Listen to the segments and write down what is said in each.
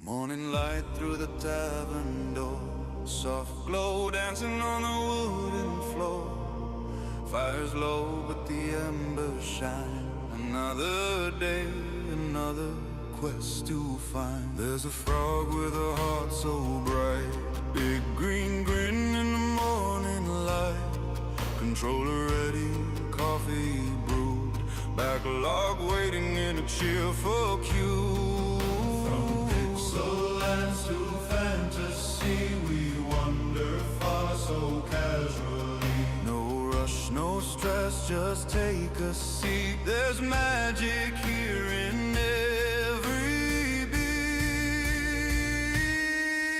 Morning light through the tavern door, soft glow dancing on the wooden floor. Fire's low but the embers shine. Another day, another quest to find. There's a frog with a heart so bright, big green grin in the morning light. Controller ready, coffee brewed, backlog waiting in a cheerful queue. From pixel lands to fantasy, we wander far so casually. No rush, no stress, just take a seat. There's magic here in every beat.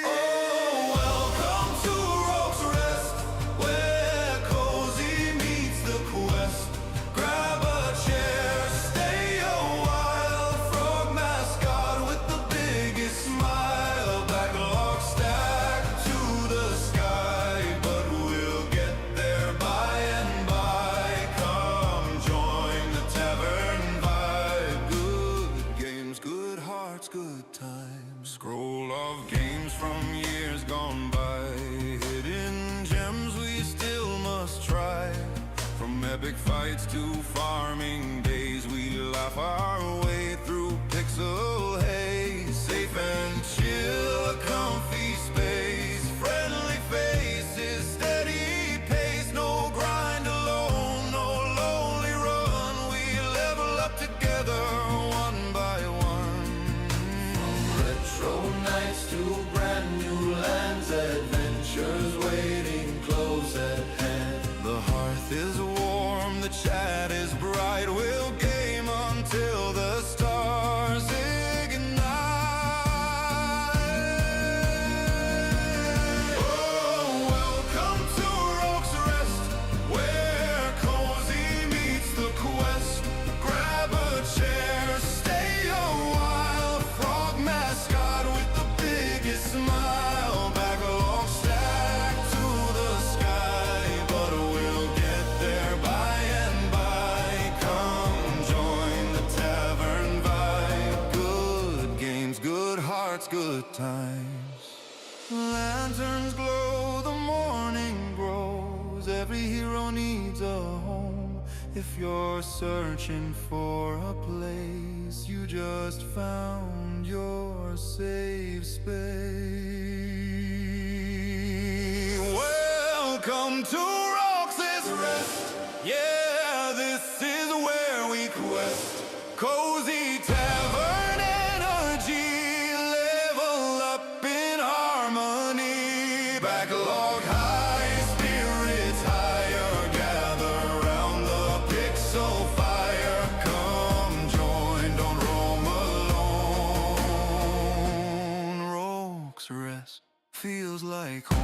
Oh, welcome to Rogue's Rest, where cozy meets the quest. Grab a chair, stay a while. Frog mascot with the biggest smile. Backlog stacked to the sky, but we'll get there by and by. Come join the tavern vibe. Good games, good hearts, good times. Scroll of games from years gone by. Hidden gems we still must try. From epic fights to farming days, we laugh our way through pixel haze. Safe and chill, a comfy space. Friendly faces, steady pace. No grind alone, no lonely run. We level up together, one by one. From retro nights to brand new lands, adventures waiting close at hand. The hearth is warm, the chat is bright. We'll game until the stars ignite. Oh, welcome to Rogue's Rest, where cozy meets the quest. Grab a chair, stay a while. Frog mascot with the biggest smile. Backlog stacked to the sky, but we'll get there by and by. Come join the tavern vibe. Good games, good hearts, good times. Lanterns glow, the morning grows. Every hero needs a home. If you're searching for a place, you just found your safe space. Welcome to Rogue's Rest. Yeah, this is where we quest. Cozy tavern energy, level up in harmony. Backlog high, spirits higher. Gather round the pixel fire. Come join, don't roam alone. Rogue's Rest feels like home.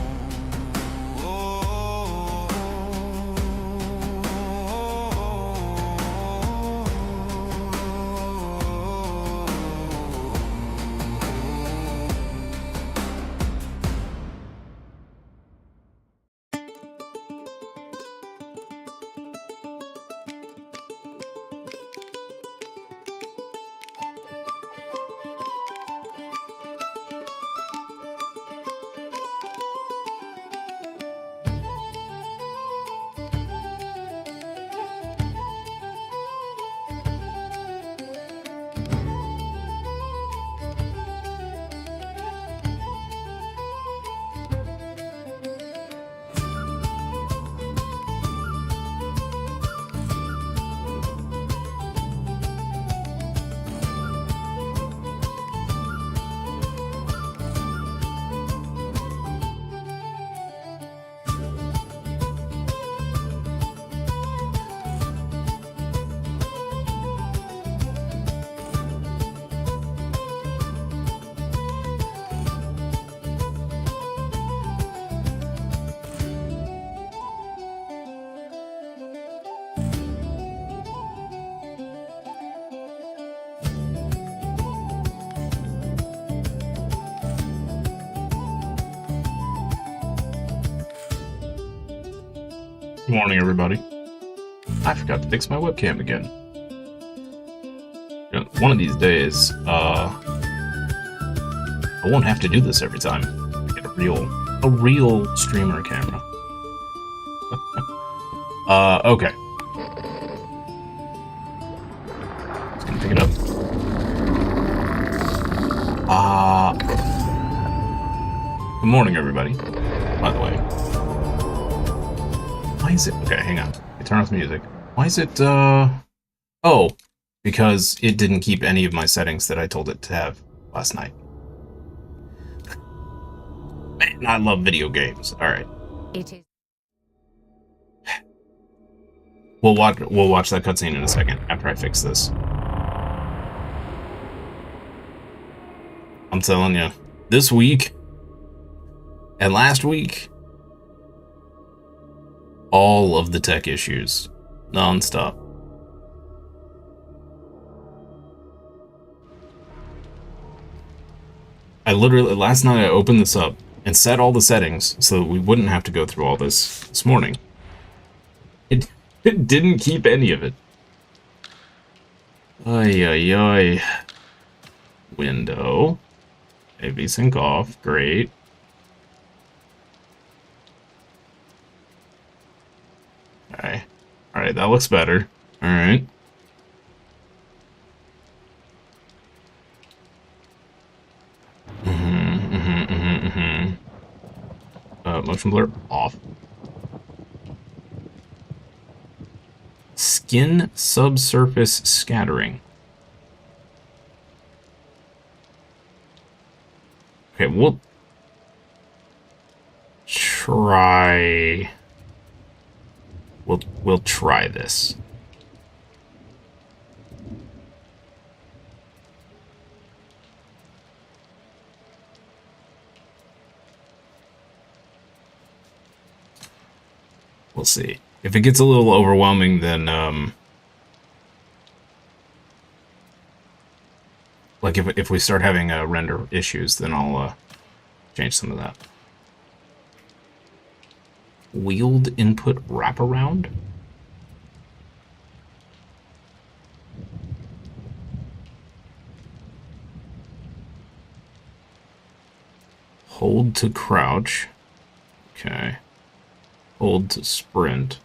Good morning, everybody. I forgot to fix my webcam again. One of these days, I won't have to do this every time. Get a real streamer camera. Okay. Just gonna pick it up. Good morning, everybody. By the way. Why is it... Okay, hang on. I turn off the music. Why is it, Oh, because it didn't keep any of my settings that I told it to have last night. Man, I love video games. Alright. It is. We'll watch that cutscene in a second, after I fix this. I'm telling you, this week and last week, all of the tech issues, non-stop. I literally, last night I opened this up and set all the settings so that we wouldn't have to go through all this morning. It didn't keep any of it. Ay, ay, ay. Window. AV sync off. Great. Okay. Alright, that looks better. Alright. Motion blur off. Skin subsurface scattering. Okay, we'll try. We'll try this. We'll see. If it gets a little overwhelming, then, like, if we start having, render issues, then I'll, change some of that. Wheeled input wraparound? Hold to crouch. Okay. Hold to sprint.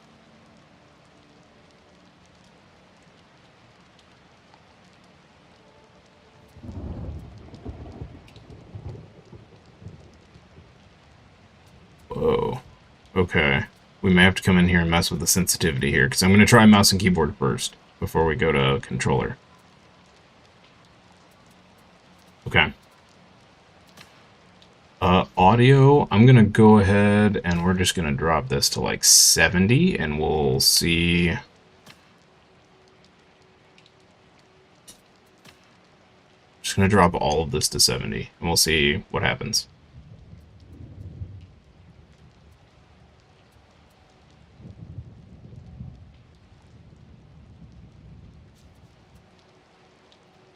Whoa. Okay. We may have to come in here and mess with the sensitivity here, because I'm going to try mouse and keyboard first, before we go to controller. Okay. Audio, I'm going to go ahead and we're just going to drop this to like 70, and we'll see... Just going to drop all of this to 70, and we'll see what happens.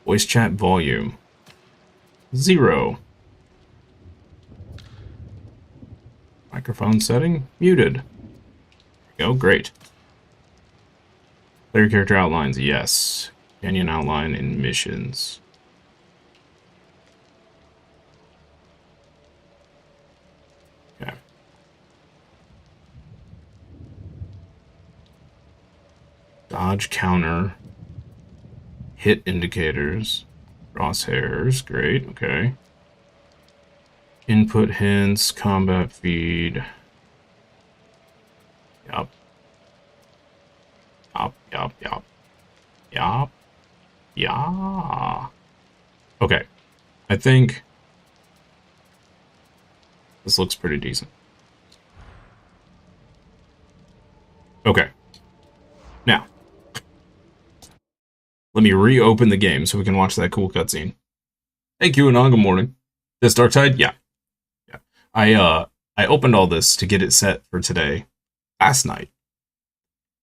Voice chat volume. 0. Microphone setting muted. There we go, great. Player character outlines, yes. Canyon outline in missions. Okay. Dodge counter. Hit indicators. Crosshairs, great, okay. Input hints, combat feed. Yup. Yup, yup, yup. Yup. Yeah. Okay. I think this looks pretty decent. Okay. Now, let me reopen the game so we can watch that cool cutscene. Hey, QAnon, good morning. This Darktide? Yeah. I opened all this to get it set for today, last night,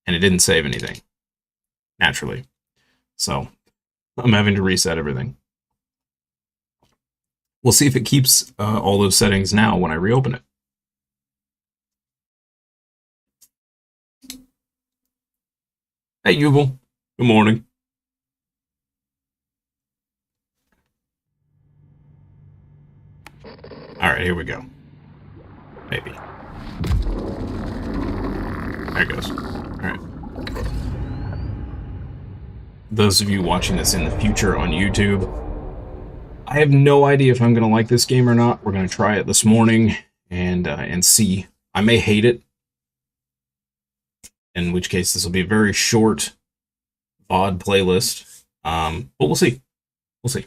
and it didn't save anything, naturally. So, I'm having to reset everything. We'll see if it keeps all those settings now when I reopen it. Hey, Yuval. Good morning. Alright, here we go. Maybe. There it goes. Alright. Those of you watching this in the future on YouTube, I have no idea if I'm going to like this game or not. We're going to try it this morning and see. I may hate it, in which case this will be a very short VOD playlist. But we'll see. We'll see.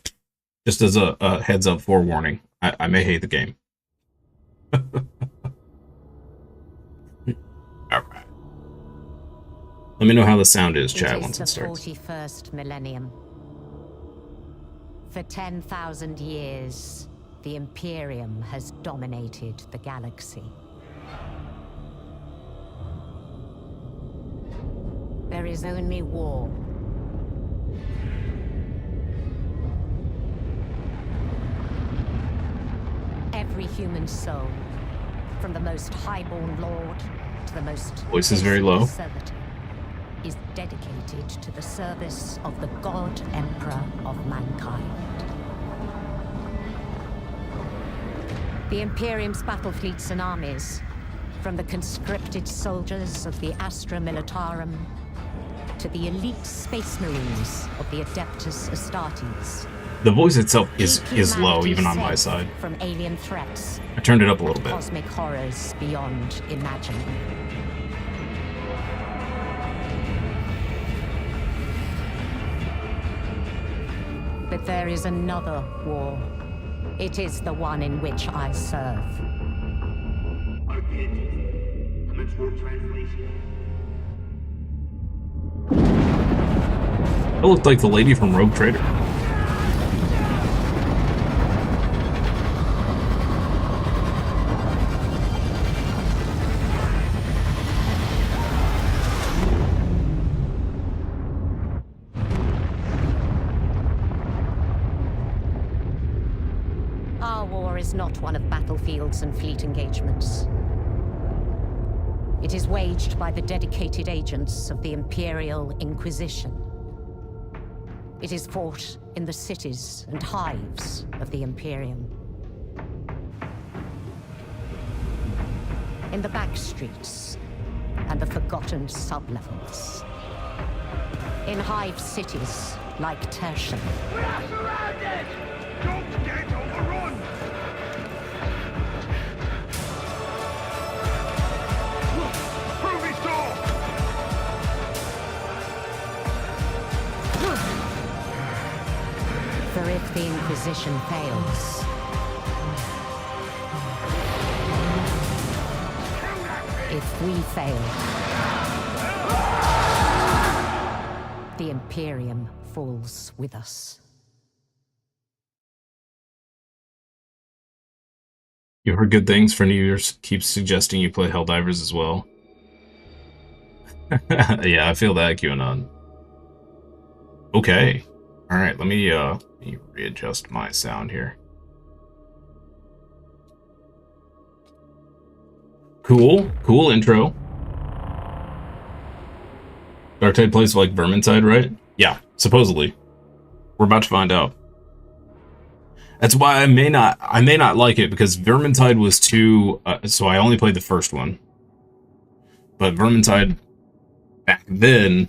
Just as a heads up forewarning, I may hate the game. Alright. Let me know how the sound is, chat, once it starts. It is the 41st millennium. For 10,000 years, the Imperium has dominated the galaxy. There is only war. Every human soul, from the most highborn lord to the most Voice is very low. servitor, is dedicated to the service of the God Emperor of mankind. The Imperium's battle fleets and armies, from the conscripted soldiers of the Astra Militarum to the elite space marines of the Adeptus Astartes. The voice itself is low, even on my safe side. From alien threats, I turned it up a little bit. cosmic horrors beyond imagining. But there is another war. It is the one in which I serve. It looked like the lady from Rogue Trader. Our war is not one of battlefields and fleet engagements. It is waged by the dedicated agents of the Imperial Inquisition. It is fought in the cities and hives of the Imperium. In the back streets and the forgotten sublevels. In hive cities like Tertium. We are surrounded! Don't get overrun! Look! Through this door! For if the Inquisition fails, if we fail, the Imperium falls with us. You heard good things for New Year's. Keeps suggesting you play Helldivers as well. Yeah, I feel that, QAnon. Okay. Alright, let me readjust my sound here. Cool. Cool intro. Darktide plays like Vermintide, right? Yeah, supposedly. We're about to find out. That's why I may not like it, because Vermintide was too so I only played the first one. But Vermintide back then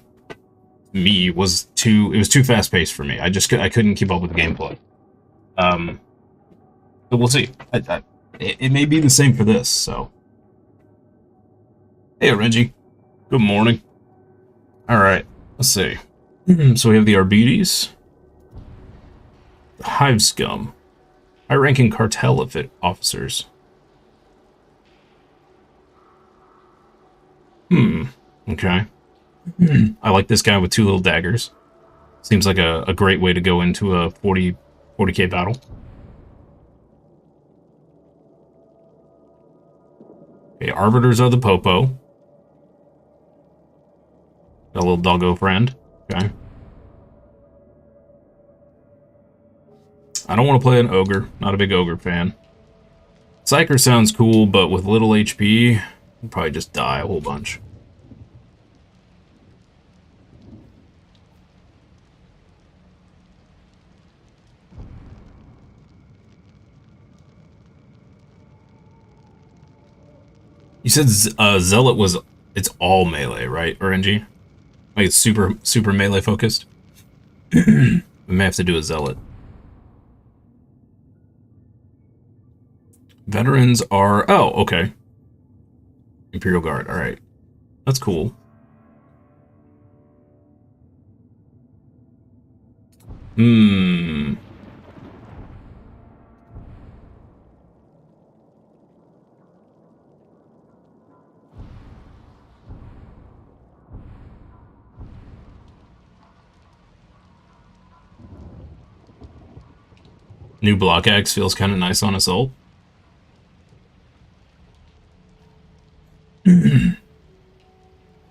it was too fast paced for me. I couldn't keep up with the gameplay. But we'll see. It may be the same for this, so. Hey Reggie. Good morning. Alright, let's see. So we have the Arbites. The Hive Scum. High-ranking cartel officers. Okay. I like this guy with 2 little daggers. Seems like a great way to go into a 40k battle. Okay, Arbiters of the Popo. Got a little doggo friend. Okay. I don't want to play an ogre. Not a big ogre fan. Psyker sounds cool, but with little HP, you'll probably just die a whole bunch. You said Zealot was, it's all melee, right, RNG? Like it's super melee focused? We may have to do a Zealot. Veterans are, oh, okay. Imperial Guard, alright. That's cool. New Block Axe feels kind of nice on Assault. I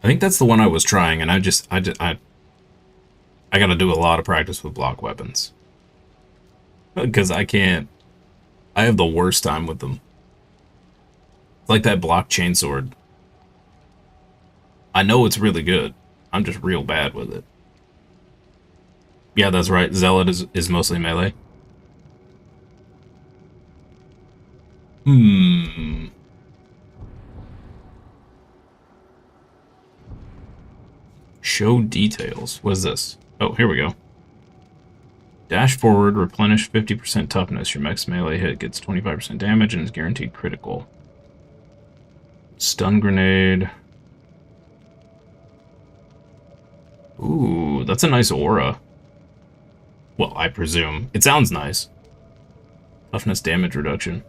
think that's the one I was trying, and I gotta do a lot of practice with block weapons. Because I have the worst time with them. It's like that block chainsword. I know it's really good. I'm just real bad with it. Yeah, that's right. Zealot is mostly melee. Show details. What is this? Oh, here we go. Dash forward, replenish 50% toughness. Your max melee hit gets 25% damage and is guaranteed critical. Stun grenade. Ooh, that's a nice aura. Well, I presume. It sounds nice. Toughness damage reduction.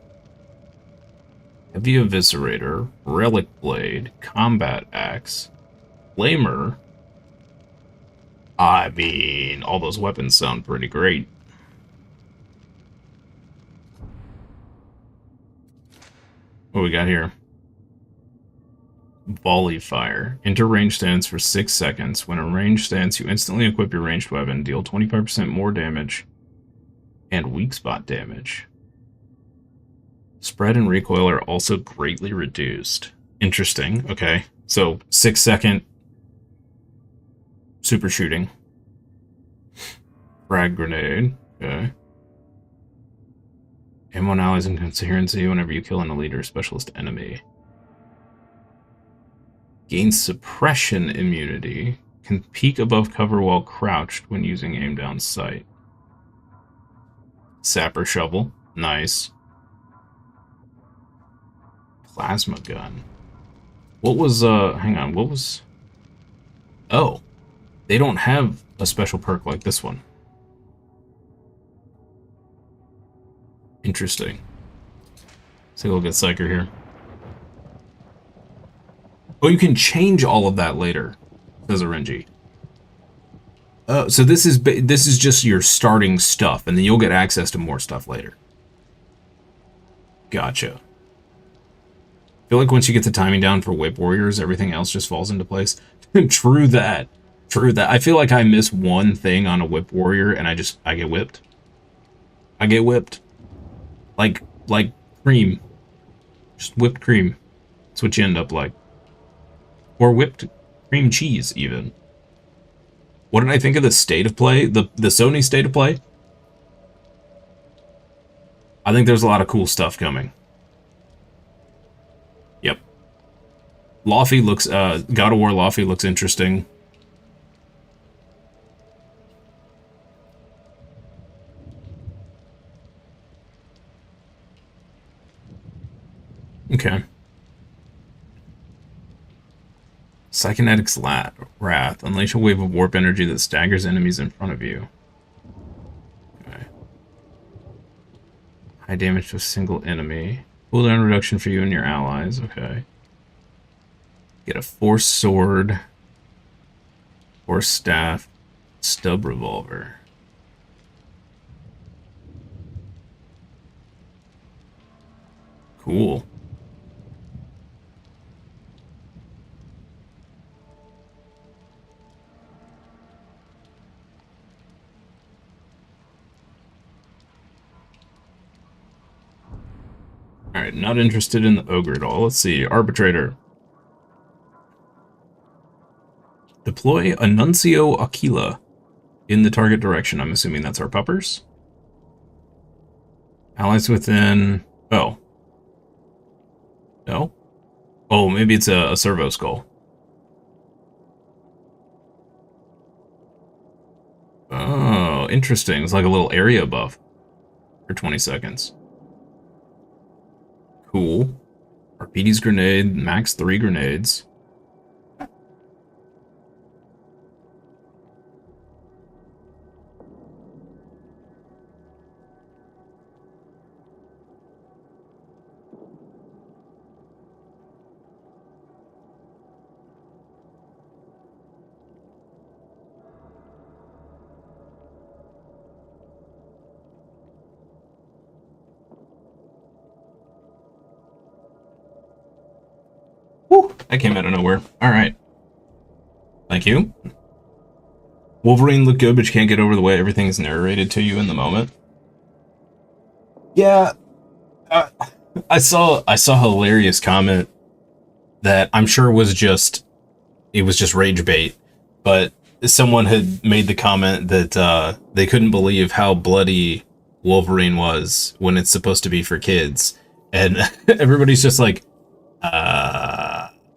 Heavy Eviscerator, Relic Blade, Combat Axe, Flamer. I mean, all those weapons sound pretty great. What we got here? Volley Fire. Enter range stance for 6 seconds. When in range stance, you instantly equip your ranged weapon, deal 25% more damage, and weak spot damage. Spread and recoil are also greatly reduced. Interesting. Okay. So 6-second super shooting. Frag grenade. Okay. Ammo on allies and coherency whenever you kill an elite or specialist enemy. Gains suppression immunity. Can peek above cover while crouched when using aim down sight. Sapper shovel. Nice. Plasma gun. What was, hang on, what was... Oh. They don't have a special perk like this one. Interesting. Let's take a look at Psyker here. Oh, you can change all of that later, says RNG. So this is just your starting stuff, and then you'll get access to more stuff later. Gotcha. I feel like once you get the timing down for Whip Warriors, everything else just falls into place. True that. True that. I feel like I miss one thing on a Whip Warrior, and I get whipped. I get whipped. Like cream. Just whipped cream. That's what you end up like. Or whipped cream cheese, even. What did I think of the state of play? The Sony state of play? I think there's a lot of cool stuff coming. Yep. Laufey looks, God of War Laufey looks interesting. Okay. Psychonetic's Wrath. Unleash a wave of warp energy that staggers enemies in front of you. Okay. High damage to a single enemy. Cooldown reduction for you and your allies. Okay. Get a Force Sword. Force Staff. Stub Revolver. Cool. Alright, not interested in the Ogre at all. Let's see. Arbitrator. Deploy Annuncio Aquila in the target direction. I'm assuming that's our puppers. Allies within... Oh. No? Oh, maybe it's a servo skull. Oh, interesting. It's like a little area buff for 20 seconds. Cool. Arpides grenade, max 3 grenades. Whew, that came out of nowhere. Alright. Thank you. Wolverine looked good, but you can't get over the way everything's narrated to you in the moment. Yeah. I saw a hilarious comment that I'm sure was just rage bait, but someone had made the comment that they couldn't believe how bloody Wolverine was when it's supposed to be for kids. And everybody's just like,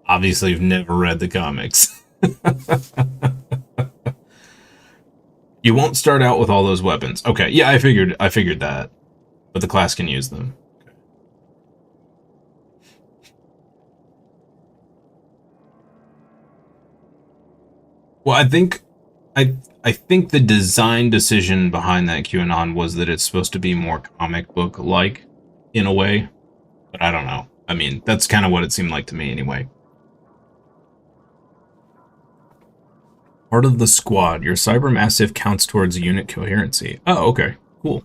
obviously you've never read the comics. You won't start out with all those weapons. Okay, yeah, I figured that. But the class can use them. Okay. Well, I think the design decision behind that QAnon was that it's supposed to be more comic book like in a way. But I don't know. I mean, that's kind of what it seemed like to me anyway. Part of the squad. Your cybermassive counts towards unit coherency. Oh, okay. Cool.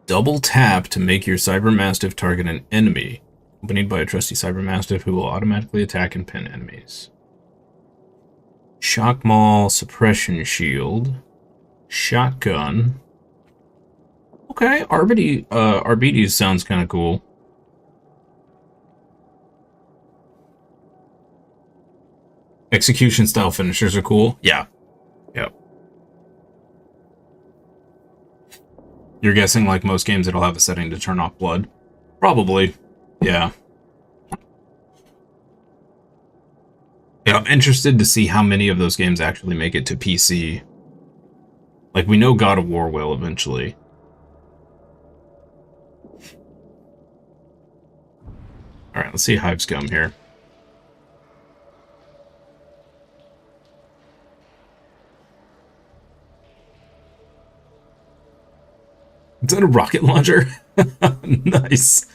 Double tap to make your cybermastiff target an enemy, accompanied by a trusty cybermastiff who will automatically attack and pin enemies. Shock maul, suppression shield, shotgun. Okay, Arbides sounds kind of cool. Execution style finishers are cool. Yeah. Yep. You're guessing, like most games, it'll have a setting to turn off blood? Probably. Yeah. Yeah, I'm interested to see how many of those games actually make it to PC. Like, we know God of War will eventually. Alright, let's see Hive Scum here. Is that a rocket launcher? Nice.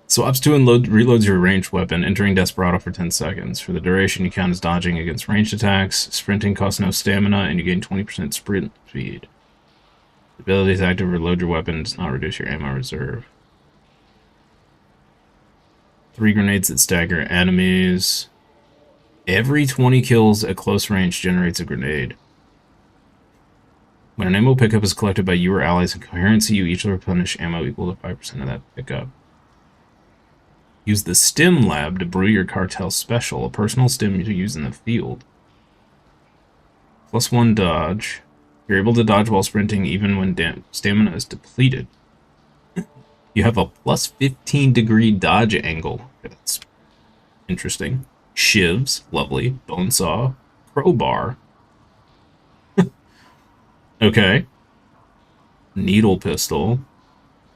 Swaps to and reloads your ranged weapon, entering Desperado for 10 seconds. For the duration, you count as dodging against ranged attacks. Sprinting costs no stamina, and you gain 20% sprint speed. The ability is active. Reload your weapon does not reduce your ammo reserve. 3 grenades that stagger enemies. Every 20 kills at close range generates a grenade. When an ammo pickup is collected by you or allies in coherency, you each replenish ammo equal to 5% of that pickup. Use the Stim Lab to brew your cartel special, a personal stim to use in the field. +1 dodge. You're able to dodge while sprinting even when stamina is depleted. You have a +15 degree dodge angle. That's interesting. Shivs, lovely. Bone saw. Crowbar. Okay. Needle pistol.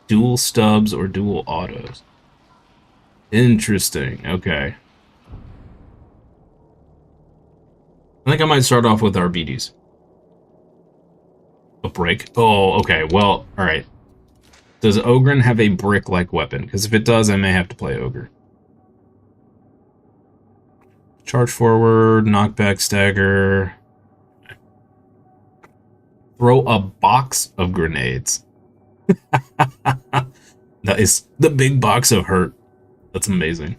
Dual stubs or dual autos. Interesting. Okay. I think I might start off with Arbides. A brick? Oh, okay. Well, alright. Does Ogren have a brick-like weapon? Because if it does, I may have to play Ogre. Charge forward, knockback, stagger. Throw a box of grenades. That is the big box of hurt. That's amazing.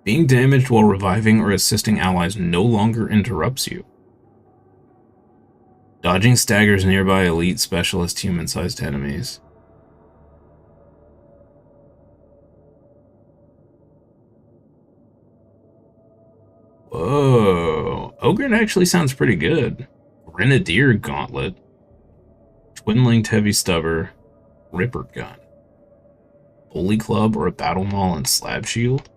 Being damaged while reviving or assisting allies no longer interrupts you. Dodging staggers nearby elite specialist human-sized enemies. Whoa. Ogren actually sounds pretty good. Grenadier Gauntlet. Twin-linked heavy stubber. Ripper gun. Bully club or a battle maul and slab shield?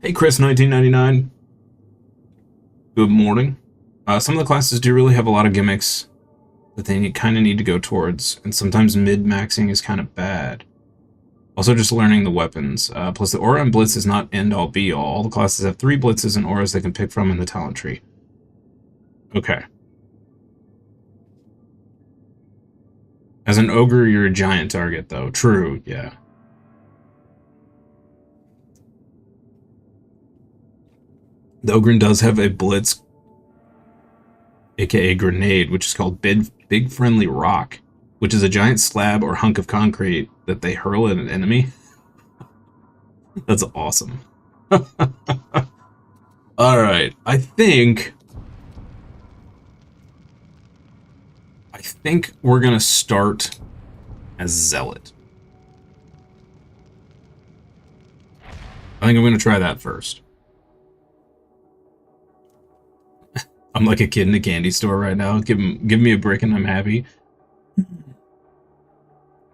Hey Chris 1999. Good morning. Some of the classes do really have a lot of gimmicks that they kind of need to go towards, and sometimes mid-maxing is kind of bad. Also, just learning the weapons. Plus, the aura and blitz is not end-all be-all. All the classes have 3 blitzes and auras they can pick from in the talent tree. Okay. As an ogre, you're a giant target, though. True, yeah. The ogre does have a blitz, aka grenade, which is called Big Friendly Rock, which is a giant slab or hunk of concrete that they hurl at an enemy. That's awesome. Alright, I think we're gonna start as Zealot. I think I'm gonna try that first. I'm like a kid in a candy store right now. Give me a brick and I'm happy.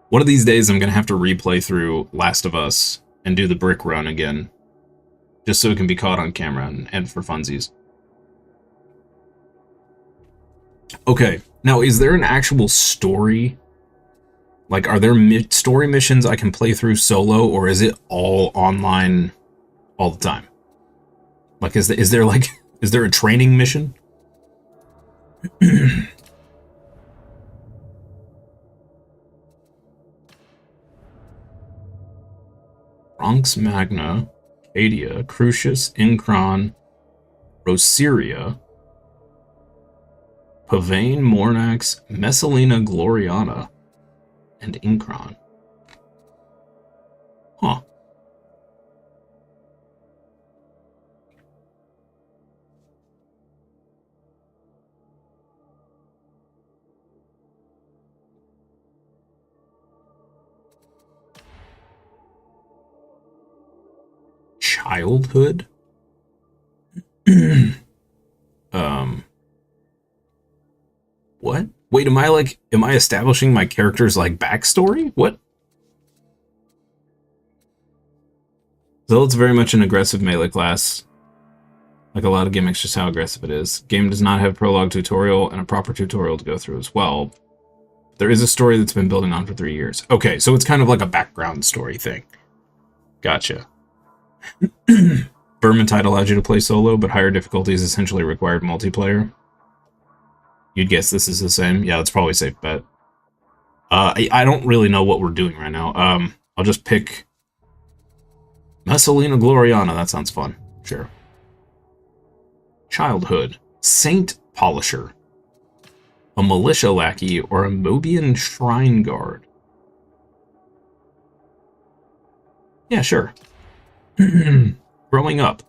One of these days I'm going to have to replay through Last of Us and do the brick run again. Just so it can be caught on camera and for funsies. Okay, now is there an actual story? Like, are there story missions I can play through solo, or is it all online all the time? Like, is there a training mission? Bronx Magna, Cadia, Crucius, Incron, Roseria, Pavane, Mornax, Messalina Gloriana, and Incron. Huh. Childhood? What? Wait, am I establishing my character's, like, backstory? What? Zealot's very much an aggressive melee class. Like a lot of gimmicks, just how aggressive it is. Game does not have a prologue tutorial and a proper tutorial to go through as well. There is a story that's been building on for 3 years. Okay, so it's kind of like a background story thing. Gotcha. Vermintide allows you to play solo, but higher difficulties essentially required multiplayer. You'd guess this is the same. Yeah, that's probably a safe bet. I don't really know what we're doing right now. I'll just pick Messalina Gloriana. That sounds fun. Sure. Childhood. Saint Polisher. A militia lackey or a Mobian shrine guard. Yeah, sure. Growing up.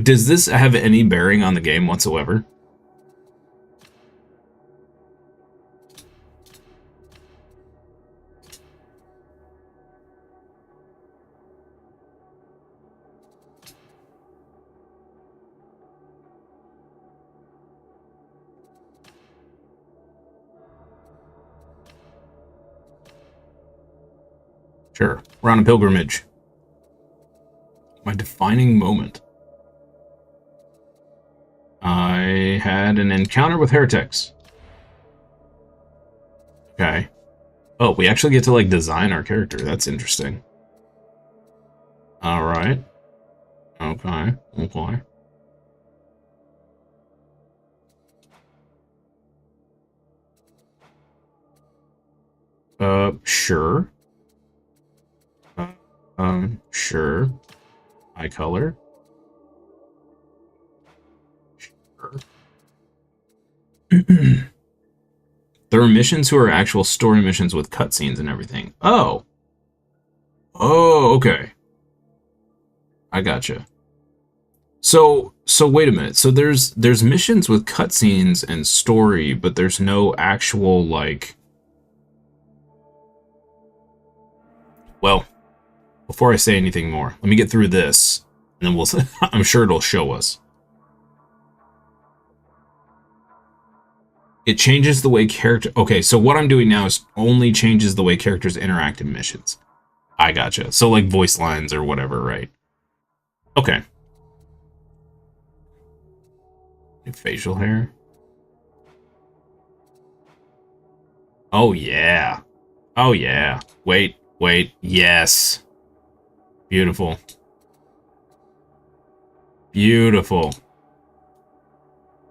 Does this have any bearing on the game whatsoever? Sure. We're on a pilgrimage. My defining moment. I had an encounter with heretics. Okay. Oh, we actually get to, like, design our character. That's interesting. Alright. Okay. Okay. Sure. Sure. Eye color. Sure. There are missions who are actual story missions with cutscenes and everything. Oh. Oh, okay. I gotcha. So wait a minute. So there's missions with cutscenes and story, but there's no actual, like... Well, before I say anything more, let me get through this, and then we'll. I'm sure it'll show us. It changes the way character... Okay, so what I'm doing now is only changes the way characters interact in missions. I gotcha. So like voice lines or whatever, right? Okay. New facial hair. Oh, yeah. Oh, yeah. Wait. Yes. Beautiful. Beautiful.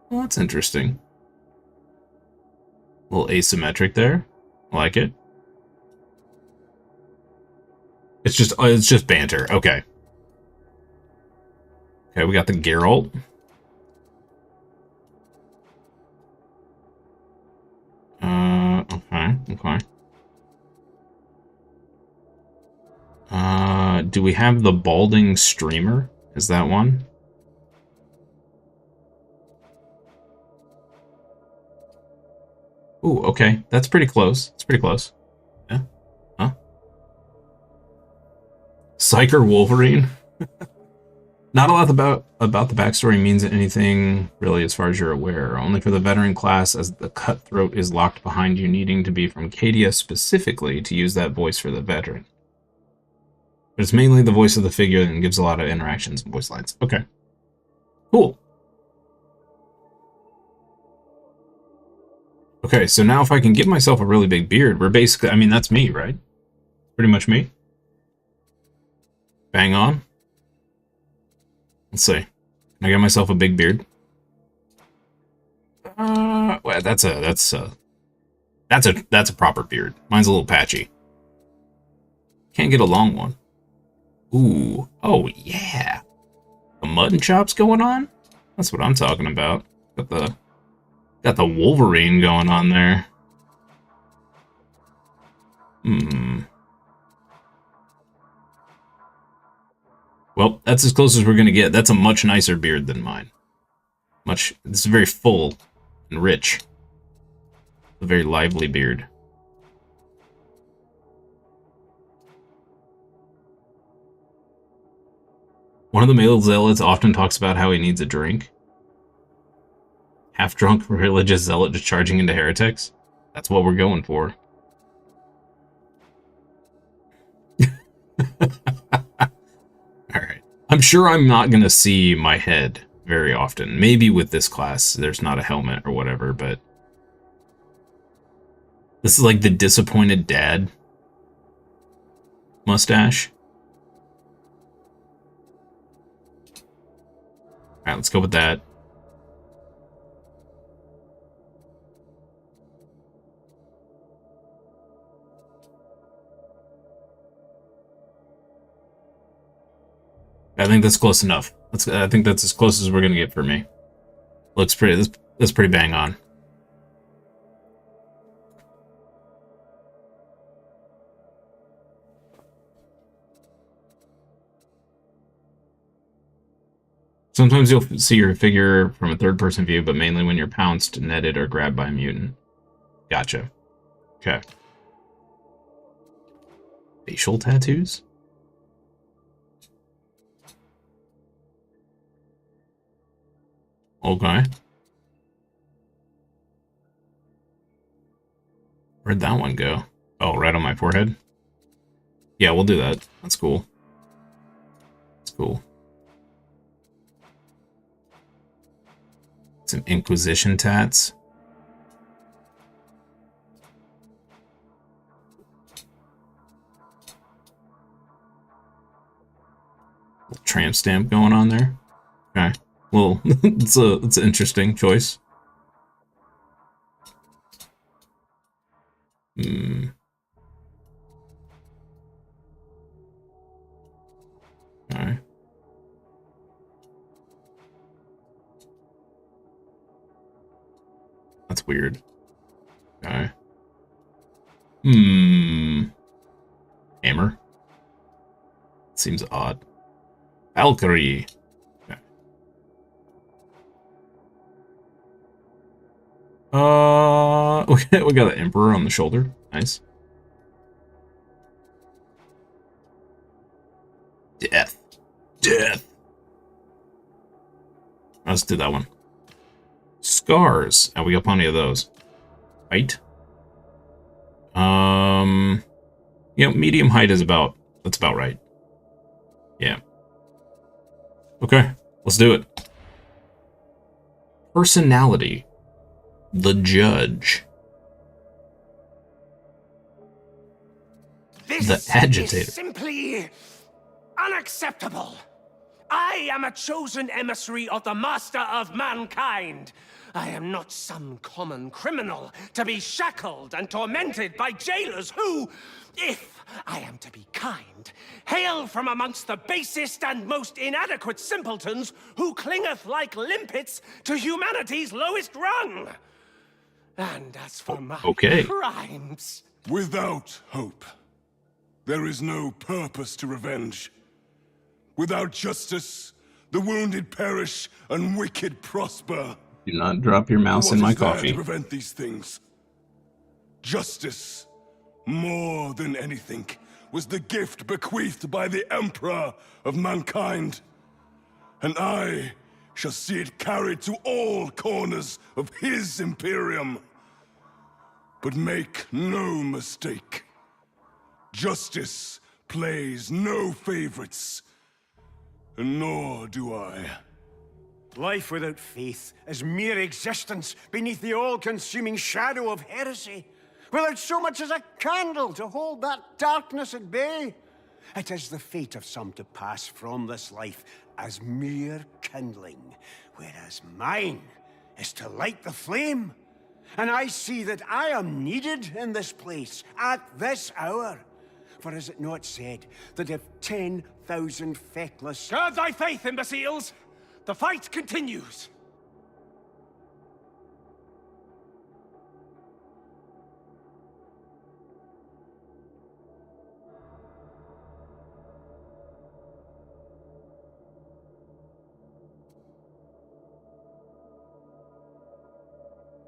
Well, that's interesting. A little asymmetric there. I like it. It's just banter. Okay. Okay, we got the Geralt. Okay. Do we have the balding streamer? Is that one? Ooh, okay. That's pretty close. It's pretty close. Yeah. Huh? Psyker Wolverine? Not a lot about the backstory means anything, really, as far as you're aware. Only for the veteran class, as the cutthroat is locked behind you, needing to be from Cadia specifically to use that voice for the veteran. But it's mainly the voice of the figure and gives a lot of interactions and voice lines. Okay. Cool. Okay, so now if I can give myself a really big beard, we're basically... I mean, that's me, right? Pretty much me. Bang on. Let's see. Can I get myself a big beard? Well, that's a proper beard. Mine's a little patchy. Can't get a long one. Ooh. Oh, yeah. The mutton chops going on? That's what I'm talking about. Got the Wolverine going on there. Well, that's as close as we're gonna get. That's a much nicer beard than mine. It's very full and rich. A very lively beard. One of the male zealots often talks about how he needs a drink. Half-drunk religious zealot just charging into heretics. That's what we're going for. Alright. I'm sure I'm not going to see my head very often. Maybe with this class, there's not a helmet or whatever, but... This is like the disappointed dad mustache. Alright, let's go with that. I think that's close enough. I think that's as close as we're gonna get for me. Looks pretty. That's pretty bang on. Sometimes you'll see your figure from a third-person view, but mainly when you're pounced, netted, or grabbed by a mutant. Gotcha. Okay. Facial tattoos? Okay. Where'd that one go? Oh, right on my forehead? Yeah, we'll do that. That's cool. That's cool. Some Inquisition tats. Little tramp stamp going on there. Okay. Well, it's an interesting choice. Okay. That's weird. Okay. Hammer. Seems odd. Valkyrie. Okay. We got an Emperor on the shoulder. Nice. Death. Death. Let's do that one. Scars. And we got plenty of those. Right? Medium height is that's about right. Yeah. Okay, let's do it. Personality. The Judge. This the Agitator. is simply unacceptable. I am a chosen emissary of the Master of Mankind. I am not some common criminal to be shackled and tormented by jailers who, if I am to be kind, hail from amongst the basest and most inadequate simpletons who clingeth like limpets to humanity's lowest rung. And as for my crimes... Without hope, there is no purpose to revenge. Without justice, the wounded perish and wicked prosper. Do not drop your mouse in my What is there coffee. to prevent these things? Justice, more than anything, was the gift bequeathed by the Emperor of mankind. And I shall see it carried to all corners of his Imperium. But make no mistake. Justice plays no favorites. And nor do I. Life without faith is mere existence beneath the all-consuming shadow of heresy, without so much as a candle to hold that darkness at bay. It is the fate of some to pass from this life as mere kindling, whereas mine is to light the flame. And I see that I am needed in this place, at this hour. For is it not said that if 10,000 feckless... Guard thy faith, imbeciles! The fight continues!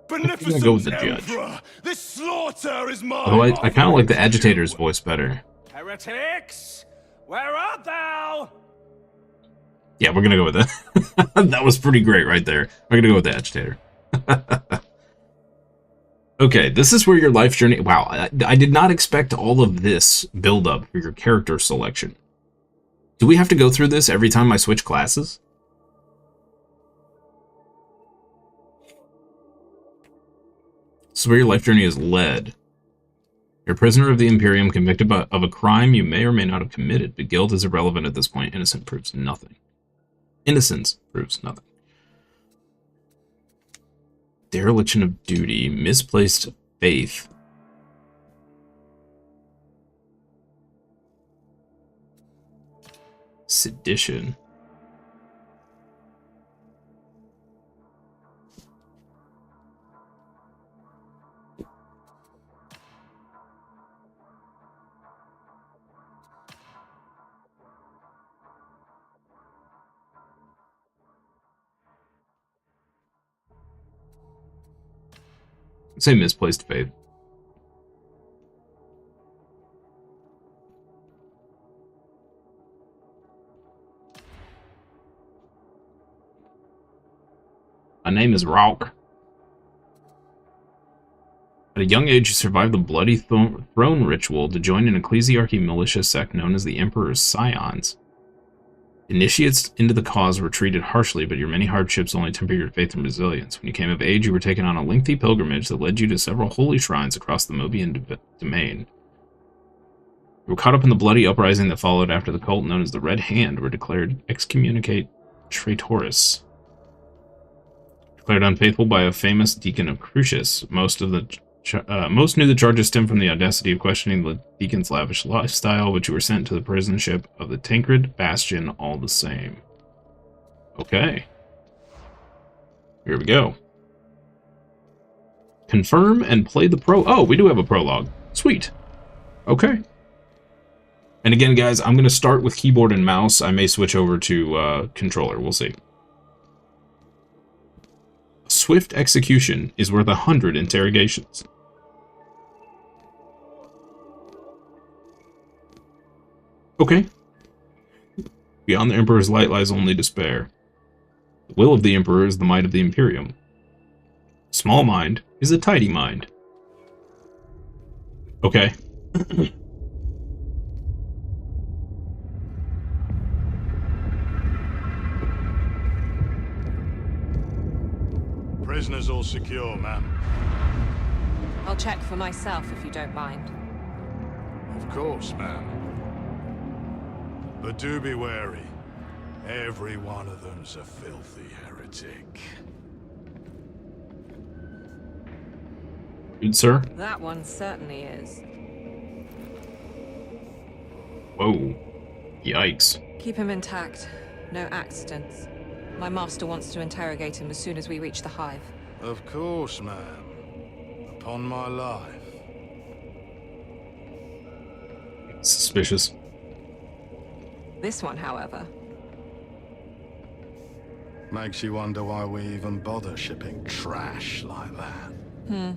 Beneficent go with the Judge. Emperor, this slaughter is mine. Although I kind of like the Agitator's voice better. Heretics! Where art thou? Yeah, we're gonna go with that. That was pretty great right there. We're gonna go with the Agitator. Okay, this is where your life journey... Wow, I did not expect all of this build-up for your character selection. Do we have to go through this every time I switch classes? This is where your life journey is led. You're a prisoner of the Imperium, convicted of a crime you may or may not have committed, but guilt is irrelevant at this point. Innocence proves nothing. Innocence proves nothing. Dereliction of duty, misplaced faith. Sedition. Say misplaced faith. My name is Rock. At a young age, you survived the bloody throne ritual to join an ecclesiarchy militia sect known as the Emperor's Scions. Initiates into the cause were treated harshly, but your many hardships only tempered your faith and resilience. When you came of age, you were taken on a lengthy pilgrimage that led you to several holy shrines across the Mobian domain. You were caught up in the bloody uprising that followed after the cult known as the Red Hand were declared excommunicate traitores. Declared unfaithful by a famous deacon of Crucius, most knew the charges stemmed from the audacity of questioning the deacon's lavish lifestyle, but you were sent to the prison ship of the Tancred Bastion all the same. Okay. Here we go. Confirm and play the Oh, we do have a prologue. Sweet. Okay. And again, guys, I'm going to start with keyboard and mouse. I may switch over to controller. We'll see. Swift execution is worth 100 interrogations. Okay. Beyond the Emperor's light lies only despair. The will of the Emperor is the might of the Imperium. A small mind is a tidy mind. Okay. Prisoners all secure, ma'am. I'll check for myself if you don't mind. Of course, ma'am. But do be wary. Every one of them's a filthy heretic. Good, sir. That one certainly is. Whoa. Yikes. Keep him intact. No accidents. My master wants to interrogate him as soon as we reach the hive. Of course, ma'am. Upon my life. Suspicious. This one, however. Makes you wonder why we even bother shipping trash like that.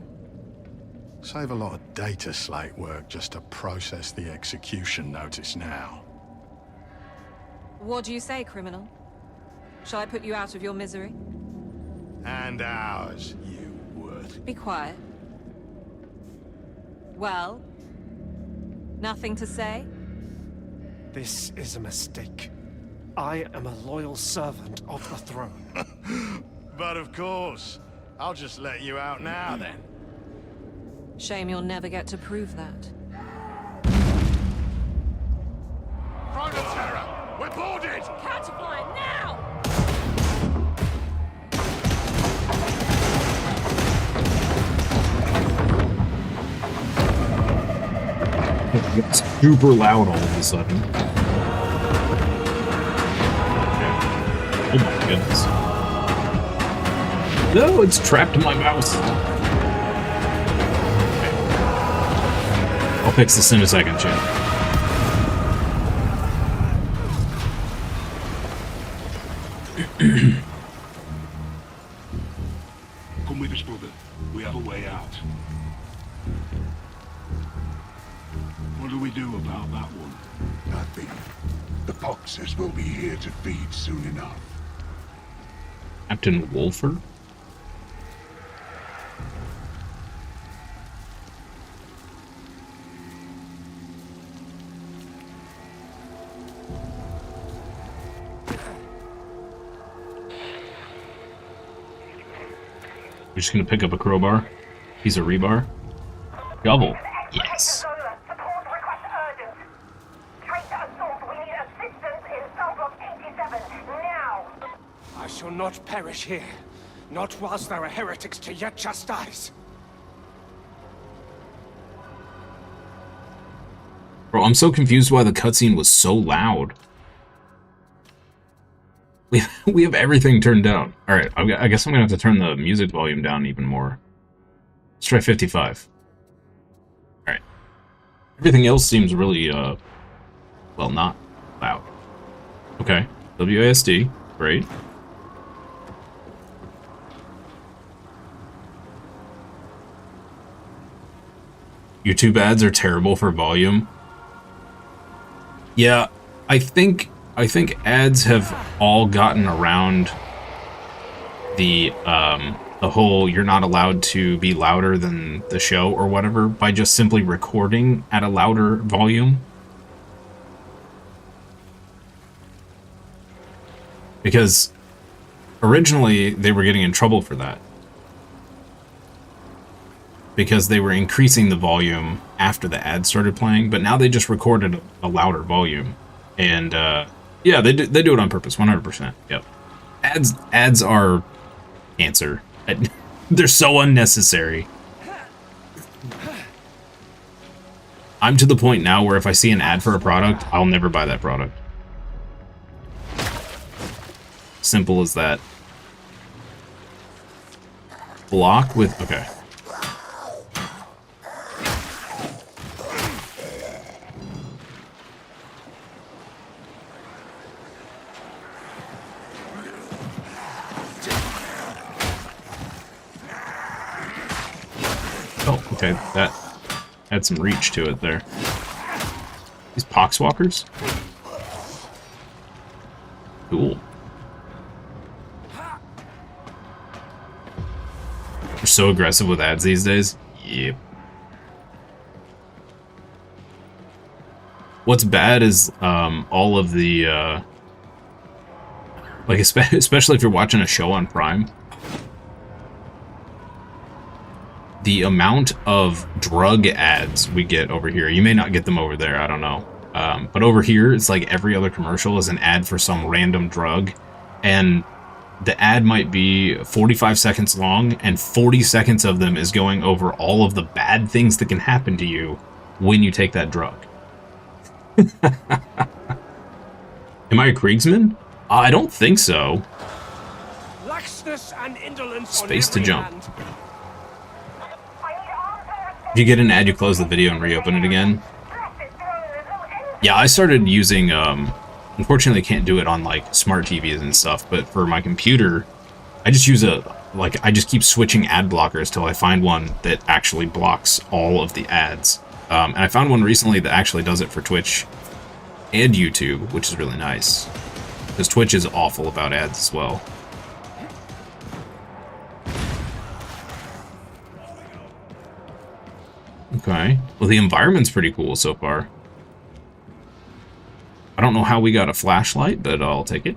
Save a lot of data slate work just to process the execution notice now. What do you say, criminal? Shall I put you out of your misery? And ours, you would. Be quiet. Well? Nothing to say? This is a mistake. I am a loyal servant of the throne. But of course, I'll just let you out now then. Shame you'll never get to prove that. Throne of Terror! We're boarded! Counterfire now! It's super loud all of a sudden. Oh my goodness. No, it's trapped in my mouse. I'll fix this in a second, chat. Come with us, brother. We have a way out. What do we do about that one? Nothing. The boxers will be here to feed soon enough. Captain Wolfer? We're just gonna pick up a crowbar. Piece of rebar. Double. Yes. I shall not perish here. Not whilst there are heretics to yet chastise. Bro, I'm so confused why the cutscene was so loud. We have everything turned down. Alright, I guess I'm gonna have to turn the music volume down even more. Let's try 55. Alright. Everything else seems really, well, not loud. Okay. WASD. Great. YouTube ads are terrible for volume. Yeah, I think ads have all gotten around the whole you're not allowed to be louder than the show or whatever by just simply recording at a louder volume. Because originally they were getting in trouble for that. Because they were increasing the volume after the ads started playing, but now they just recorded a louder volume. And yeah, they do it on purpose, 100%. Yep. Ads are cancer. They're so unnecessary. I'm to the point now where if I see an ad for a product, I'll never buy that product. Simple as that. Block with... Okay. Oh, okay, that had some reach to it there. These poxwalkers? Cool. We're so aggressive with ads these days. Yep. What's bad is all of the like especially if you're watching a show on Prime, the amount of drug ads we get over here. You may not get them over there, I don't know. But over here, it's like every other commercial is an ad for some random drug, and the ad might be 45 seconds long, and 40 seconds of them is going over all of the bad things that can happen to you when you take that drug. Am I a Kriegsman? I don't think so. Laxness and indolence Space on to every jump. hand. If you get an ad, you close the video and reopen it again. Yeah, I started using, unfortunately can't do it on like smart TVs and stuff, but for my computer, I just use I just keep switching ad blockers till I find one that actually blocks all of the ads. And I found one recently that actually does it for Twitch and YouTube, which is really nice. Because Twitch is awful about ads as well. Okay. Well, the environment's pretty cool so far. I don't know how we got a flashlight, but I'll take it.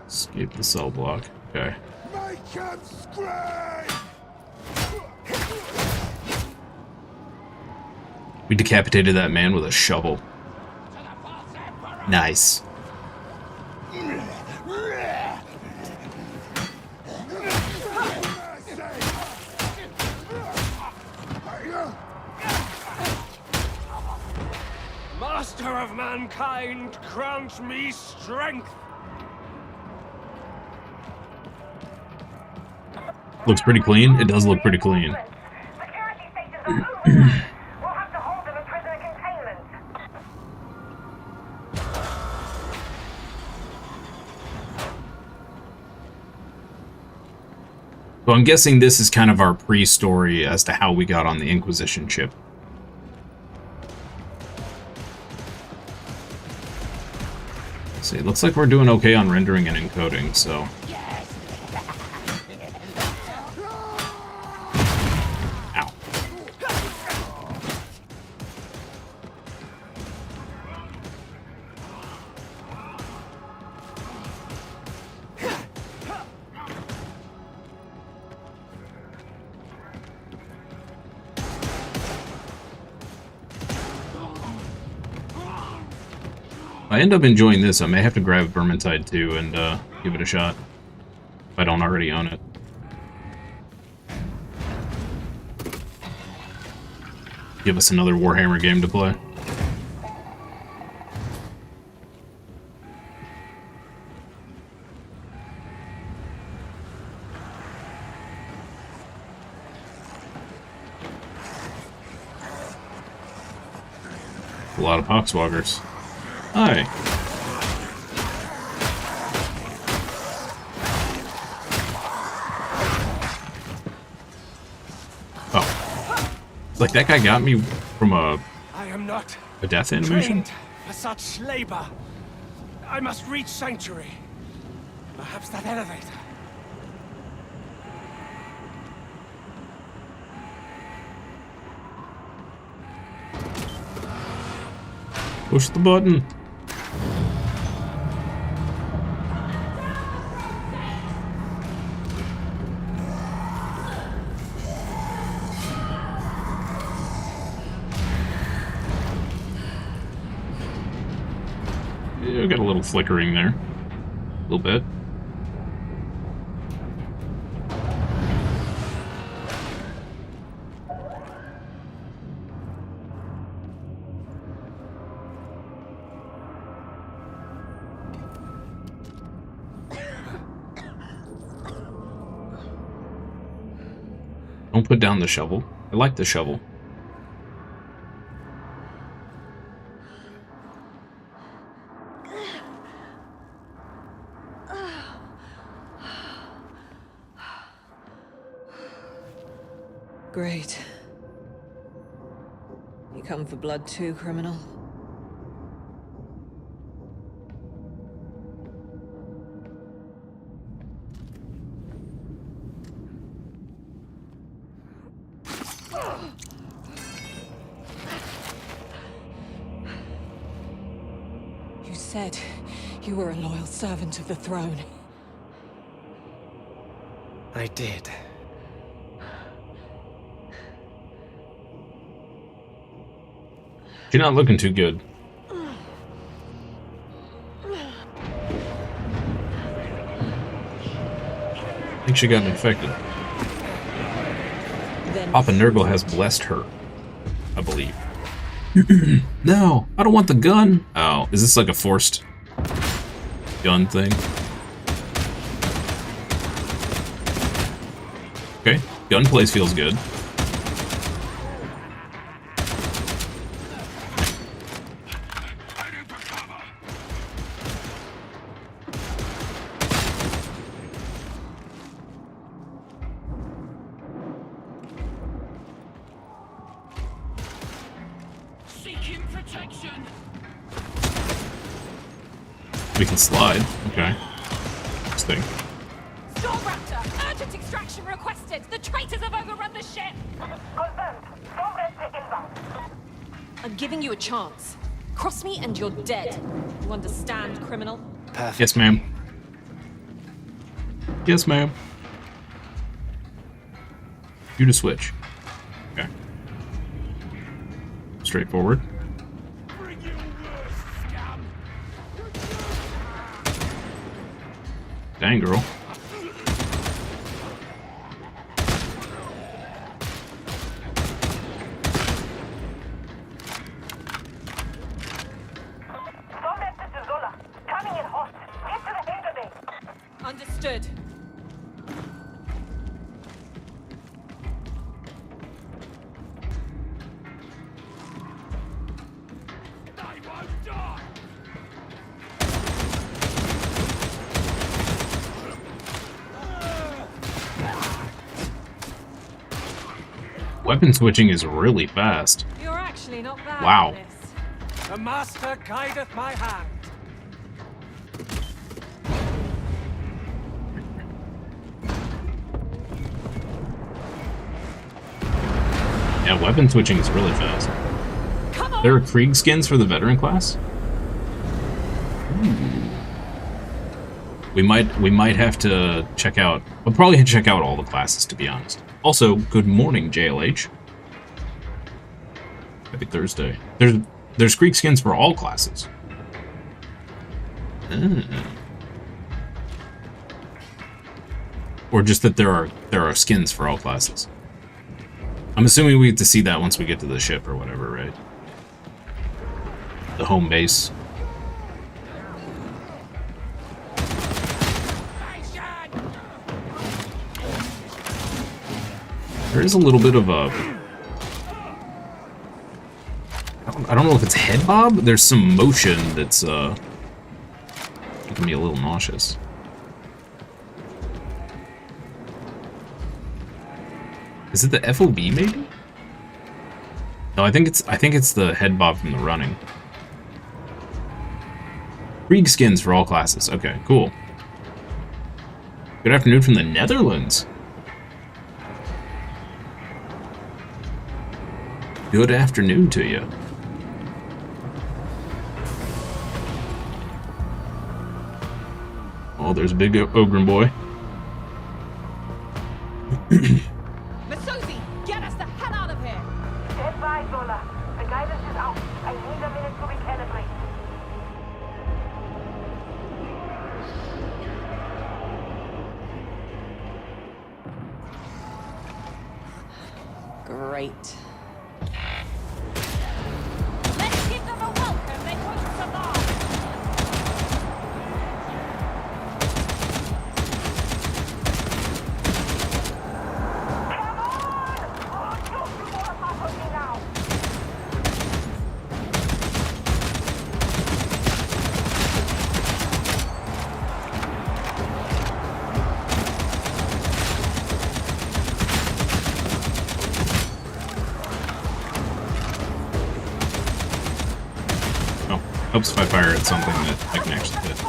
Escape the cell block. Okay. Make him scream! We decapitated that man with a shovel. Nice. Master of mankind, grant me strength. Looks pretty clean. It does look pretty clean. Security stations are compromised. We'll have to hold them in prisoner containment. So I'm guessing this is kind of our pre-story as to how we got on the Inquisition ship. Let's see, it looks like we're doing okay on rendering and encoding, so... Ow. If I end up enjoying this, I may have to grab Vermintide too and give it a shot. If I don't already own it. Give us another Warhammer game to play. A lot of poxwalkers. Hi. Oh. Like that guy got me from I am not a death animation? trained for such labor. I must reach Sanctuary. Perhaps that elevator. Push the button. Yeah, got a little flickering there. A little bit. Don't put down the shovel. I like the shovel. Great. come for blood too, criminal? You said you were a loyal servant of the throne. I did. You're not looking too good. I think she got infected. Papa Nurgle has blessed her, I believe. No, I don't want the gun. Oh, is this like a forced gun thing? Okay, gun place feels good. We can slide. Okay. This thing. Stormraptor, urgent extraction requested. The traitors have overrun the ship. Confirmed. Stormraptor inbound. I'm giving you a chance. Cross me and you're dead. You understand, criminal? Perfect. Yes, ma'am. Yes, ma'am. You to switch. Okay. Straightforward. Dang, girl. Stormraptor to Zola. Coming in hot. Get to the database. Understood. Weapon switching is really fast. You're actually not bad Wow. at this. The master guideth my hand. Yeah, weapon switching is really fast. Come on! There are Krieg skins for the veteran class? Ooh. We might have to check out. We'll probably have to check out all the classes, to be honest. Also, good morning, JLH. Happy Thursday. There's Krieg skins for all classes. Or just that there are skins for all classes. I'm assuming we get to see that once we get to the ship or whatever, right? The home base. There is a little bit of a... I don't know if it's head bob. There's some motion that's making me a little nauseous. Is it the FOB maybe? No, I think it's the head bob from the running. Krieg skins for all classes. Okay, cool. Good afternoon from the Netherlands. Good afternoon to you. Oh, there's a big Ogren boy. Masozi, get us the hell out of here! Stand by, Zola. The guidance is out. I need a minute to recalibrate. Great. Let's give them a welcome they couldn't survive. Come on! Oh, don't fall apart on me now. Helps if I fire at something that I can actually hit.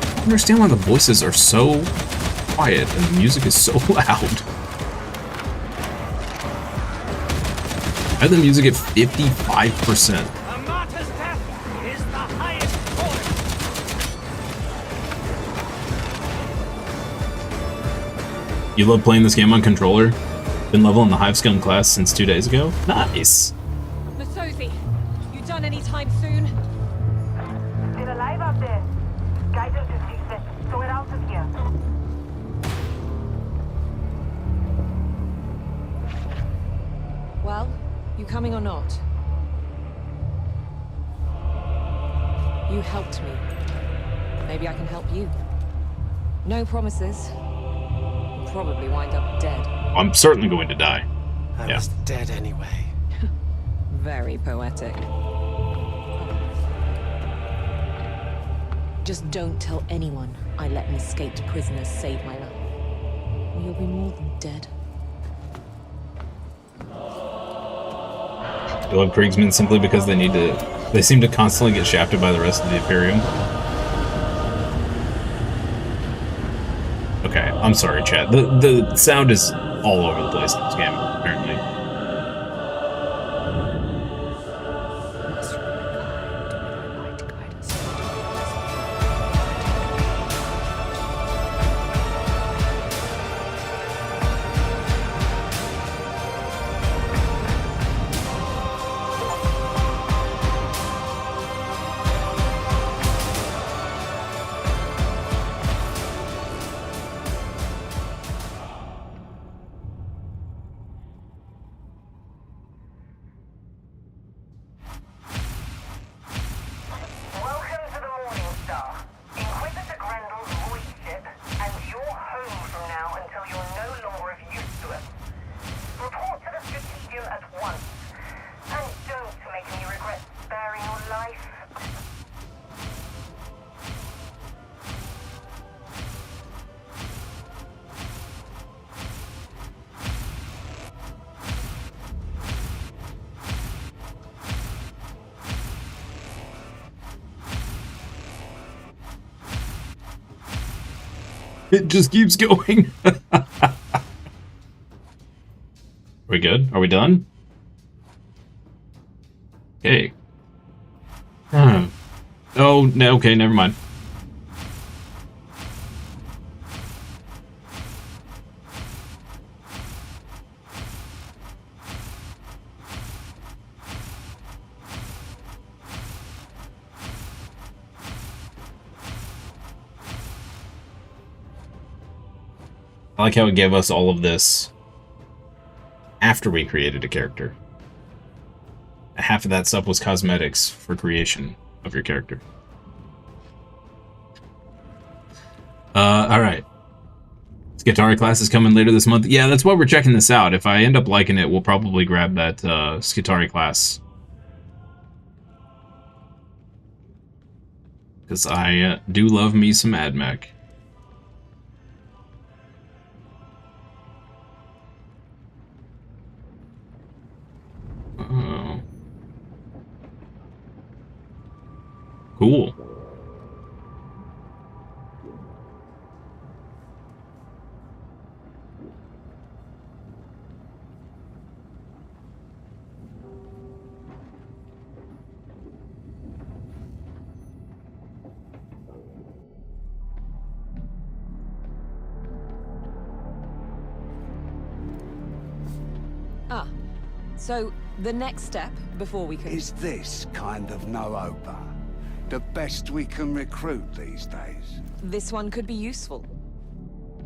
I don't understand why the voices are so quiet and the music is so loud. I have the music at 55%. You love playing this game on controller? Been leveling the Hive Scum class since 2 days ago? Nice! Masozi, you done any time soon? Still alive up there. Guidance is useless, so we're out of here. Well, you coming or not? You helped me. Maybe I can help you. No promises. You'll probably wind up dead. I'm certainly going to die. I was dead anyway. Very poetic. Just don't tell anyone I let an escaped prisoner save my life. Or you'll be more than dead. You love Kriegsmen simply because they seem to constantly get shafted by the rest of the Imperium. Okay, I'm sorry, chat. The sound is all over the place in this game, apparently. It just keeps going. Are we good? Are we done? Okay. Oh, no, okay, never mind. I like how it gave us all of this after we created a character. Half of that stuff was cosmetics for creation of your character. Alright. Skitarii class is coming later this month. Yeah, that's why we're checking this out. If I end up liking it, we'll probably grab that Skitarii class. Because I do love me some AdMech. Oh. Cool. Ah, so the next step before we can... Is this kind of no-oper the best we can recruit these days? This one could be useful.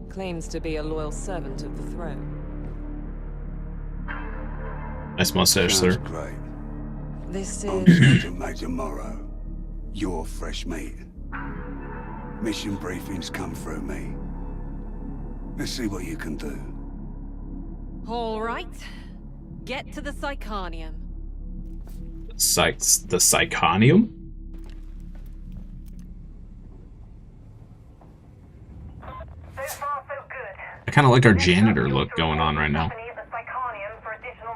Claims to be a loyal servant of the throne. Nice mustache, Sounds sir. great. This I'm is... Sergeant Major Morrow. You're fresh meat. Mission briefings come through me. Let's see what you can do. All right. Get to the Psychanium. The Psychanium? So far, so good. I kind of like our janitor look going on right now. The Psychanium for additional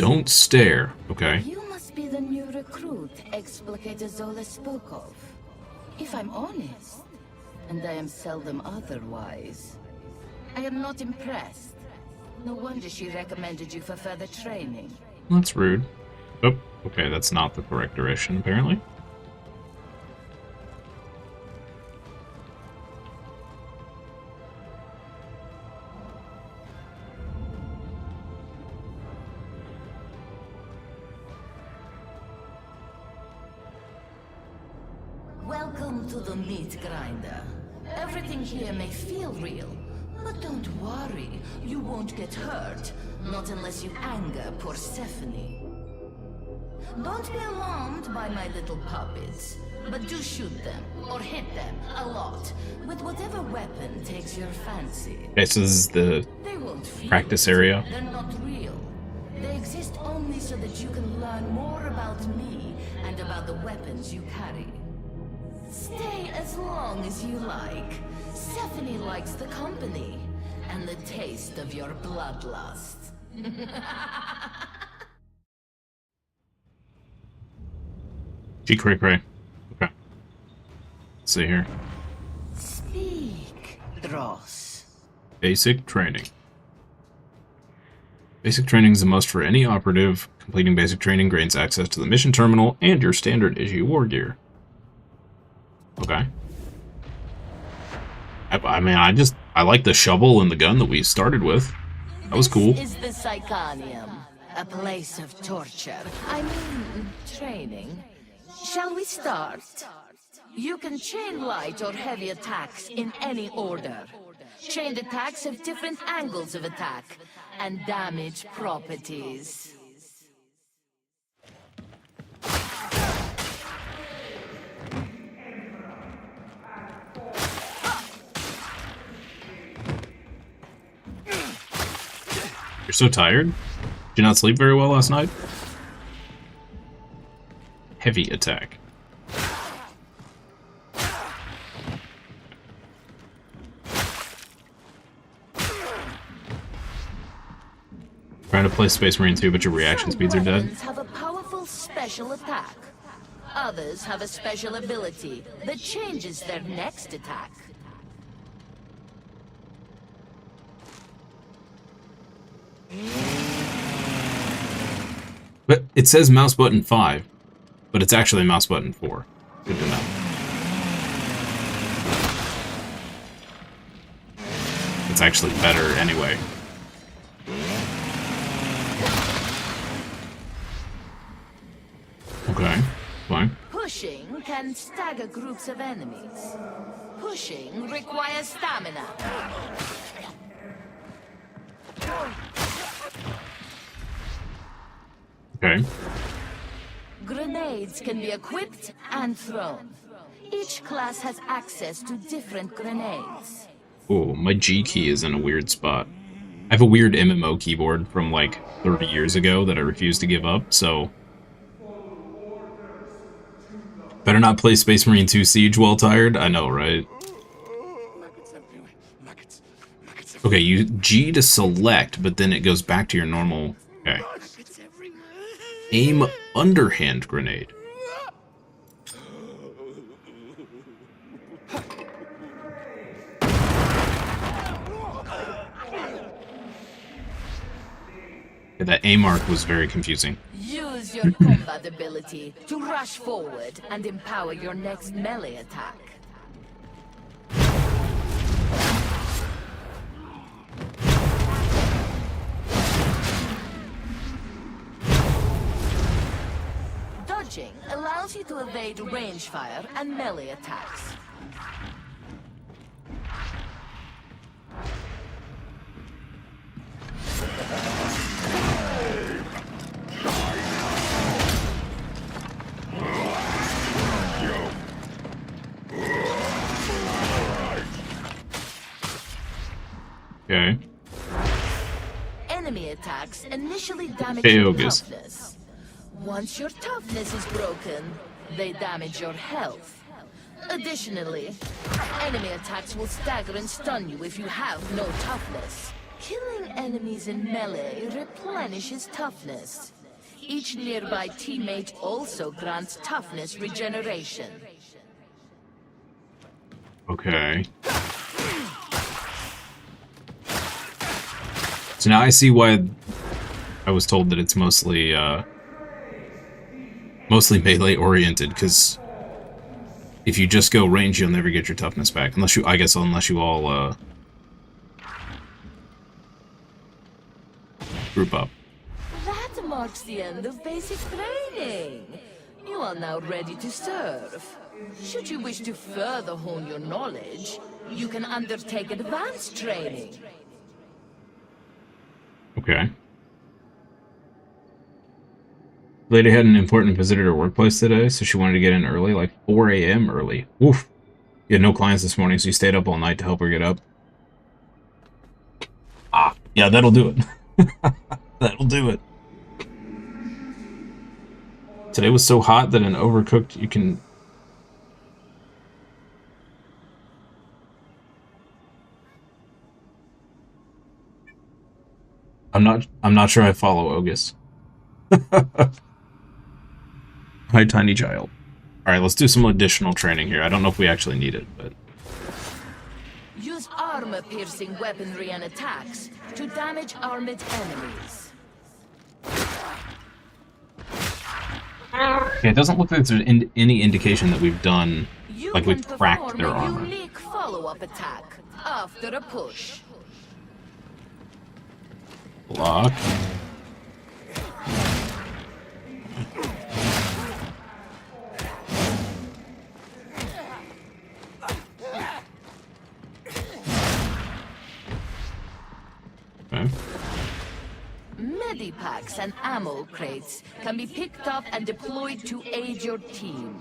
Don't stare, okay? You must be the new recruit Explicator Zola spoke of. If I'm honest, and I am seldom otherwise, I am not impressed. No wonder she recommended you for further training. That's rude. Oh, okay, that's not the correct direction, apparently. Welcome to the meat grinder. Everything here may feel real, but don't worry, you won't get hurt. Not unless you anger Persephone. Don't be alarmed by my little puppets, but do shoot them, or hit them, a lot, with whatever weapon takes your fancy. Okay, so this is the They won't feel practice it. area. They're not real. They exist only so that you can learn more about me and about the weapons you carry. Stay as long as you like. Stephanie likes the company and the taste of your bloodlust. G cray cray. Okay. Let's see here. Speak, Dross. Basic training. Basic training is a must for any operative. Completing basic training gains access to the mission terminal and your standard issue war gear. Okay. I mean, I like the shovel and the gun that we started with. That was cool. This is the Psychonium, a place of torture. I mean, training. Shall we start? You can chain light or heavy attacks in any order. Chained attacks have different angles of attack and damage properties. You're so tired? Did you not sleep very well last night? Heavy attack. Trying to play Space Marine 2, but your reaction speeds are dead. Weapons have a powerful special attack. Others have a special ability that changes their next attack. But it says mouse button 5, but it's actually mouse button 4. Good to know. It's actually better anyway. Okay, fine. Pushing can stagger groups of enemies. Pushing requires stamina. Okay. Grenades can be equipped and thrown. Each class has access to different grenades. Oh, my G key is in a weird spot. I have a weird MMO keyboard from like 30 years ago that I refuse to give up, so... Better not play Space Marine 2 Siege while tired? I know, right? Okay, you G to select, but then it goes back to your normal... Okay. Aim underhand grenade. Yeah, that aim arc was very confusing. Use your combat ability to rush forward and empower your next melee attack. Dodging allows you to evade range fire and melee attacks. Okay. Enemy attacks initially damage Hey, your Ogus. toughness. Once your toughness is broken, they damage your health. Additionally, enemy attacks will stagger and stun you if you have no toughness. Killing enemies in melee replenishes toughness. Each nearby teammate also grants toughness regeneration. Okay. So now I see why I was told that it's mostly melee oriented, because if you just go range, you'll never get your toughness back. Unless you all group up. That marks the end of basic training. You are now ready to serve. Should you wish to further hone your knowledge, you can undertake advanced training. Okay. Lady had an important visitor to her workplace today, so she wanted to get in early, like 4 a.m. early. Woof. You had no clients this morning, so you stayed up all night to help her get up. Ah, yeah, that'll do it. That'll do it. Today was so hot that an overcooked you can... I'm not sure I follow Ogus. Hi, tiny child. Alright, let's do some additional training here. I don't know if we actually need it, but... Use armor-piercing weaponry and attacks to damage armored enemies. Okay, it doesn't look like there's any indication that we've done... like we've cracked their armor. A unique follow-up attack after a push. Block. Okay. Medipacks and ammo crates can be picked up and deployed to aid your team.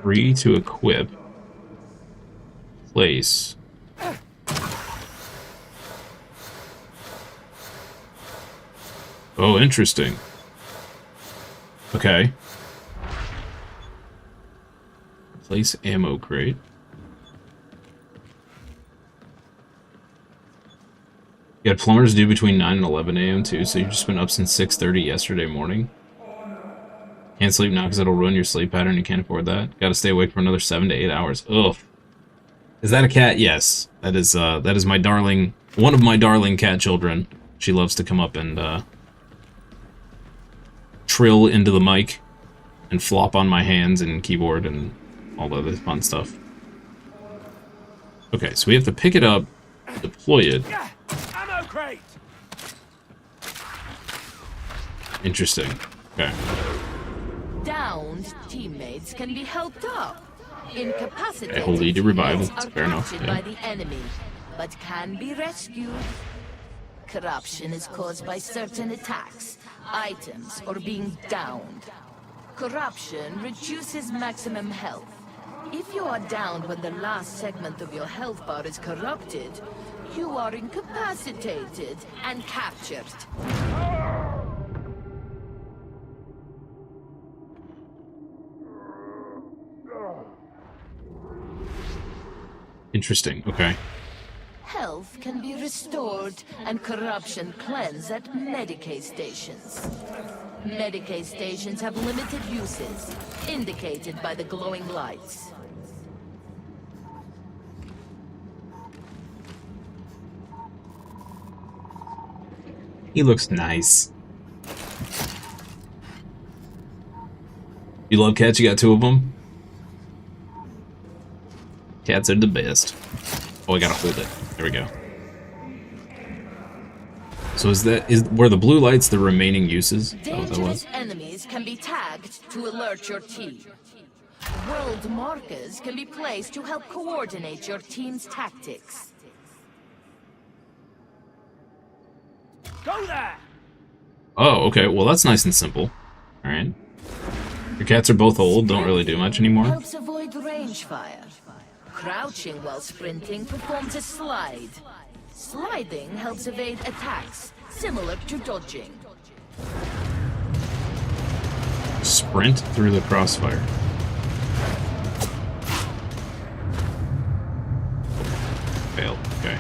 Free to equip. Place. Oh, interesting. Okay. Place ammo crate. You had plumbers due between 9 and 11 a.m. too, so you've just been up since 6:30 yesterday morning. Can't sleep now because it'll ruin your sleep pattern. You can't afford that. Gotta stay awake for another 7 to 8 hours. Ugh. Is that a cat? Yes. That is my darling, one of my darling cat children. She loves to come up and trill into the mic and flop on my hands and keyboard and all the other fun stuff. Okay, so we have to pick it up, deploy it. Ammo crate! Interesting. Okay. Downed teammates can be helped up. Incapacitated hold E to revive. teammates That's are fair enough, captured yeah. by the enemy, but can be rescued. Corruption is caused by certain attacks, items, or being downed. Corruption reduces maximum health. If you are downed when the last segment of your health bar is corrupted, you are incapacitated and captured. Interesting. Okay. Health can be restored and corruption cleansed at Medicaid stations. Medicaid stations have limited uses, indicated by the glowing lights. He looks nice. You love cats? You got 2 of them? Cats are the best. Oh, I gotta hold it. There we go. So were the blue lights the remaining uses? Is that what that was? Dangerous enemies can be tagged to alert your team. World markers can be placed to help coordinate your team's tactics. Go there! Oh, okay. Well, that's nice and simple. Alright. Your cats are both old, don't really do much anymore. Helps avoid range fire. Crouching while sprinting performs a slide. Sliding helps evade attacks, similar to dodging. Sprint through the crossfire. Failed. Okay.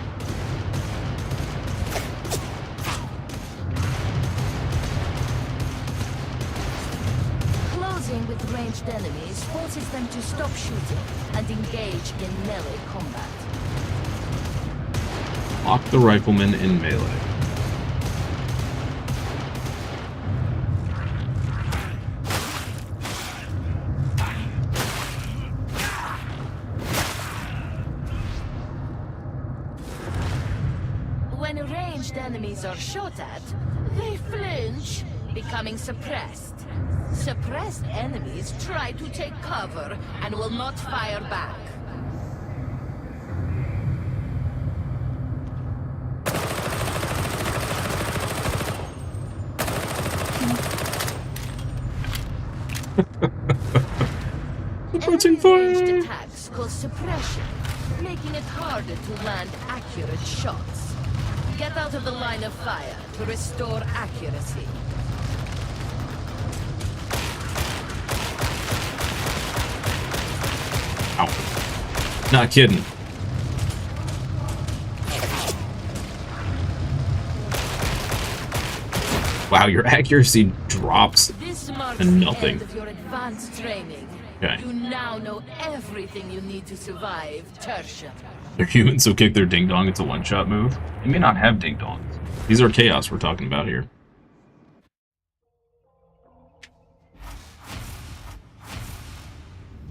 ranged enemies forces them to stop shooting and engage in melee combat. Lock the rifleman in melee. When ranged enemies are shot at, they flinch, becoming suppressed. Suppressed enemies try to take cover and will not fire back. Ranged attacks cause suppression, making it harder to land accurate shots. Get out of the line of fire to restore accuracy. Ow. Not kidding. Wow, your accuracy drops This marks to the nothing. end of your advanced training. Okay. You now know everything you need to survive Tertium. They're human, so kick their ding dong. It's a one-shot move. You may not have ding dongs. These are chaos we're talking about here.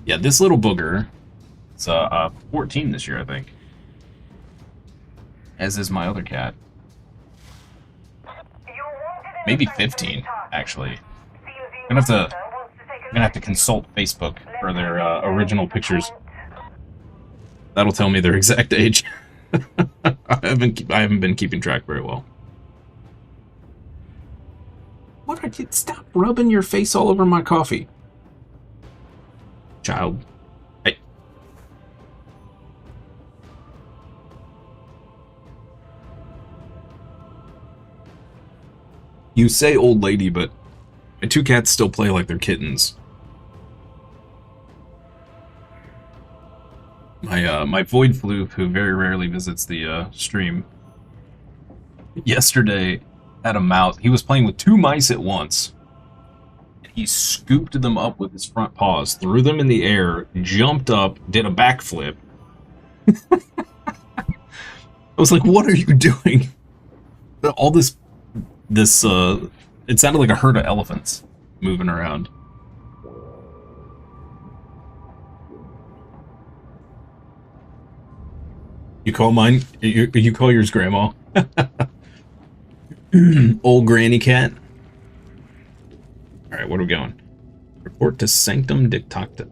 Yeah, this little booger. It's 14 this year, I think. As is my other cat. Maybe 15, actually. I'm gonna have to consult Facebook for their original pictures. That'll tell me their exact age. I haven't been keeping track very well. What? Stop rubbing your face all over my coffee, child. Hey. You say old lady, but my two cats still play like they're kittens. My Void Floof, who very rarely visits the stream, yesterday had a mouse. He was playing with two mice at once. He scooped them up with his front paws, threw them in the air, jumped up, did a backflip. I was like, "What are you doing?" All this, it sounded like a herd of elephants moving around. You call mine? You call yours grandma? Old granny cat. All right, where are we going? Report to Sanctum Dictatus.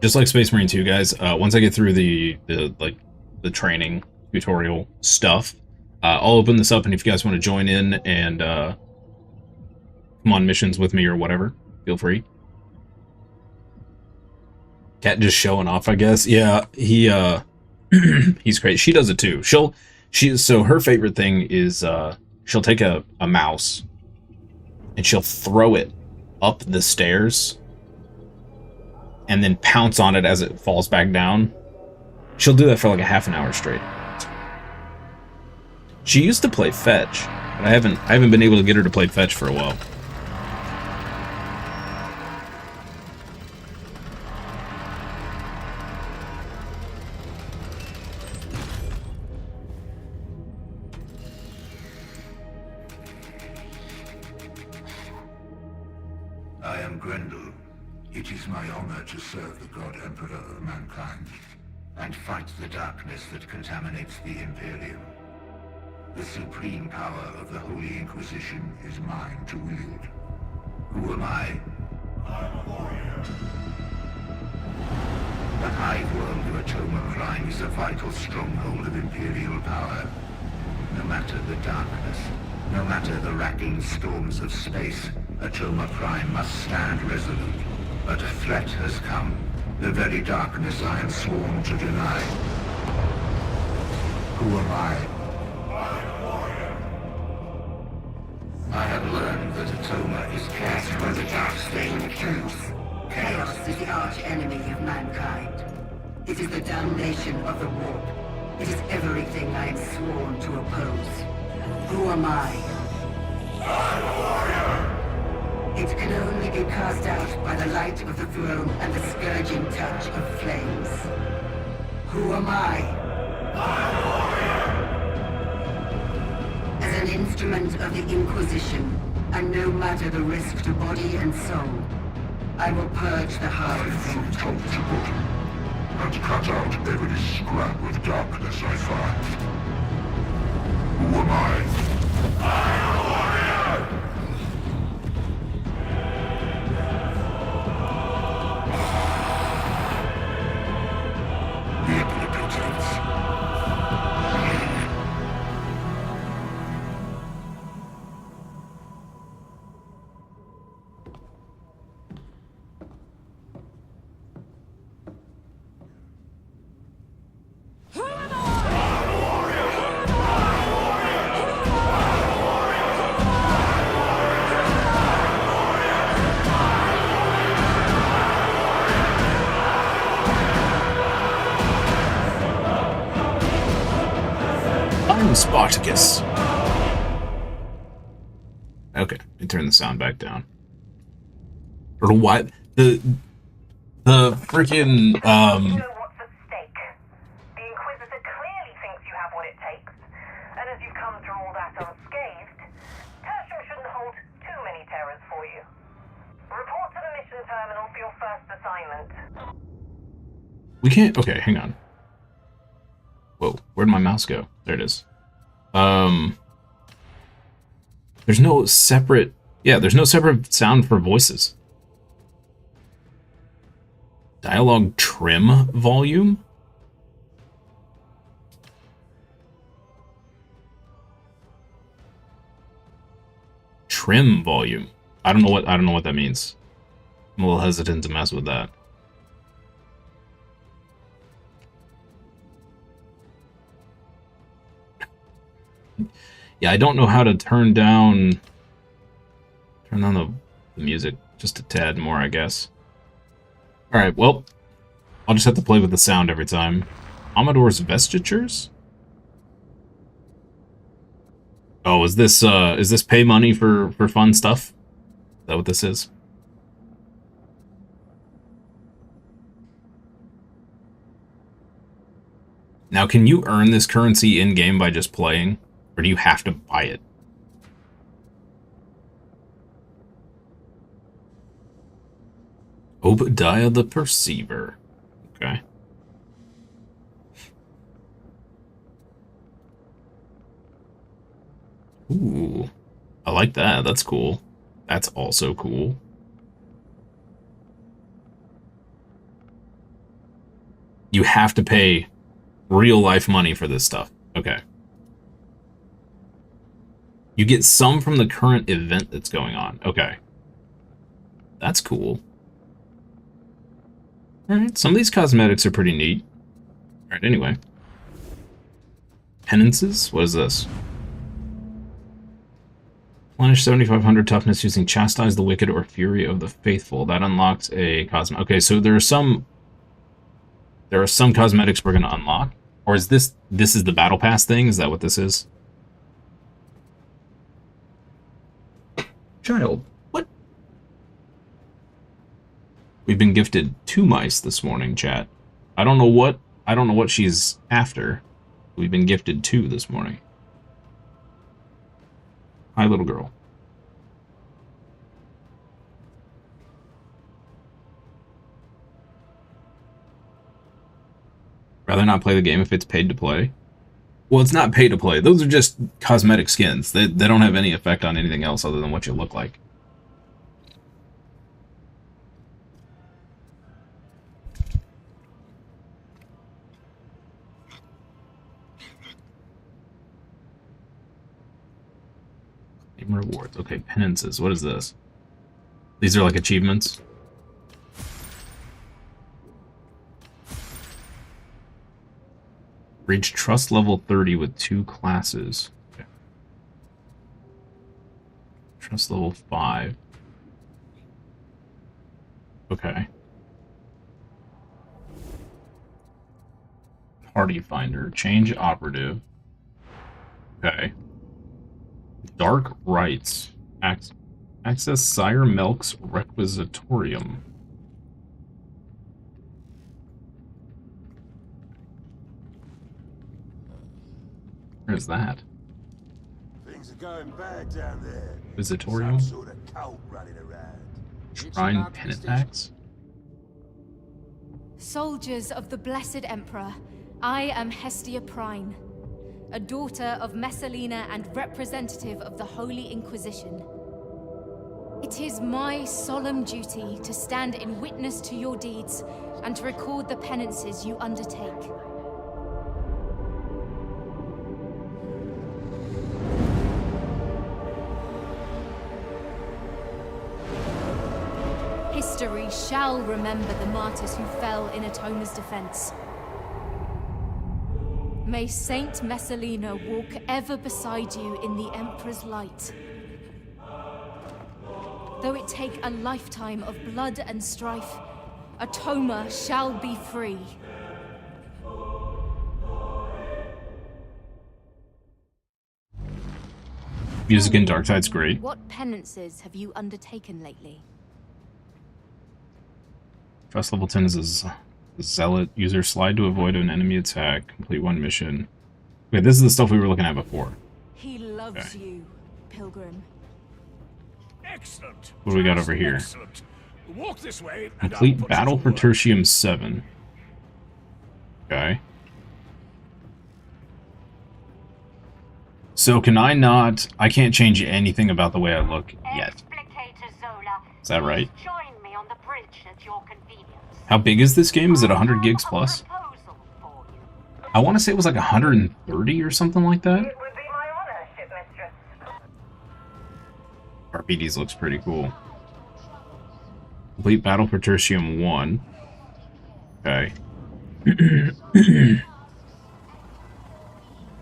Just like Space Marine 2, guys. Once I get through the training tutorial stuff, I'll open this up, and if you guys want to join in and come on missions with me or whatever, feel free. Cat just showing off, I guess. Yeah, he he's great. She does it too. So her favorite thing is she'll take a mouse and she'll throw it up the stairs and then pounce on it as it falls back down. She'll do that for like a half an hour straight. She used to play fetch, but I haven't been able to get her to play fetch for a while. I am Grendel. It is my honor to serve the God Emperor of mankind and fight the darkness that contaminates the Imperium. The supreme power of the Holy Inquisition is mine to wield. Who am I? I'm a warrior. The hive world of Atoma Prime is a vital stronghold of Imperial power. No matter the darkness, no matter the racking storms of space, Atoma Prime must stand resolute. But a threat has come, the very darkness I am sworn to deny. Who am I? I have learned that Atoma is cast by the dark stain of truth. Chaos is the arch enemy of mankind. It is the damnation of the warp. It is everything I am sworn to oppose. Who am I? I'm a warrior! It can only be cast out by the light of the throne and the scourging touch of flames. Who am I? I'm a warrior! As an instrument of the Inquisition, and no matter the risk to body and soul, I will purge the heart from top to bottom, and cut out every scrap of darkness I find. Who am I? I'm a warrior! The omnipotence. I'm Spartacus. Okay, let me turn the sound back down. Or what? The freaking You know what's at stake. The Inquisitor clearly thinks you have what it takes. And as you've come through all that unscathed, Tertium shouldn't hold too many terrors for you. Report to the mission terminal for your first assignment. we can't. Okay, hang on. Whoa, where'd my mouse go? There it is. There's no separate. Yeah, there's no separate sound for voices. Dialogue trim volume? Trim volume. I don't know what that means. I'm a little hesitant to mess with that. Yeah, I don't know how to turn down the music just a tad more, I guess. Alright, well, I'll just have to play with the sound every time. Commodore's Vestitures? Oh, is this pay money for fun stuff? Is that what this is? Now, can you earn this currency in-game by just playing? Or do you have to buy it? Obadiah the Perceiver. Okay. Ooh. I like that. That's cool. That's also cool. You have to pay real life money for this stuff. Okay. You get some from the current event that's going on. Okay. That's cool. Alright, some of these cosmetics are pretty neat. Alright, anyway. Penances? What is this? Replenish 7,500 toughness using Chastise the Wicked or Fury of the Faithful. That unlocks a cosmetic. Okay, so there are some cosmetics we're going to unlock. Or is this is the Battle Pass thing? Is that what this is? Child, what? We've been gifted 2 mice this morning, chat. I don't know what she's after. We've been gifted 2 this morning. Hi, little girl. Rather not play the game if it's paid to play. Well, it's not pay to play. Those are just cosmetic skins. They don't have any effect on anything else other than what you look like. Claim rewards. Okay, penances. What is this? These are like achievements. Reach trust level 30 with 2 classes. Okay. Trust level 5. Okay. party finder. Change operative. Okay. Dark rites. Access Sire Melk's requisitorium. Where's that? Things are going bad down there. Visitorium? Some sort of cult running around. Shrine Penitentiax? Soldiers of the Blessed Emperor, I am Hestia Prime, a daughter of Messalina and representative of the Holy Inquisition. It is my solemn duty to stand in witness to your deeds and to record the penances you undertake. History shall remember the martyrs who fell in Atoma's defense. May Saint Messalina walk ever beside you in the Emperor's light. Though it take a lifetime of blood and strife, Atoma shall be free. Music in Darktide's great. What penances have you undertaken lately? Trust level 10 is a zealot. User slide to avoid an enemy attack. Complete one mission. Okay, this is the stuff we were looking at before. He loves you, Pilgrim. Excellent. What do we got over here? Excellent. Walk this way. Complete battle for Tertium 7. Okay. So can I not... I can't change anything about the way I look yet. Is that right? How big is this game? Is it 100 gigs plus? I want to say it was like 130 or something like that. It would be my honor, shipmistress. RPDs looks pretty cool. Complete battle for Tertium 1. Okay.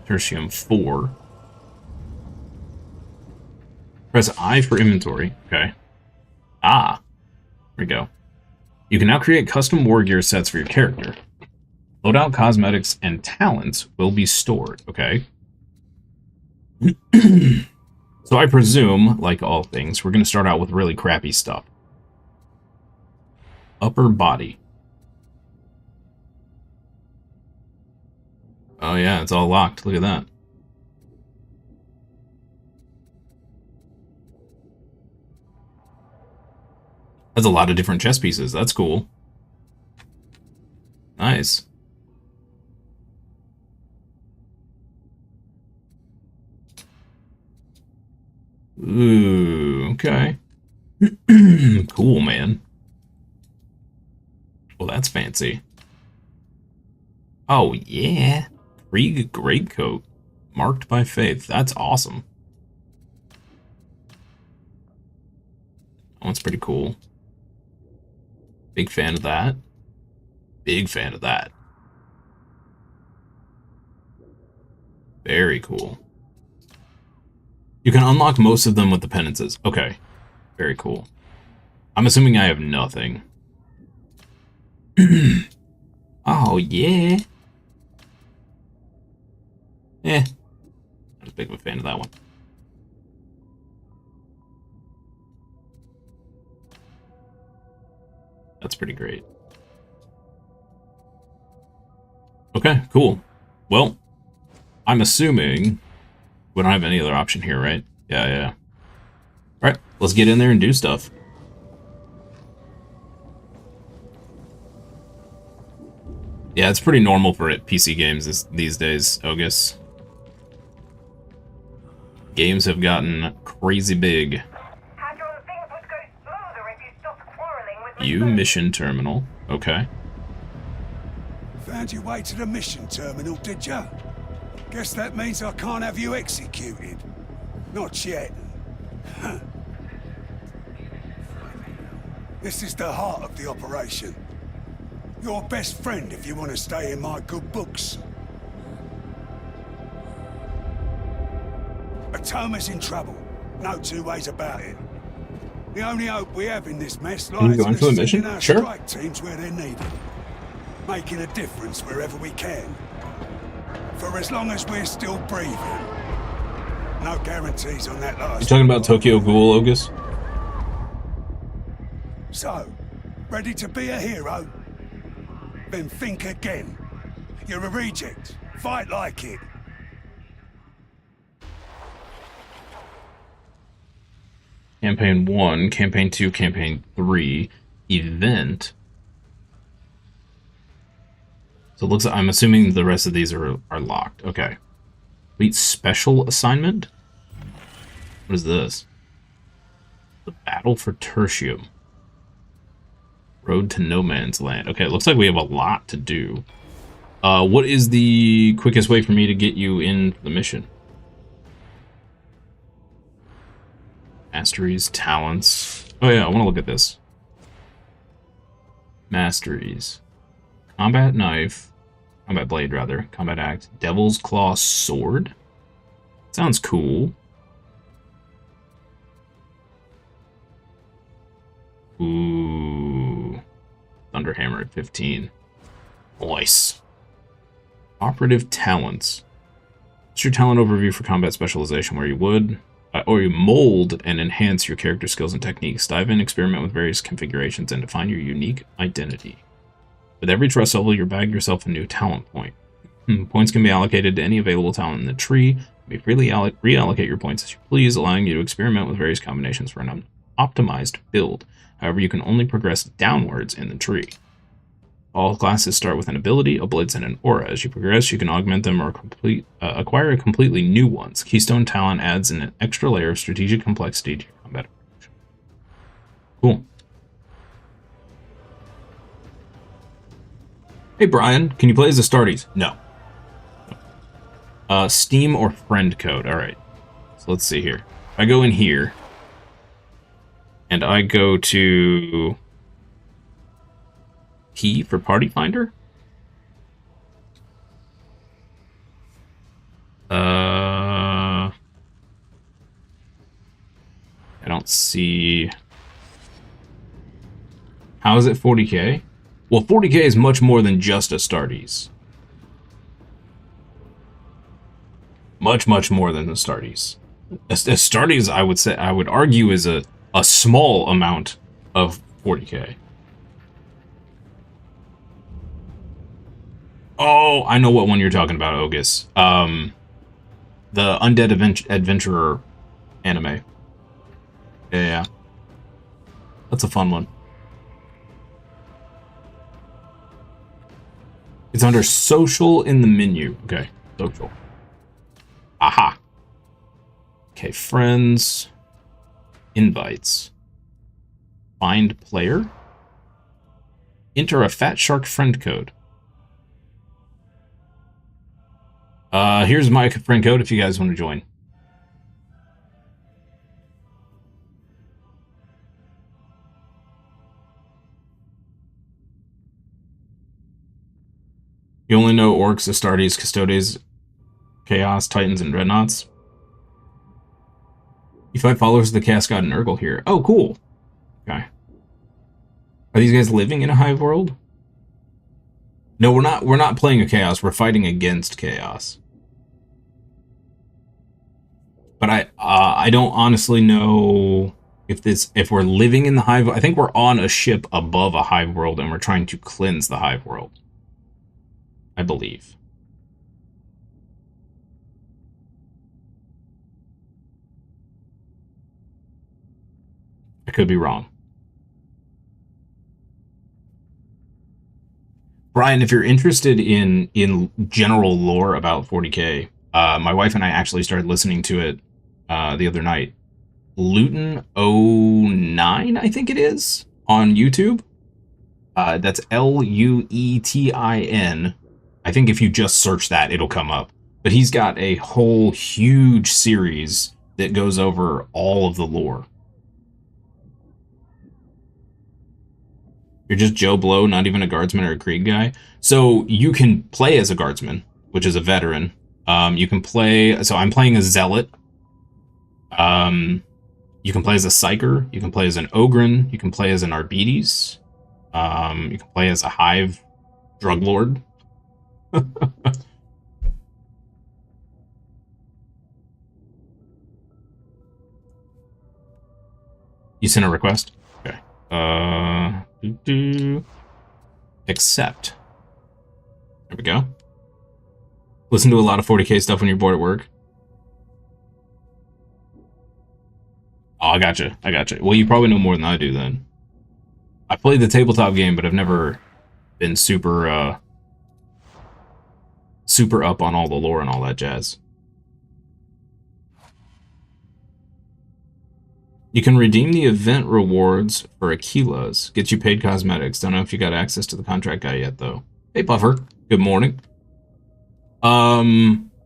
Tertium 4. Press I for inventory. Okay. Ah. There we go. You can now create custom war gear sets for your character. Loadout, cosmetics, and talents will be stored. Okay. So I presume, like all things, we're going to start out with really crappy stuff. Upper body. Oh yeah, it's all locked. Look at that. That's a lot of different chess pieces. That's cool. Nice. Ooh, okay. Cool, man. Well, that's fancy. Oh, yeah. Krieg Greatcoat. Marked by Faith. That's awesome. Oh, that's pretty cool. Big fan of that. Big fan of that. Very cool. You can unlock most of them with the penances. Okay. Very cool. I'm assuming I have nothing. Oh, yeah. Not as big of a fan of that one. That's pretty great. Okay, cool. Well, I'm assuming we don't have any other option here, right? Yeah. Alright, let's get in there and do stuff. Yeah, it's pretty normal for PC games these days, Ogus. Games have gotten crazy big. You mission terminal. Okay. Found your way to the mission terminal, did ya? Guess that means I can't have you executed. Not yet. This is the heart of the operation. Your best friend if you want to stay in my good books. Atoma's in trouble. No two ways about it. The only hope we have in this mess lies in going to a mission? our Sure. strike teams where they're needed. Making a difference wherever we can. For as long as we're still breathing. No guarantees on that last. You talking about Tokyo Ghoul, Ogus? So, ready to be a hero? Then think again. You're a reject. Fight like it. Campaign 1, Campaign 2, Campaign 3, Event. So it looks like, I'm assuming the rest of these are locked. Okay. Complete special assignment? What is this? The Battle for Tertium. Road to No Man's Land. Okay, it looks like we have a lot to do. What is the quickest way for me to get you into the mission? Masteries, talents. Oh yeah, I want to look at this. Masteries. Combat knife. Combat blade, rather. Combat axe. Devil's Claw sword. Sounds cool. Ooh. Thunderhammer at 15. Nice. Operative talents. What's your talent overview for combat specialization where you would... or you mold and enhance your character skills and techniques. Dive in, experiment with various configurations, and define your unique identity. With every trust level, you bag yourself a new talent point. Points can be allocated to any available talent in the tree. You may freely reallocate your points as you please, allowing you to experiment with various combinations for an optimized build. However, you can only progress downwards in the tree. All classes start with an ability, a blitz, and an aura. As you progress, you can augment them or acquire a completely new ones. Keystone talent adds an extra layer of strategic complexity to your combat approach. Cool. Hey Brian, can you play as the Stardies? No. Steam or friend code. Alright. So let's see here. I go in here. And I go to... P for Party Finder? I don't see... How is it 40k? Well, 40k is much more than just Astartes. Much, much more than Astartes. Astartes, I would argue, is a small amount of 40k. Oh, I know what one you're talking about, Ogus. The Undead Adventurer anime. Yeah. That's a fun one. It's under social in the menu. Okay, social. Aha. Okay, friends. Invites. Find player. Enter a Fat Shark friend code. Here's my friend code if you guys want to join. You only know Orcs, Astartes, Custodes, Chaos, Titans, and Dreadnoughts. You fight followers of the Chaos God and Urgle here. Oh, cool. Okay. Are these guys living in a hive world? No, we're not playing a Chaos. We're fighting against Chaos. But I don't honestly know if we're living in the hive. I think we're on a ship above a hive world and we're trying to cleanse the hive world. I believe. I could be wrong. Brian, if you're interested in general lore about 40k, my wife and I actually started listening to it the other night. Luton09, I think it is, on YouTube. That's Luetin. I think if you just search that, it'll come up. But he's got a whole huge series that goes over all of the lore. You're just Joe Blow, not even a guardsman or a Krieg guy. So you can play as a guardsman, which is a veteran. You can play... So I'm playing a zealot. You can play as a psyker. You can play as an Ogren. You can play as an Arbites. You can play as a hive drug lord. You sent a request? Okay. Accept. There we go. Listen to a lot of 40k stuff when you're bored at work. Oh, I gotcha. I gotcha. Well, you probably know more than I do then. I played the tabletop game, but I've never been super, super up on all the lore and all that jazz. You can redeem the event rewards for Aquilas. Get you paid cosmetics. Don't know if you got access to the contract guy yet, though. Hey, Puffer. Good morning. I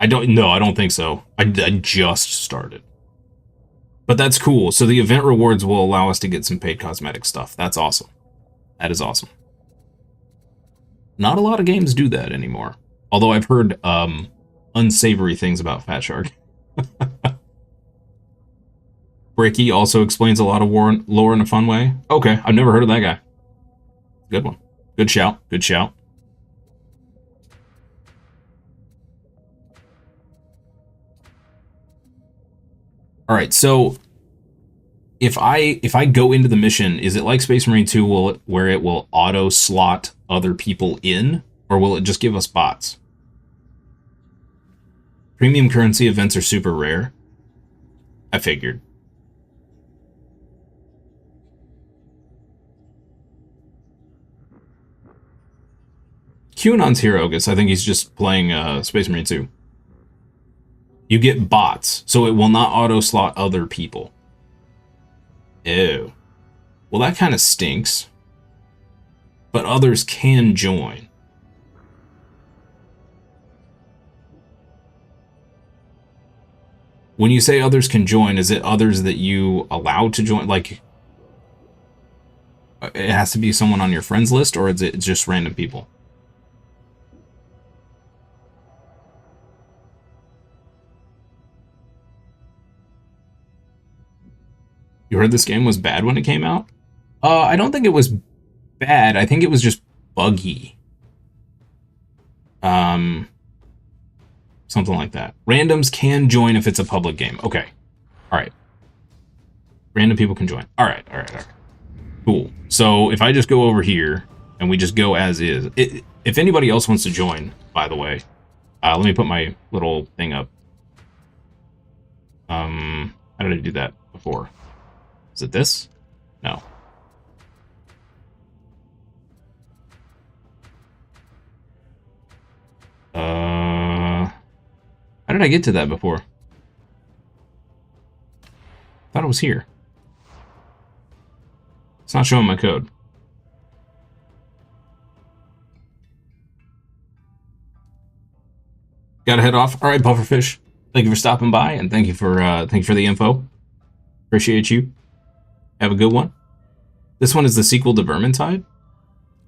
don't think so. I just started. But that's cool. So the event rewards will allow us to get some paid cosmetic stuff. That's awesome. That is awesome. Not a lot of games do that anymore. Although I've heard unsavory things about Fat Shark. Bricky also explains a lot of lore in a fun way. Okay, I've never heard of that guy. Good one. Good shout. Good shout. All right, so if I go into the mission, is it like Space Marine 2 where it will auto slot other people in, or will it just give us bots? Premium currency events are super rare. I figured. QAnon's here, Ogus. I think he's just playing Space Marine 2. You get bots, so it will not auto-slot other people. Ew. Well, that kind of stinks. But others can join. When you say others can join, is it others that you allow to join? Like, it has to be someone on your friends list, or is it just random people? You heard this game was bad when it came out? I don't think it was bad. I think it was just buggy. Something like that. Randoms can join if it's a public game. Okay. All right. Random people can join. All right. Cool. So if I just go over here and we just go as is. If anybody else wants to join, by the way, let me put my little thing up. How did I do that before? Is it this? No. How did I get to that before? Thought it was here. It's not showing my code. Gotta head off. All right, Pufferfish. Thank you for stopping by, and thank you for the info. Appreciate you. Have a good one. This one is the sequel to Vermintide?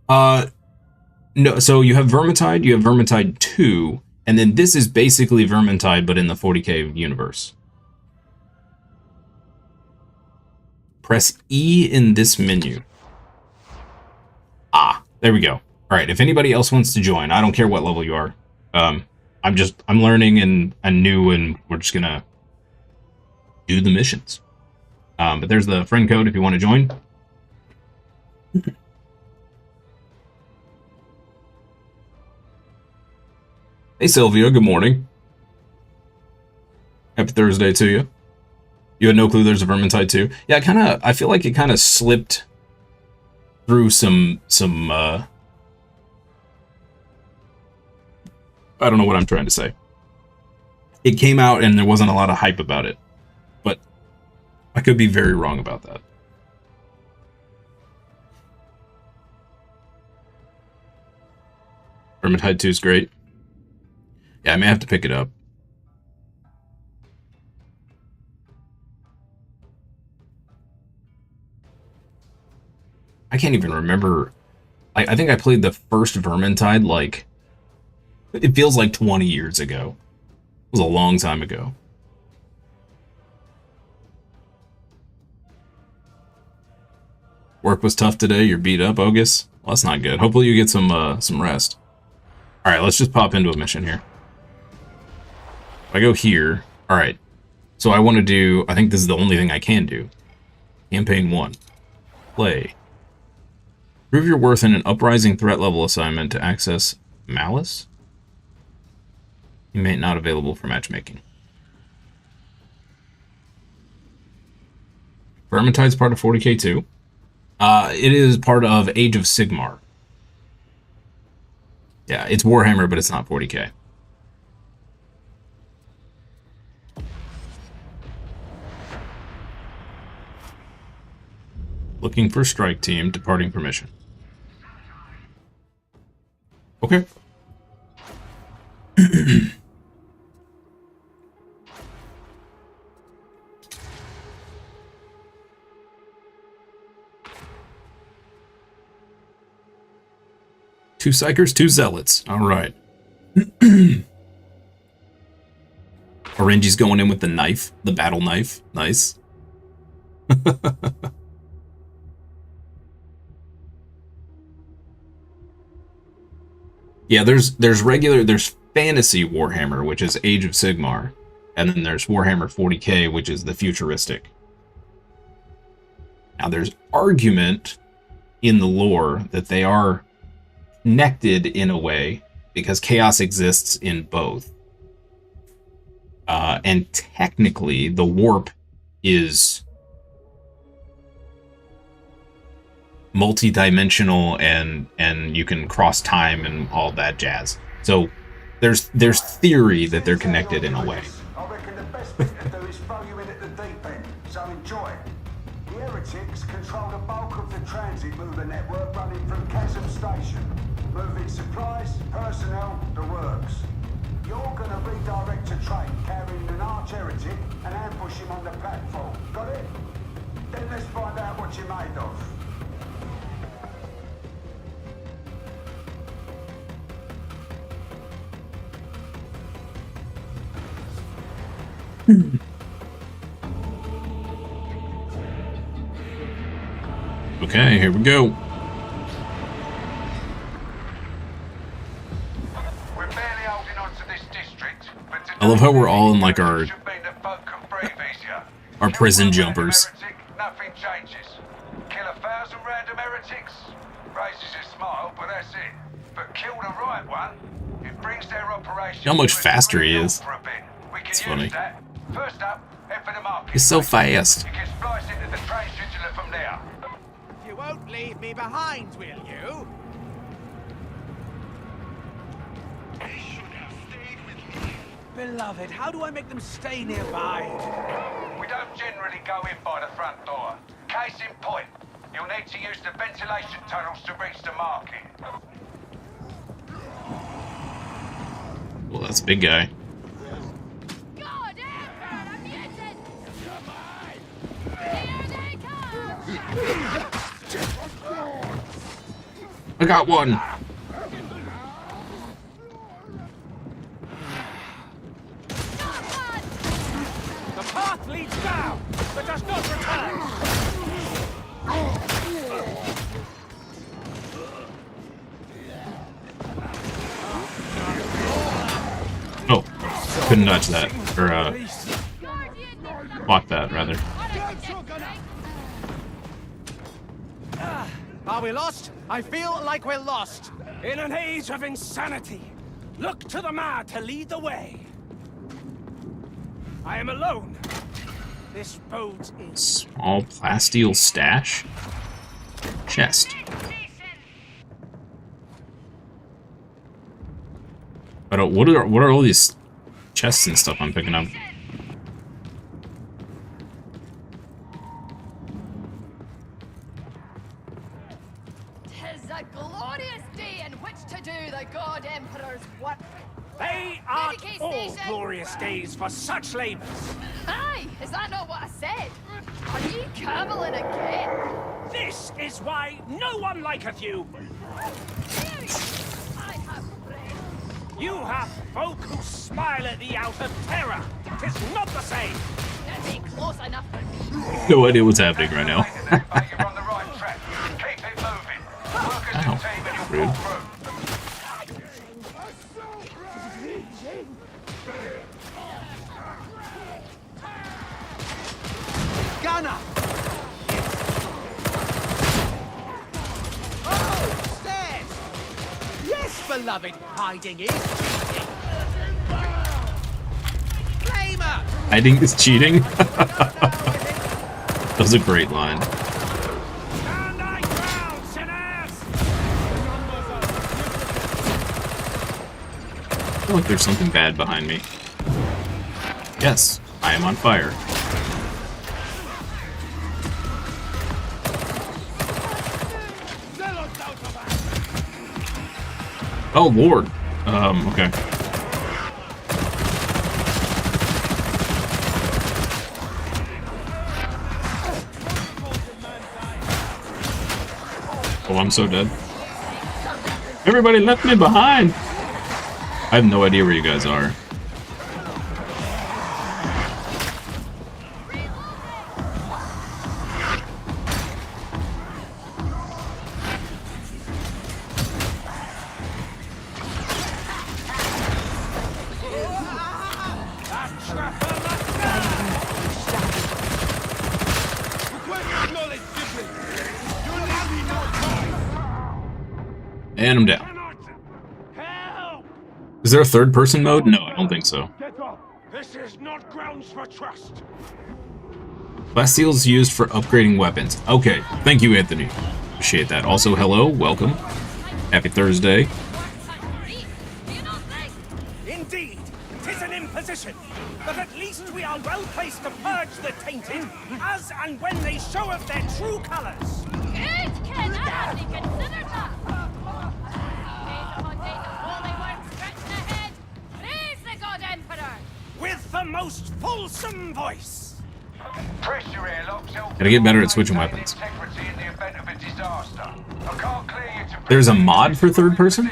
No, so you have Vermintide, you have Vermintide 2, and then this is basically Vermintide, but in the 40k universe. Press E in this menu. Ah, there we go. All right, if anybody else wants to join, I don't care what level you are. I'm learning and I'm new, and we're just gonna do the missions. But there's the friend code if you want to join. Hey, Sylvia, good morning. Happy Thursday to you. You had no clue there's a Vermintide 2? Yeah, I feel like it kind of slipped through some I don't know what I'm trying to say. It came out and there wasn't a lot of hype about it. But I could be very wrong about that. Vermintide 2 is great. Yeah, I may have to pick it up. I can't even remember. I think I played the first Vermintide, like, it feels like 20 years ago. It was a long time ago. Work was tough today. You're beat up, Ogus. Well, that's not good. Hopefully you get some rest. All right, let's just pop into a mission here. If I go here, all right. So I want to do. I think this is the only thing I can do. Campaign 1. Play. Prove your worth in an uprising threat level assignment to access Malice. You may not available for matchmaking. Vermintide's part of 40k too. It is part of Age of Sigmar. Yeah, it's Warhammer, but it's not 40k. Looking for strike team, departing permission. Okay. Two psychers, two zealots. All right. Orange's going in with the knife, the battle knife. Nice. Yeah, there's fantasy Warhammer, which is Age of Sigmar, and then there's Warhammer 40k, which is the futuristic. Now there's argument in the lore that they are connected in a way because chaos exists in both. And technically the warp is multi-dimensional and you can cross time and all that jazz. So there's theory that they're connected in a way. I reckon the best thing to do is throw you in at the deep end, so enjoy. The heretics control the bulk of the transit mover network running from Chasm Station, moving supplies, personnel, the works. You're gonna redirect a train carrying an arch heretic and ambush him on the platform. Got it? Then let's find out what you're made of. Okay, here we go. We're barely holding on to this district, but I love how we're all in like our prison jumpers. Nothing changes. Kill 1,000 random heretics, raises a smile, but that's it. But kill the right one, it brings their operation. How much faster he is. It's funny. First up, head for the market. He's so fast. You can splice into the train scheduler from there. You won't leave me behind, will you? They should have stayed with me. Beloved, how do I make them stay nearby? We don't generally go in by the front door. Case in point, you'll need to use the ventilation tunnels to reach the market. Well, that's a big guy. I got one. The path leads down, but does not return. Oh, couldn't dodge that. Or, block that, rather. Are we lost? I feel like we're lost. In an age of insanity, look to the man to lead the way. I am alone. This boat is... Small plasteel stash? Chest. But what are all these chests and stuff I'm picking up? They aren't all glorious days for such labors. Aye, is that not what I said? Are you cavilling again? This is why no one liketh you. I have friends. You have folk who smile at thee out of terror. 'Tis not the same. That'd be close enough for me. No idea what's happening right now. You're on the right track. Keep it moving. Work as a team and you'll Rude. pull through. Gunner! beloved hiding is cheating. Flamer! Hiding is cheating? That was a great line. I feel like there's something bad behind me. Yes, I am on fire. Oh lord. Okay. Oh, I'm so dead. Everybody left me behind! I have no idea where you guys are. And I'm down. Is there a third-person mode? No, I don't think so. This is not grounds for trust. Bastille's used for upgrading weapons. Okay, thank you, Anthony. Appreciate that. Also, hello, welcome. Happy Thursday. Indeed, 'tis an imposition, but at least we are well placed to purge the tainted, as and when they show us their true colors. It can hardly consider that. Days upon days of holy work stretched ahead. Praise the God Emperor. With the most fulsome voice. Pressure airlocks help. Gotta get better at switching weapons. Integrity in the event of a disaster. I can't clear you to. There's a mod for third person?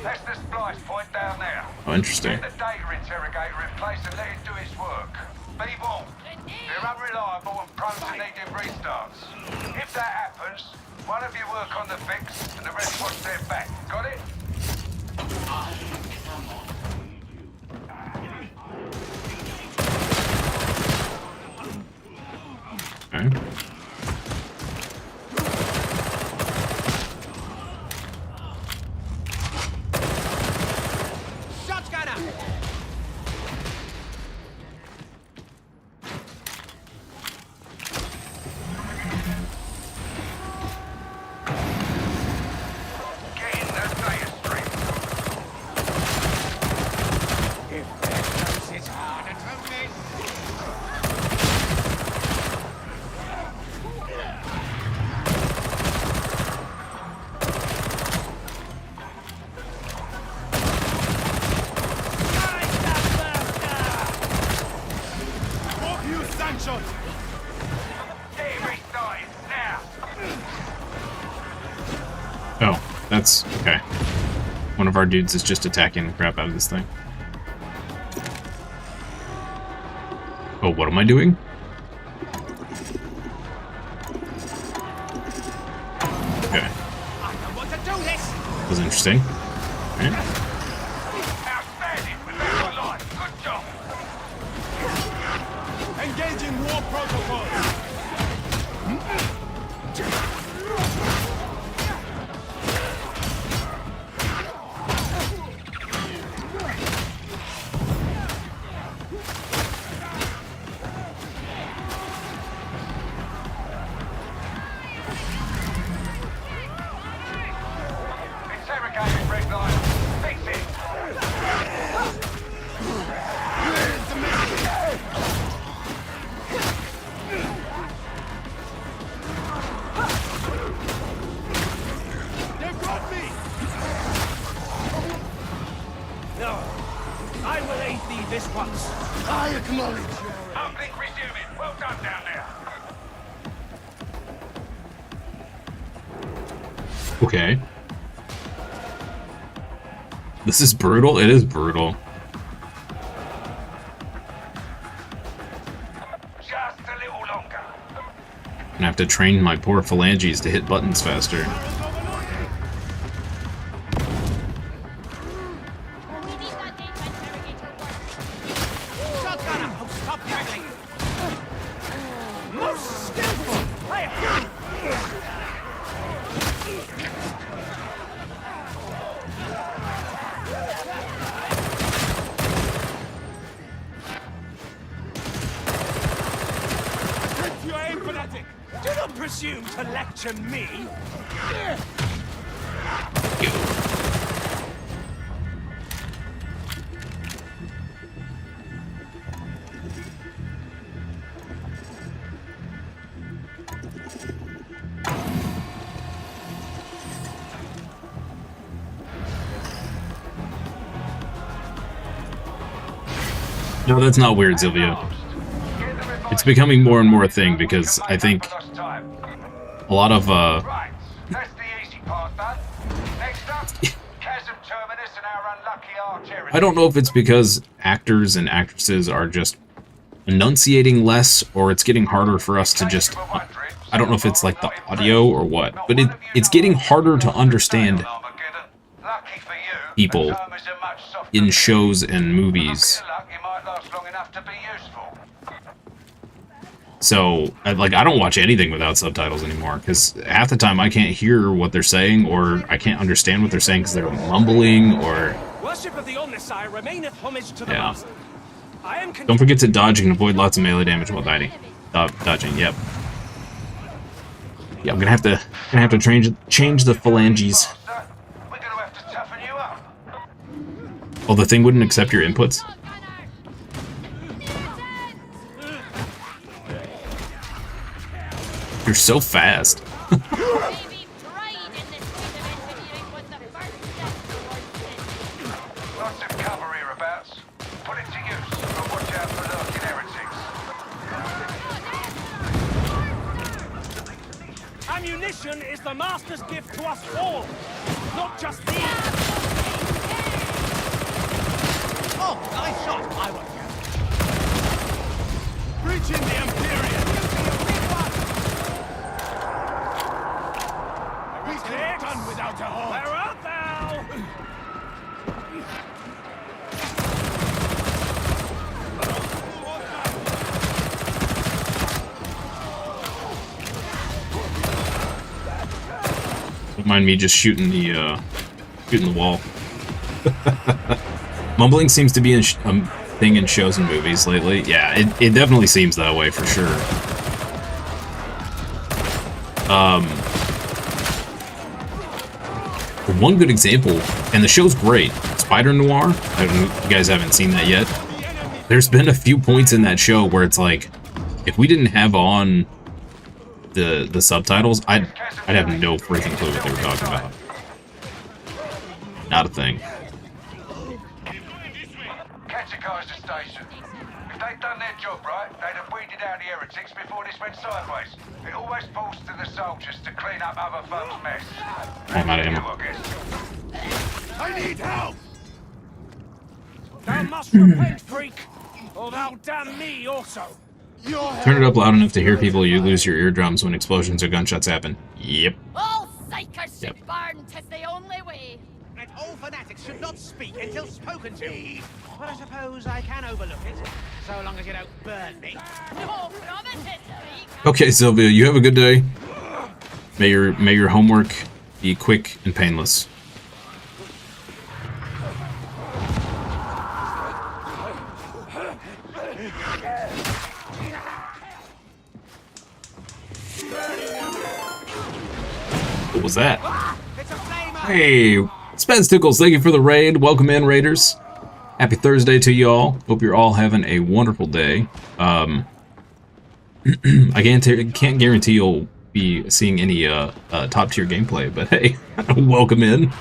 That's the splice point down there. Oh, interesting. Get the data interrogator in place and let it do its work. Be warned, they're unreliable and prone to needing restarts. If that happens, one of you work on the fix and the rest watch their back. Got it? Okay. Shotgunner! Get in the data stream. If their nose is harder to miss. Oh, that's okay. One of our dudes is just attacking the crap out of this thing. Oh, what am I doing? Okay. I know what to do this. That was interesting. Okay. Outstanding. With that life. Good job. Engaging war protocols. Interrogating red line. Fix it. They've got me! No. I will aid thee this once. I acknowledge. Uplink resuming. Well done down there. Okay. This is brutal? It is brutal. Just a little longer. I'm gonna have to train my poor phalanges to hit buttons faster. Shotgunner! Oh, stop haggling! Most skillful! Player! presume to lecture me? No, that's not weird, Sylvia. It's becoming more and more a thing because I think a lot of Right, that's the easy part done. Next up, Chasm Terminus and our unlucky archer. I don't know if it's because actors and actresses are just enunciating less, or it's getting harder for us to just... I don't know if it's like the audio or what, but it's getting harder to understand people in shows and movies. So, I don't watch anything without subtitles anymore, because half the time I can't hear what they're saying, or I can't understand what they're saying because they're mumbling, or... Worship of the Omnissiah remaineth homage to the Yeah. Master. I am Don't forget to dodge. You can avoid lots of melee damage while dodging. Dodging, yep. Yeah, I'm gonna have to change the phalanges. Oh, the thing wouldn't accept your inputs? You're so fast. Lots of cover hereabouts. Put it to use, but watch out for lurking heretics. Ammunition is the Master's gift to us all, not just these. Oh, nice shot! I won't go. Reaching the Imperium. We could have done without a horde. Where art thou? Don't mind me just shooting the wall. Mumbling seems to be a thing in shows and movies lately. Yeah, it definitely seems that way for sure. One good example, and the show's great, Spider Noir. I don't know if you guys haven't seen that yet. There's been a few points in that show where it's like, if we didn't have on the subtitles, I'd have no freaking clue what they were talking about. Not a thing. Catechise the station. If they'd done their job right, they'd have weeded out the heretics before this went sideways. It always falls to the soldiers to clean up other folks' mess. I'm out of ammo. I guess. I need help! Thou must repent, freak, or thou damn me also. Turn it up loud enough to hear people. You lose your eardrums when explosions or gunshots happen. Yep. All psychers should burn, 'tis the only way. And all fanatics should not speak until spoken to. But I suppose I can overlook it, so long as you don't burn me. No promises, freak. Okay, Sylvia, you have a good day. May your homework be quick and painless. What was that? Hey, Spence Tickles, thank you for the raid. Welcome in, Raiders. Happy Thursday to you all. Hope you're all having a wonderful day. I can't guarantee you'll be seeing any top tier gameplay, but hey, welcome in.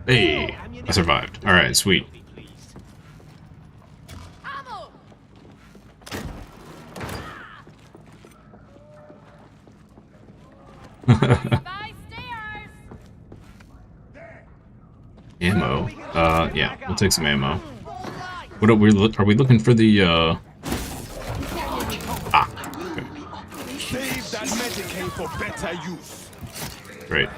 Hey, I survived. All right, sweet. Ammo. Yeah, we'll take some ammo. What are we looking for the okay. Save that Medicaid for better use. Great.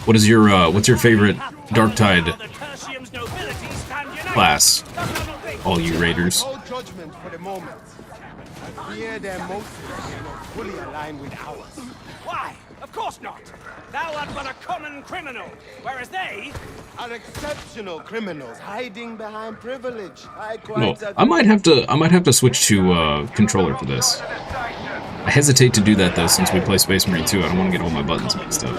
What is your what's your favorite Darktide the Tertium's nobility stand united. class, all you raiders. No judgment for the moment. I fear their motives are not fully aligned with ours. Why? Of course not. Thou art but a common criminal, whereas they are exceptional criminals hiding behind privilege. Well, I might have to switch to controller for this. I hesitate to do that though, since we play Space Marine 2. I don't want to get all my buttons mixed up.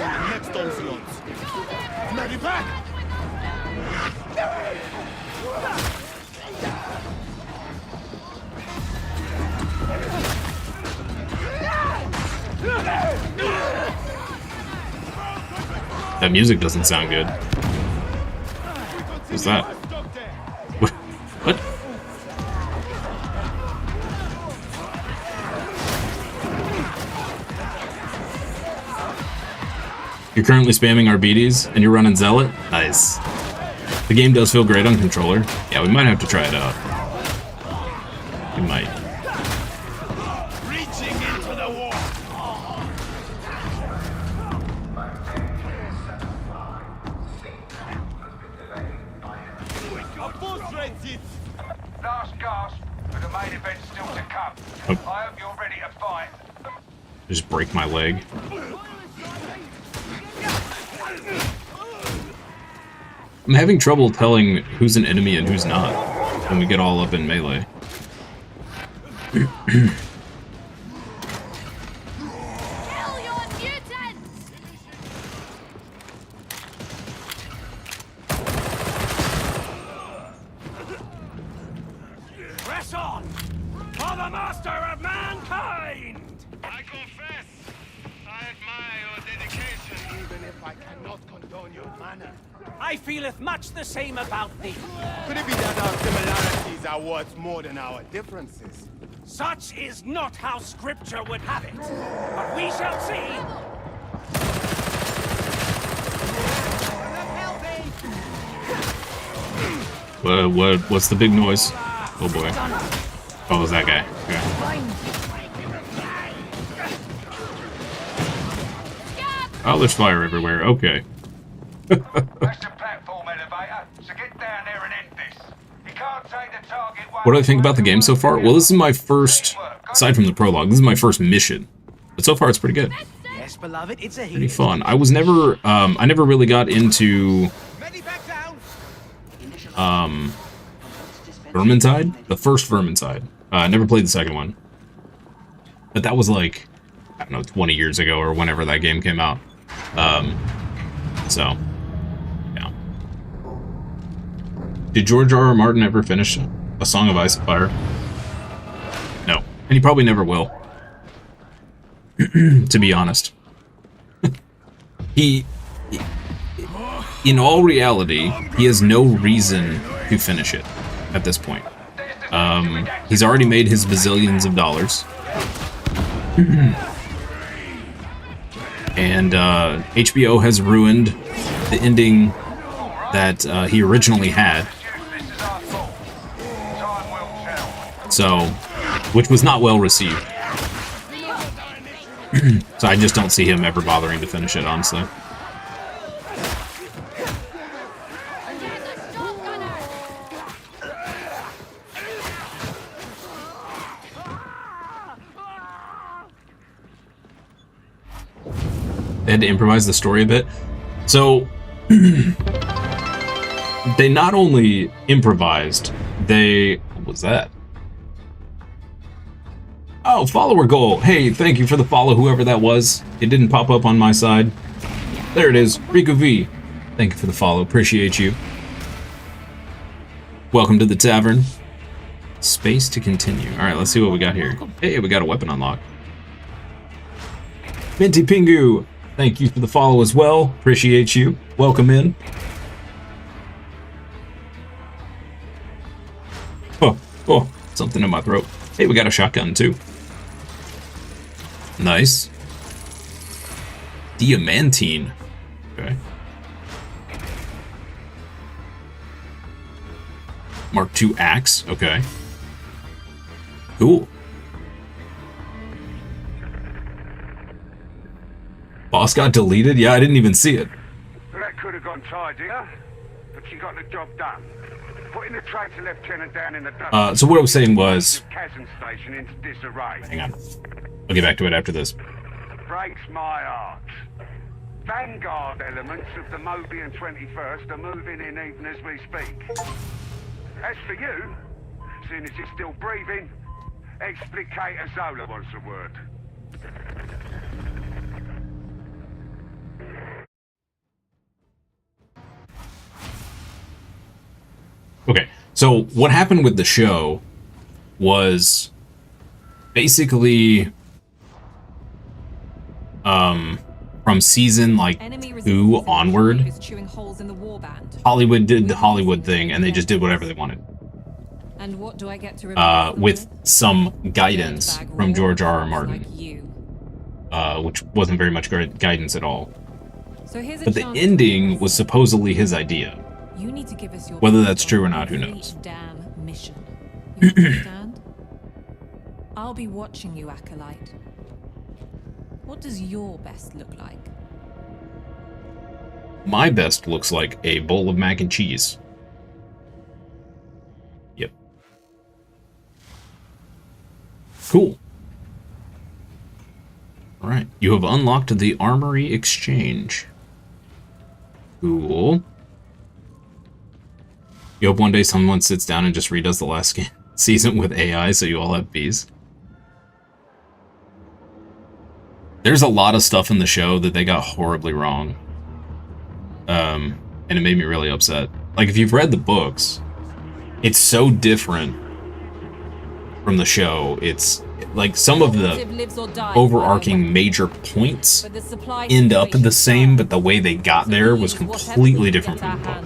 That music doesn't sound good. What's that? What? You're currently spamming RBDs and you're running Zealot? Nice. The game does feel great on controller. Yeah, we might have to try it out. We might. Last gasp, but the main event's still to come. Oh. I hope you're ready to fight. Just break my leg. I'm having trouble telling who's an enemy and who's not when we get all up in melee. press on for the master of mankind. I confess, I admire your dedication, even if I cannot condone your manner. I feeleth much the same about thee. Could it be that our similarities are worth more than our differences? Such is not how Scripture would have it. But we shall see. What's the big noise? Oh boy. Oh, it was that guy. Okay. Oh, there's fire everywhere. Okay. That's the platform elevator, so get down there and end this. You can't take the target one. What do I think about the game so far? Well, this is my first, aside from the prologue, this is my first mission. But so far, it's pretty good. Yes, beloved, it's a Pretty fun. I was never, I never really got into, Vermintide? The first Vermintide. I never played the second one. But that was like, I don't know, 20 years ago or whenever that game came out. So, yeah. Did George R.R. Martin ever finish A Song of Ice and Fire? No. And he probably never will. To be honest. He, in all reality, he has no reason to finish it at this point. He's already made his bazillions of dollars. And HBO has ruined the ending that he originally had. So, which was not well received. So I just don't see him ever bothering to finish it, honestly. They had to improvise the story a bit. So, they not only improvised, they... What was that? Oh, follower goal. Hey, thank you for the follow, whoever that was. It didn't pop up on my side. There it is. Riku V. Thank you for the follow. Appreciate you. Welcome to the tavern. Space to continue. Alright, let's see what we got here. Hey, we got a weapon unlock. Minty Pingu. Thank you for the follow as well. Appreciate you. Welcome in. Oh, something in my throat. Hey, we got a shotgun too. Nice. Diamantine. Okay. Mark II axe. Okay. Cool. Boss got deleted? Yeah, I didn't even see it. That could could have gone tidier, but she got the job done. Putting the traitor lieutenant down in the dust. So what I was saying was... Chasm station into disarray. Hang on. I'll get back to it after this. Breaks my heart. Vanguard elements of the Mobian 21st are moving in even as we speak. As for you, seeing as you're still breathing, Explicator Zola wants a word. Okay, so what happened with the show was basically from season like 2 onward, Hollywood did the Hollywood thing and they just did whatever they wanted. And what do I get to with some guidance from George R.R. Martin, which wasn't very much guidance at all. But the ending was supposedly his idea. You need to give us your Whether that's true or not, who knows? Damn mission. You understand? I'll be watching you, Acolyte. What does your best look like? My best looks like a bowl of mac and cheese. Yep. Cool. Alright, you have unlocked the Armory Exchange. Cool. You hope one day someone sits down and just redoes the last season with AI so you all have bees. There's a lot of stuff in the show that they got horribly wrong. And it made me really upset. Like, if you've read the books, it's so different from the show. It's like some of the overarching major points end up the same, but the way they got there was completely different from the book.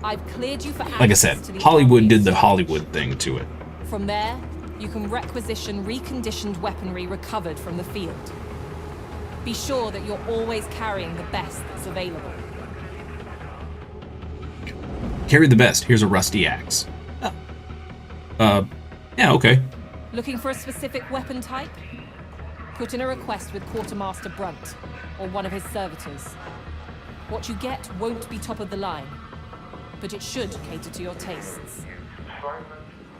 I've cleared you for Like I said, Hollywood did the Hollywood thing to it. From there, you can requisition reconditioned weaponry recovered from the field. Be sure that you're always carrying the best that's available. Carry the best. Here's a rusty axe. Oh. Yeah, okay. Looking for a specific weapon type? Put in a request with Quartermaster Brunt, or one of his servitors. What you get won't be top of the line, but it should cater to your tastes.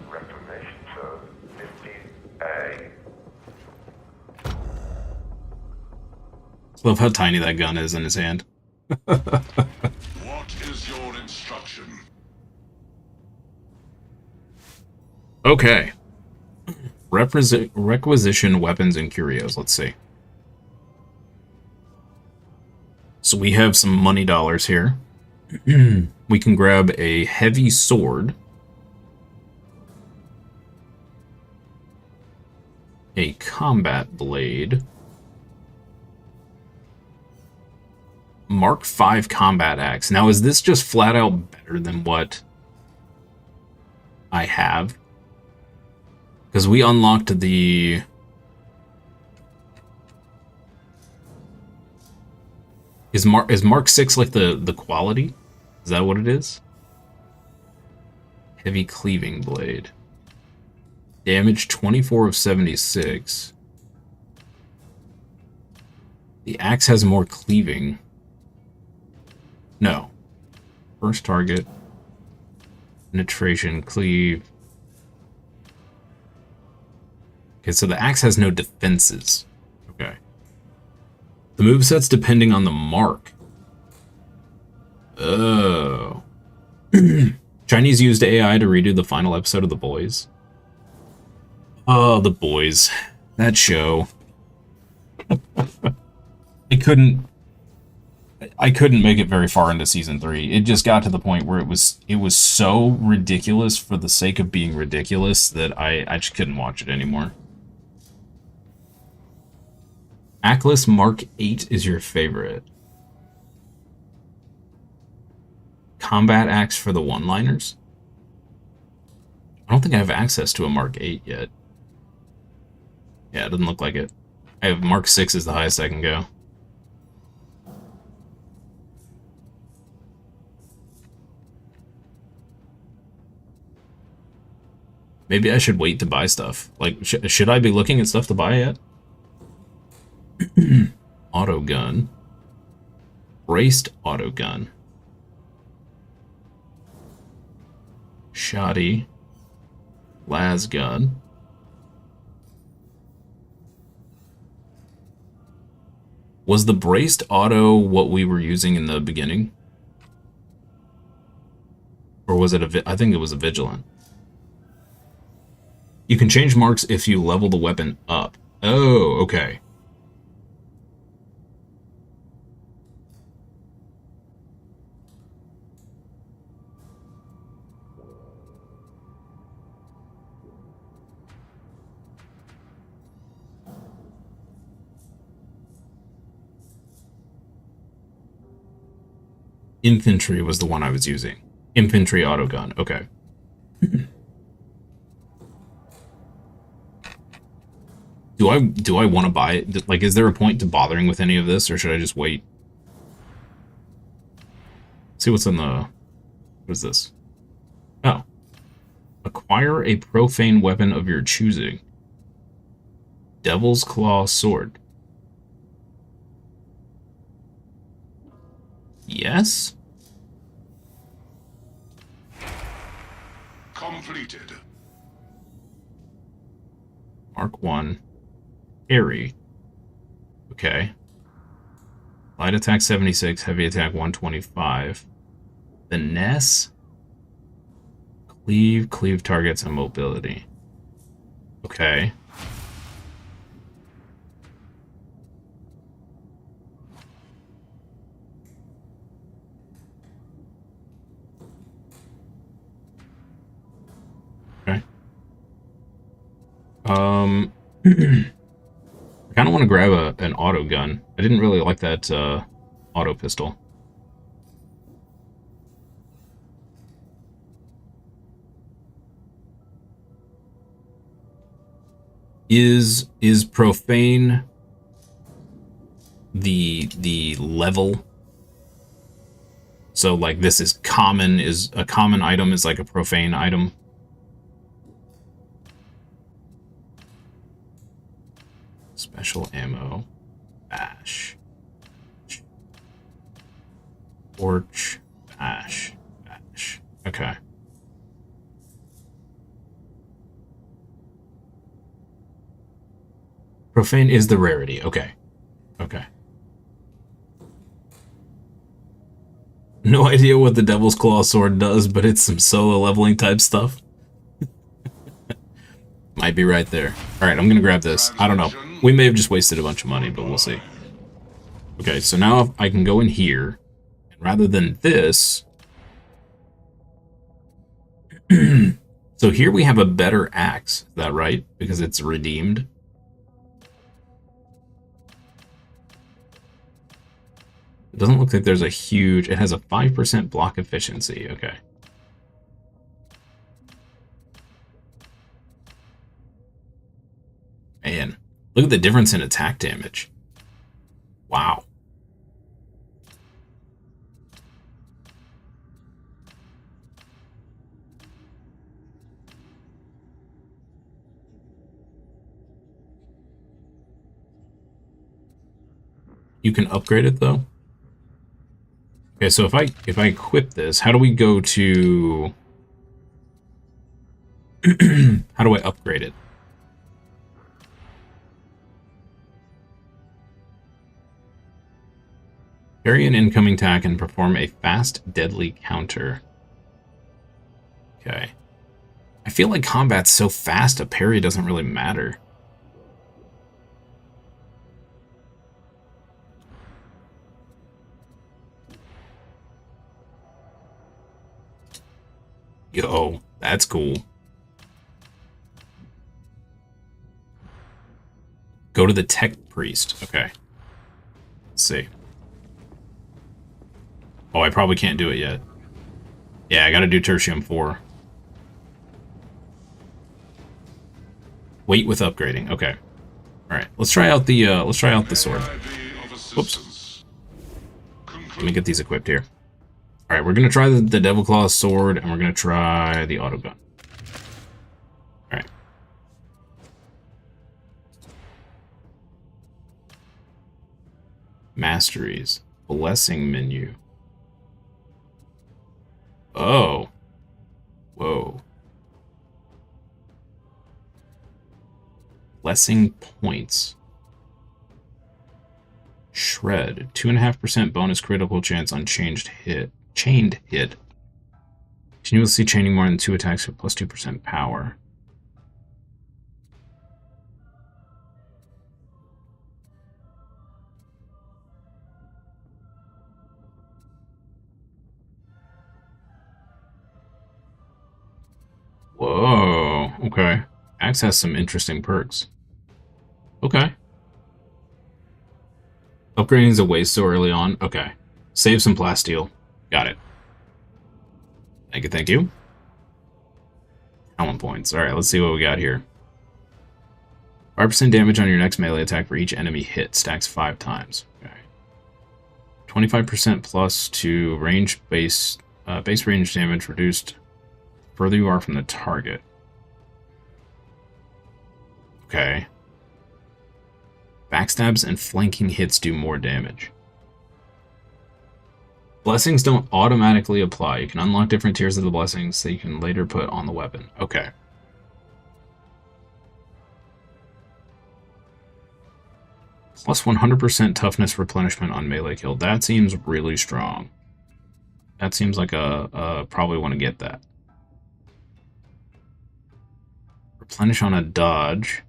Reclamation Zone 15A. Love how tiny that gun is in his hand. What is your instruction? Okay. Requisition weapons and curios. Let's see. So we have some money dollars here. We can grab a heavy sword. A combat blade. Mark V combat axe. Now, is this just flat out better than what I have? Because we unlocked the... Is Mark VI like the quality? Is that what it is? Heavy cleaving blade. Damage 24 of 76. The axe has more cleaving. No. First target. Penetration, cleave. Okay, so the axe has no defenses. Okay. The moveset's depending on the mark. Oh. Chinese used AI to redo the final episode of The Boys. Oh, The Boys. That show. I couldn't make it very far into season 3. It just got to the point where it was so ridiculous for the sake of being ridiculous that I just couldn't watch it anymore. Atlas Mark 8 is your favorite. Combat axe for the one-liners? I don't think I have access to a Mark 8 yet. Yeah, it doesn't look like it. I have Mark 6 is the highest I can go. Maybe I should wait to buy stuff. Like, should I be looking at stuff to buy yet? Auto gun. Braced autogun. Shoddy. Las gun. Was the braced auto what we were using in the beginning? Or was it I think it was a vigilant. You can change marks if you level the weapon up. Oh, okay. Infantry was the one I was using. Infantry autogun. Okay. Do I want to buy it? Like, is there a point to bothering with any of this, or should I just wait? See what's on the... What is this? Oh. Acquire a profane weapon of your choosing. Devil's Claw Sword. Yes? Completed. Mark 1. Harry. Okay. Light attack 76, heavy attack 125. Finesse. Cleave targets, and mobility. Okay. Okay. I kind of want to grab an auto gun. I didn't really like that auto pistol. Is profane the level? So like this is common, is a common item is like a profane item? Special ammo. Bash. Torch. Bash. Bash. Okay. Profane is the rarity. Okay. Okay. No idea what the Devil's Claw Sword does, but it's some solo leveling type stuff. Might be right there. Alright, I'm gonna grab this. I don't know. We may have just wasted a bunch of money, but we'll see. Okay, so now I can go in here. And rather than this... So here we have a better axe. Is that right? Because it's redeemed. It doesn't look like there's a huge... It has a 5% block efficiency. Okay. Man, look at the difference in attack damage. Wow. You can upgrade it though? Okay, so if I equip this, how do we go to... How do I upgrade it? Carry an incoming attack and perform a fast, deadly counter. Okay. I feel like combat's so fast, a parry doesn't really matter. Yo, that's cool. Go to the Tech Priest. Okay. Let's see. Oh, I probably can't do it yet. Yeah, I gotta do Tertium 4. Wait with upgrading. Okay. Alright, let's try out the sword. Whoops. Let me get these equipped here. Alright, we're gonna try the Devil Claw sword, and we're gonna try the auto gun. Alright. Masteries. Blessing menu. Oh. Whoa. Blessing points. Shred. 2.5% bonus critical chance on chained hit. Continuously chaining more than 2 attacks for plus 2% power. Whoa, okay. Axe has some interesting perks. Okay. Upgrading is a waste so early on. Okay. Save some plasteel. Got it. Thank you, thank you. Talent points. Alright, let's see what we got here. 5% damage on your next melee attack for each enemy hit. Stacks 5 times. Okay. 25% plus to range base range damage reduced further you are from the target. Okay. Backstabs and flanking hits do more damage. Blessings don't automatically apply. You can unlock different tiers of the blessings that you can later put on the weapon. Okay. Plus 100% toughness replenishment on melee kill. That seems really strong. That seems like probably want to get that. Replenish on a dodge.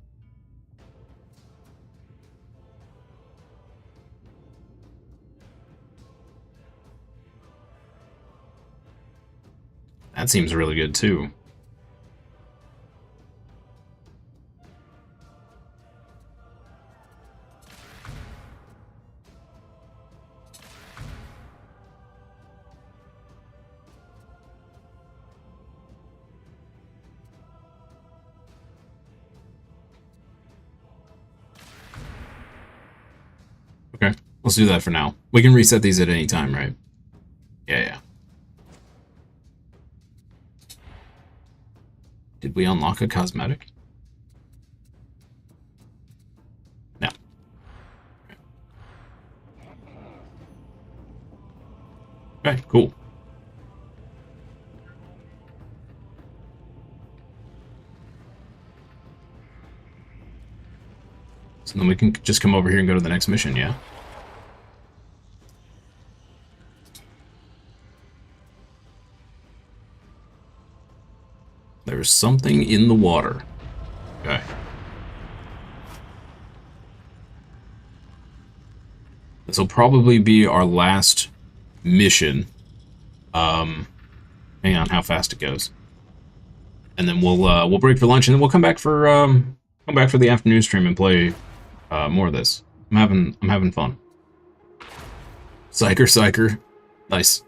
That seems really good too. Okay, let's do that for now. We can reset these at any time, right? Yeah. Did we unlock a cosmetic? No. Okay, cool. So then we can just come over here and go to the next mission, yeah? There's something in the water. Okay. This will probably be our last mission. Hang on how fast it goes. And then we'll break for lunch and then we'll come back for the afternoon stream and play more of this. I'm having fun. Psycher. Nice.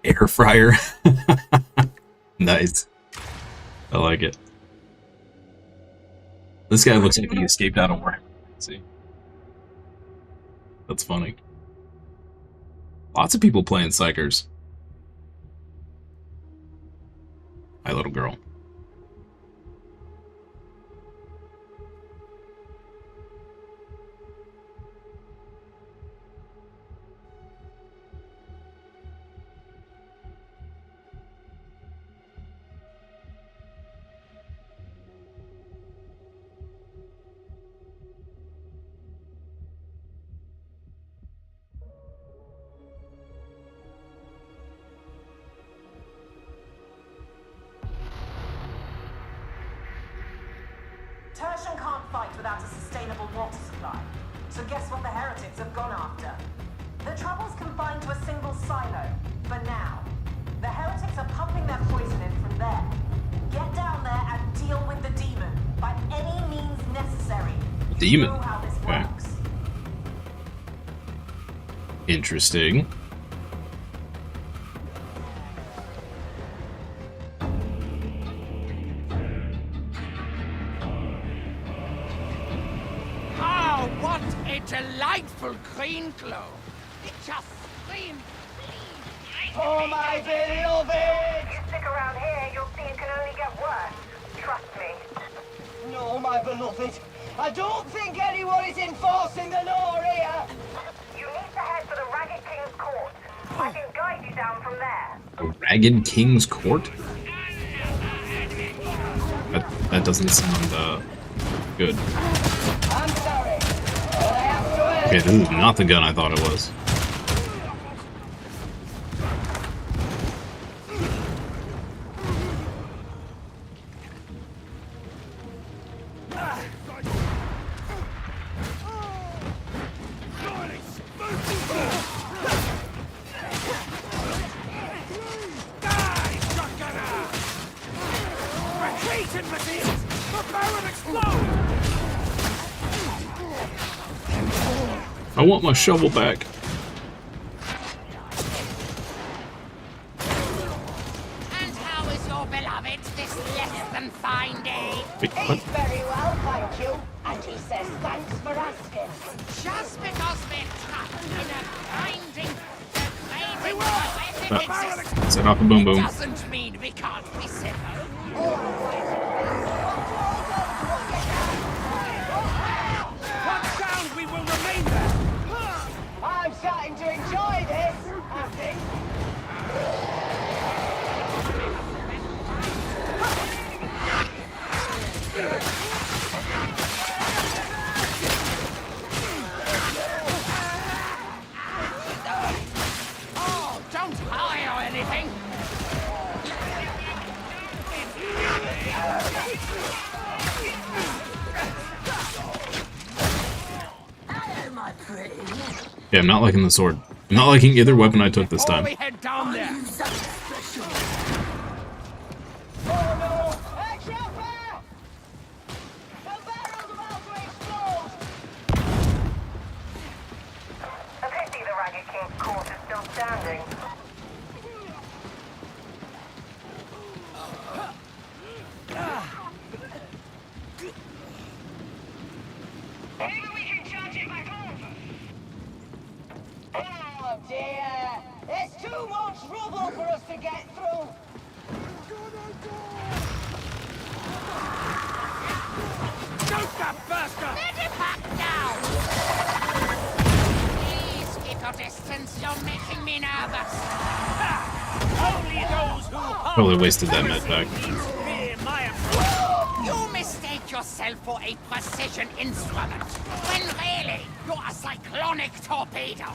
Air fryer. Nice. I like it. This guy looks like he escaped out of Warhammer. See? That's funny. Lots of people playing Psychers. Hi, little girl. Tertium can't fight without a sustainable water supply. So guess what the heretics have gone after? The trouble's confined to a single silo. For now. The heretics are pumping their poison in from there. Get down there and deal with the demon by any means necessary. Demon? You know how this okay. works. Interesting. Delightful green glow. It just screams. Oh, my beloved! You stick around here, you'll see it can only get worse. Trust me. No, my beloved. I don't think anyone is enforcing the law here. You need to head for the Ragged King's Court. I can guide you down from there. The Ragged King's Court? That doesn't sound good. I'm sorry. But I have to Okay, this is not the gun I thought it was. I want my shovel back. And how is your beloved this less than fine day? Wait, what? He's very well, thank you. And he says thanks for asking. Just because we're trapped in a grinding, degrading, poetic existence, Set off a boom boom. doesn't mean we can't be civil. I'm starting to enjoy this, I think. Oh, don't hurry or anything. Yeah, I'm not liking the sword. I'm not liking either weapon I took this time. We head down there. A pity the Ragged King's Court is still standing. Maybe we can charge it back over. Oh dear! There's too much rubble for us to get through. Don't that bastard! Let him back down! Please keep your distance. You're making me nervous. Only those who Probably wasted that med pack. fear my emperor. You mistake yourself for a precision instrument, when really you're a cyclonic torpedo.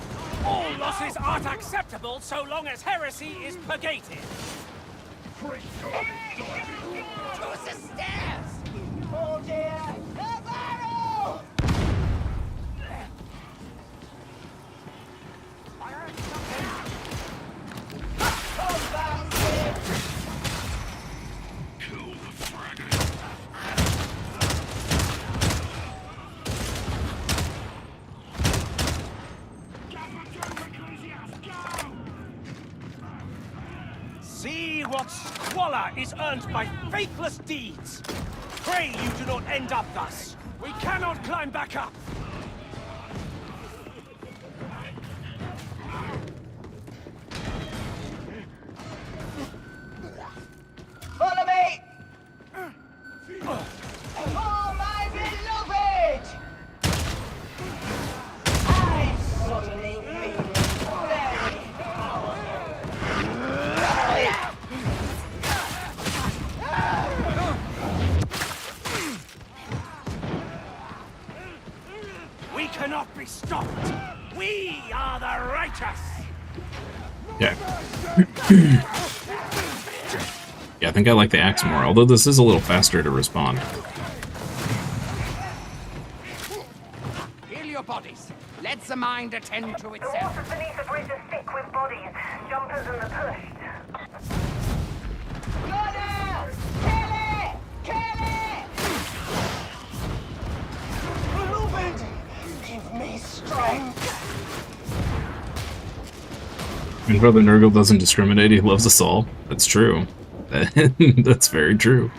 All losses aren't acceptable so long as heresy is purgated. To the stairs! Oh dear! The barrel! See what squalor is earned by faithless deeds. Pray you do not end up thus. We cannot climb back up. Follow me! Oh, my beloved! I'm suddenly feeling very... We cannot be stopped. We are the righteous. Yeah. Yeah, I think I like the axe more, although this is a little faster to respond. Heal your bodies. Let the mind attend to The itself. waters beneath the bridge are thick with bodies, jumpers and the pushed. Gunner! Kill it! Kill it! Beloved, give me strength. And Brother Nurgle doesn't discriminate, he loves us all. That's true. That's very true.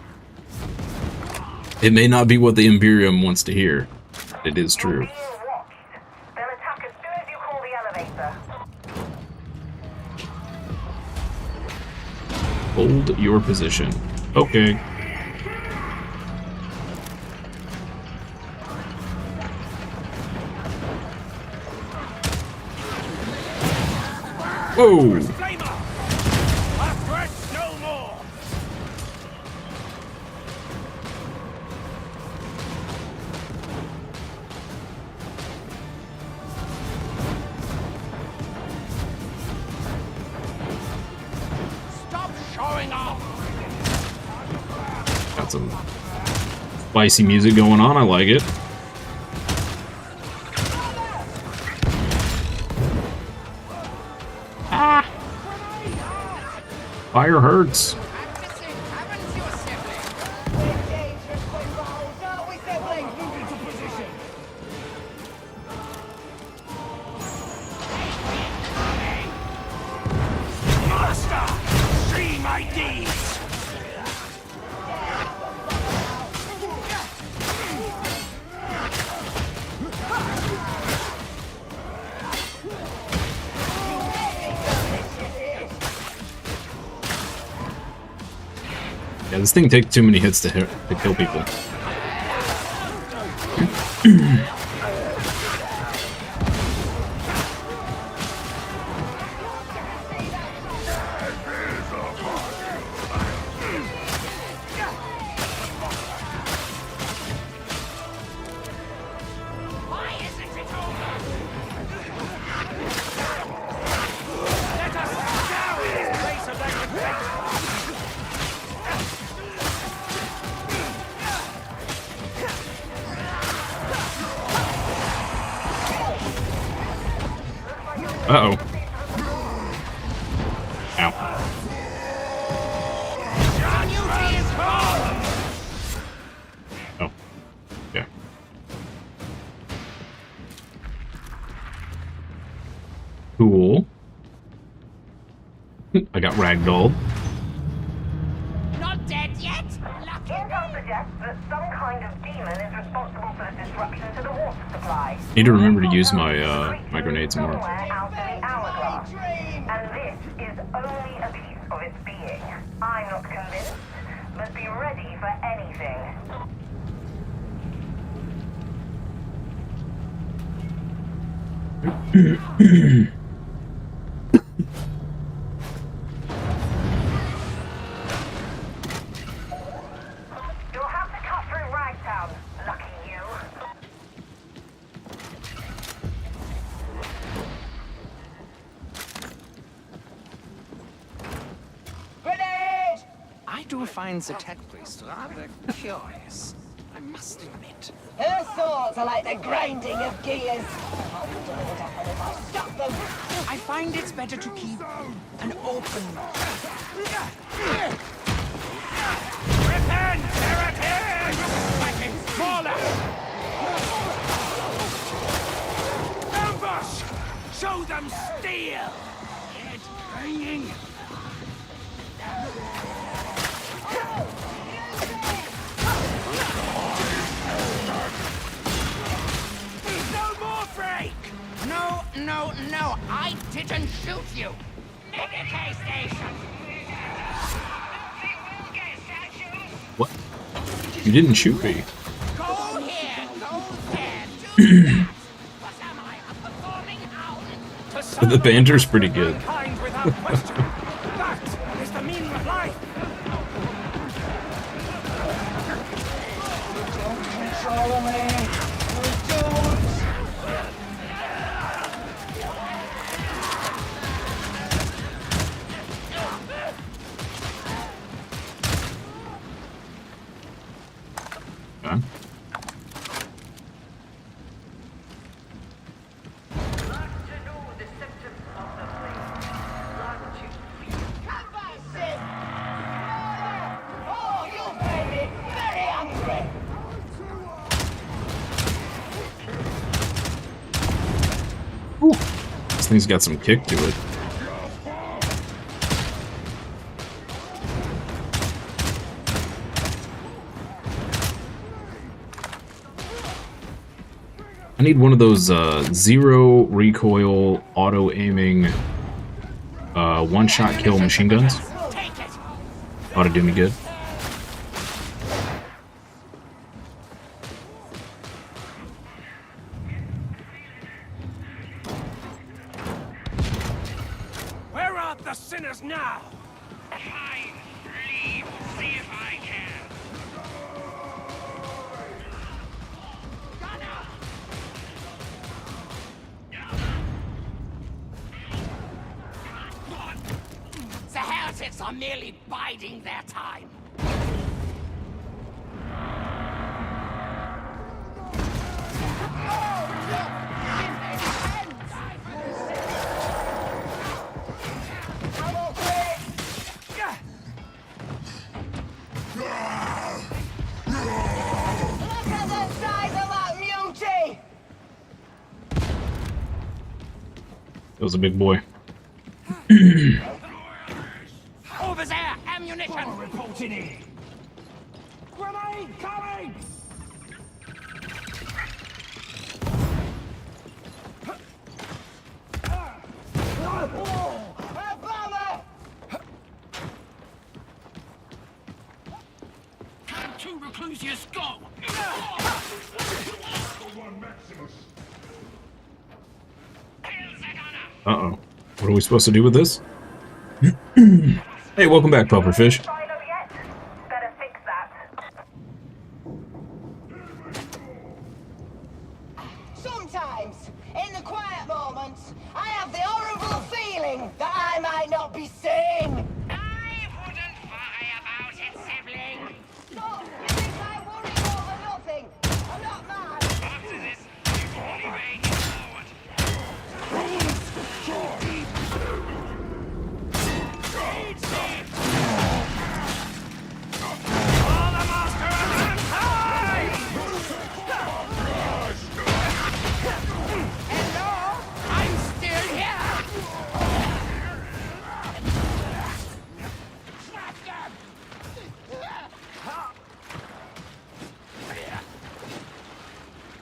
It may not be what the Imperium wants to hear. It is true. They'll attack as soon as you call the elevator. Hold your position. Okay. Whoa! Stop showing off! Got some spicy music going on. I like it. Ah! Fire hurts. Master! See my deeds! Yeah, this thing takes too many hits to kill people. Uh-oh. Ow. Oh. Yeah. Cool. I got ragdolled. Not dead yet? Intel suggests that some kind of demon is responsible for the disruption to the water supply. Need to remember to use my my grenades more. Out in the hourglass. And this is only a piece of its being. I'm not convinced, but be ready for anything. You'll have to cut through Ragtown, lucky you. Grenade! I do find the tech priest rather curious, I must admit. Her thoughts are like the grinding of gears. Stop them! I find it's better to keep an open Repent! Heretic! Fighting smaller! Ambush! Show them steel! Head banging! No more break! No, no, no, I didn't shoot you! Medicaid station! What? You didn't shoot me. Go here, go there, do that! What am I, a performing hound? The banter's pretty good. Kind without question. That is the meaning of life. Control me! Don't! Okay. Oh, you made me very angry! This thing's got some kick to it. I need one of those zero recoil auto aiming one-shot kill machine guns. Ought to do me good. Fine. Leave. See if I can. The heretics are merely biding their time. That was a big boy. Over there, ammunition! Reporting in. Grenade coming! Time to Reclusius, go! Uh-oh. What are we supposed to do with this? Hey, welcome back, Pufferfish. Better fix that. Sometimes, in the quiet moments, I have the horrible feeling that I might not be sane. I wouldn't worry about it, sibling. Look, you think I worry over nothing? I'm not mad. After this, you've only made it forward. I'm still here!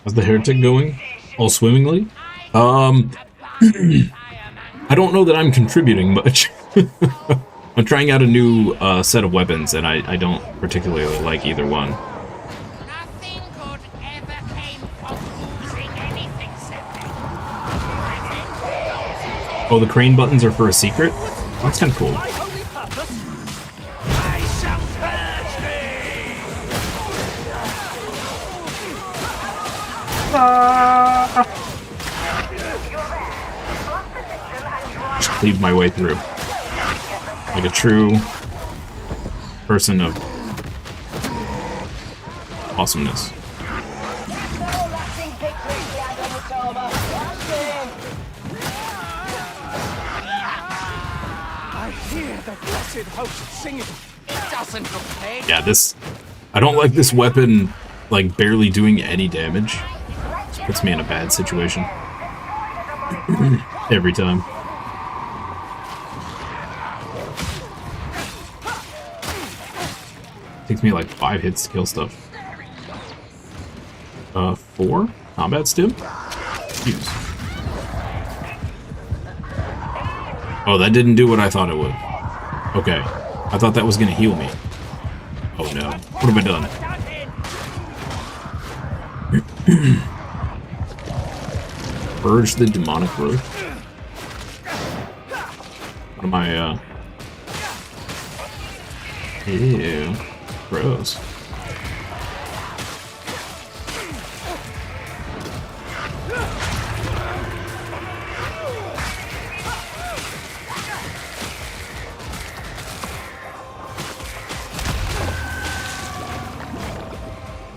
How's the heretic going? All swimmingly? I don't know that I'm contributing much. I'm trying out a new set of weapons, and I don't particularly like either one. Nothing good ever came from losing anything, sibling. Oh, the crane buttons are for a secret? That's kind of cool. My only purpose? I shall purge thee! Just cleave my way through. Like a true person of awesomeness. I hear the blessed host singing. It doesn't look paid. Yeah, this... I don't like this weapon, like, barely doing any damage. This puts me in a bad situation. Every time. Takes me like 5 hits to kill stuff. 4? Combat stim? Use. Oh, that didn't do what I thought it would. Okay. I thought that was gonna heal me. Oh no. What have I done? Purge the demonic growth. What am I, Ew. Gross.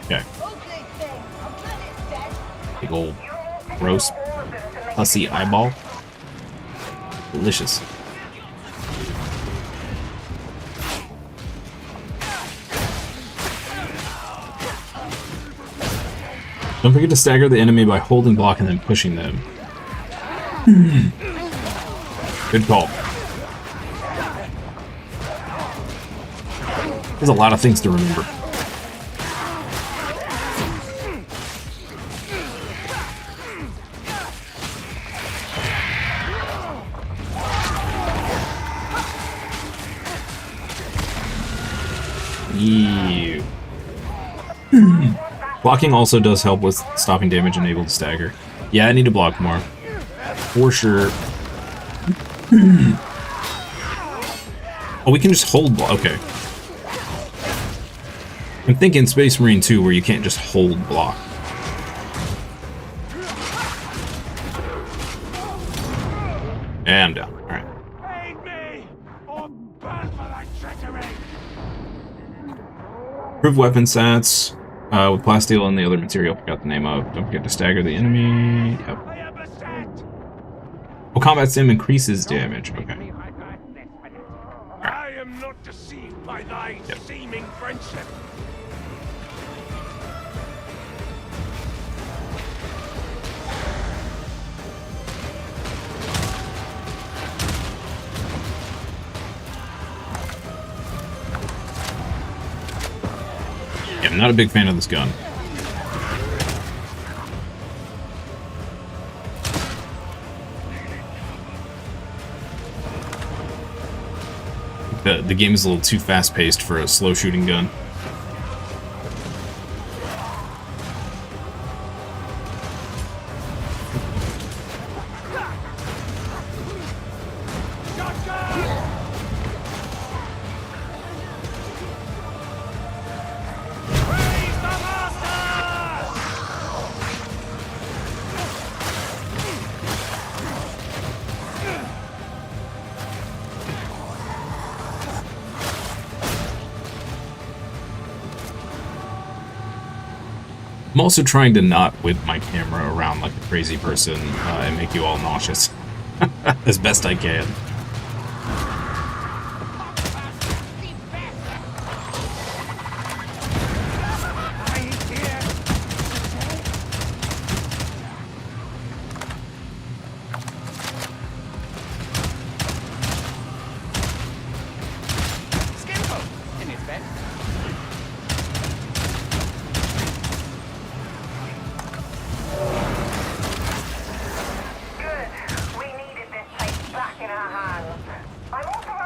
Okay. Big old gross pussy eyeball. Delicious. Don't forget to stagger the enemy by holding block and then pushing them. Good call. There's a lot of things to remember. Ew. Blocking also does help with stopping damage and able to stagger. Yeah, I need to block more. For sure. Oh, we can just hold... Okay. I'm thinking Space Marine 2 where you can't just hold block. And I'm down. Alright. Improve weapon stats with plasteel and the other material. Forgot the name of. Don't forget to stagger the enemy. Yep. Well, combat sim increases damage. Okay. I am not deceived by thy seeming friendship. Yeah, I'm not a big fan of this gun. The game is a little too fast-paced for a slow shooting gun. I'm also trying to not whip my camera around like a crazy person and make you all nauseous as best I can.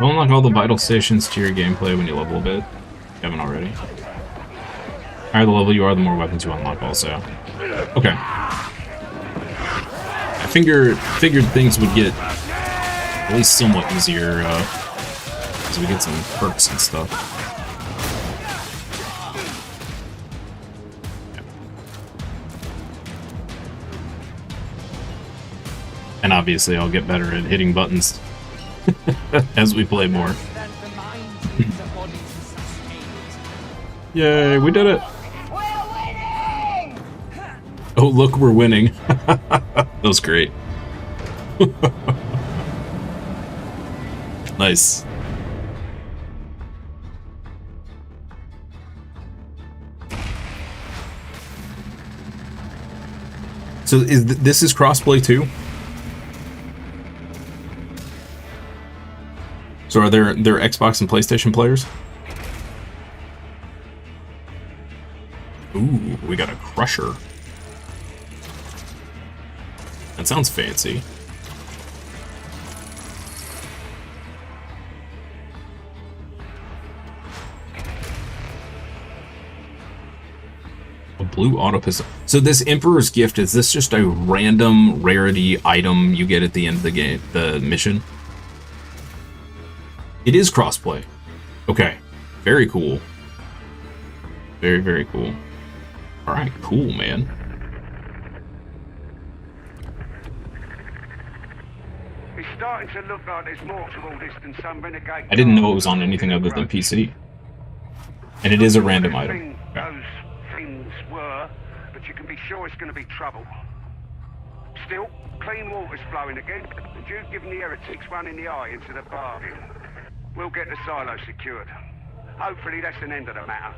Unlock all the vital stations to your gameplay when you level a bit. If you haven't already. The higher the level you are, the more weapons you unlock also. Okay. I figured things would get at least somewhat easier as we get some perks and stuff. And obviously I'll get better at hitting buttons as we play more. Yay, we did it! Oh, look, we're winning. That was great. Nice. So this is crossplay too? So are there Xbox and PlayStation players? Ooh, we got a crusher. That sounds fancy. A blue auto pistol. So this Emperor's Gift, is this just a random rarity item you get at the end of the game, the mission? It is crossplay. Okay. Very cool. Very, very cool. Alright, cool, man. It's starting to look like there's more to all this than some renegade. I didn't know it was on anything other than PC. And it is a random item. Those things were, but you can be sure it's going to be trouble. Still, clean water's flowing again, and you've given the heretics one in the eye into the bargain. We'll get the silo secured. Hopefully that's an end of the matter.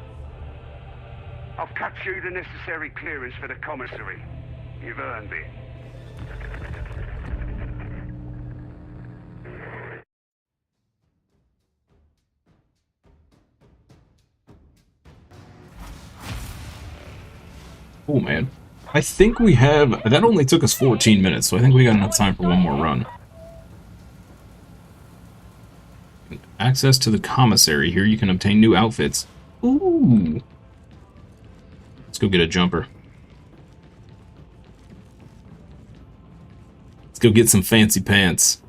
I've cut you the necessary clearance for the commissary. You've earned it. Cool, man. I think we have... That only took us 14 minutes, so I think we got enough time for one more run. Access to the commissary. Here you can obtain new outfits. Ooh. Let's go get a jumper. Let's go get some fancy pants.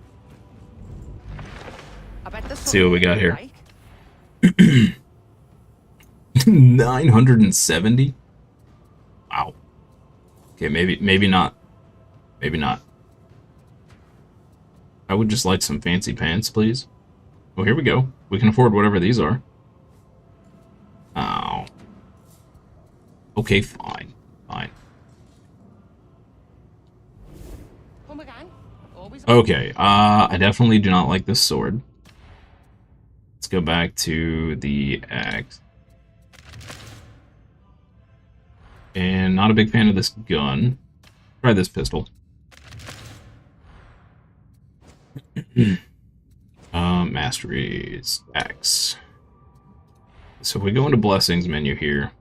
I bet the Let's see what we got here. 970? Wow. Okay, maybe not. Maybe not. I would just like some fancy pants, please. Oh, here we go. We can afford whatever these are. Oh. Okay, fine. Fine. Okay, I definitely do not like this sword. Let's go back to the axe. And not a big fan of this gun. Try this pistol. Masteries. Axe. So if we go into Blessings menu here.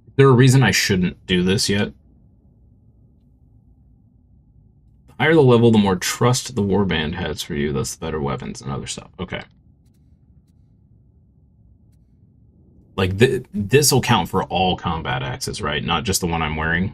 Is there a reason I shouldn't do this yet? The higher the level, the more trust the warband has for you. That's the better weapons and other stuff. Okay. Like, this will count for all combat axes, right? Not just the one I'm wearing.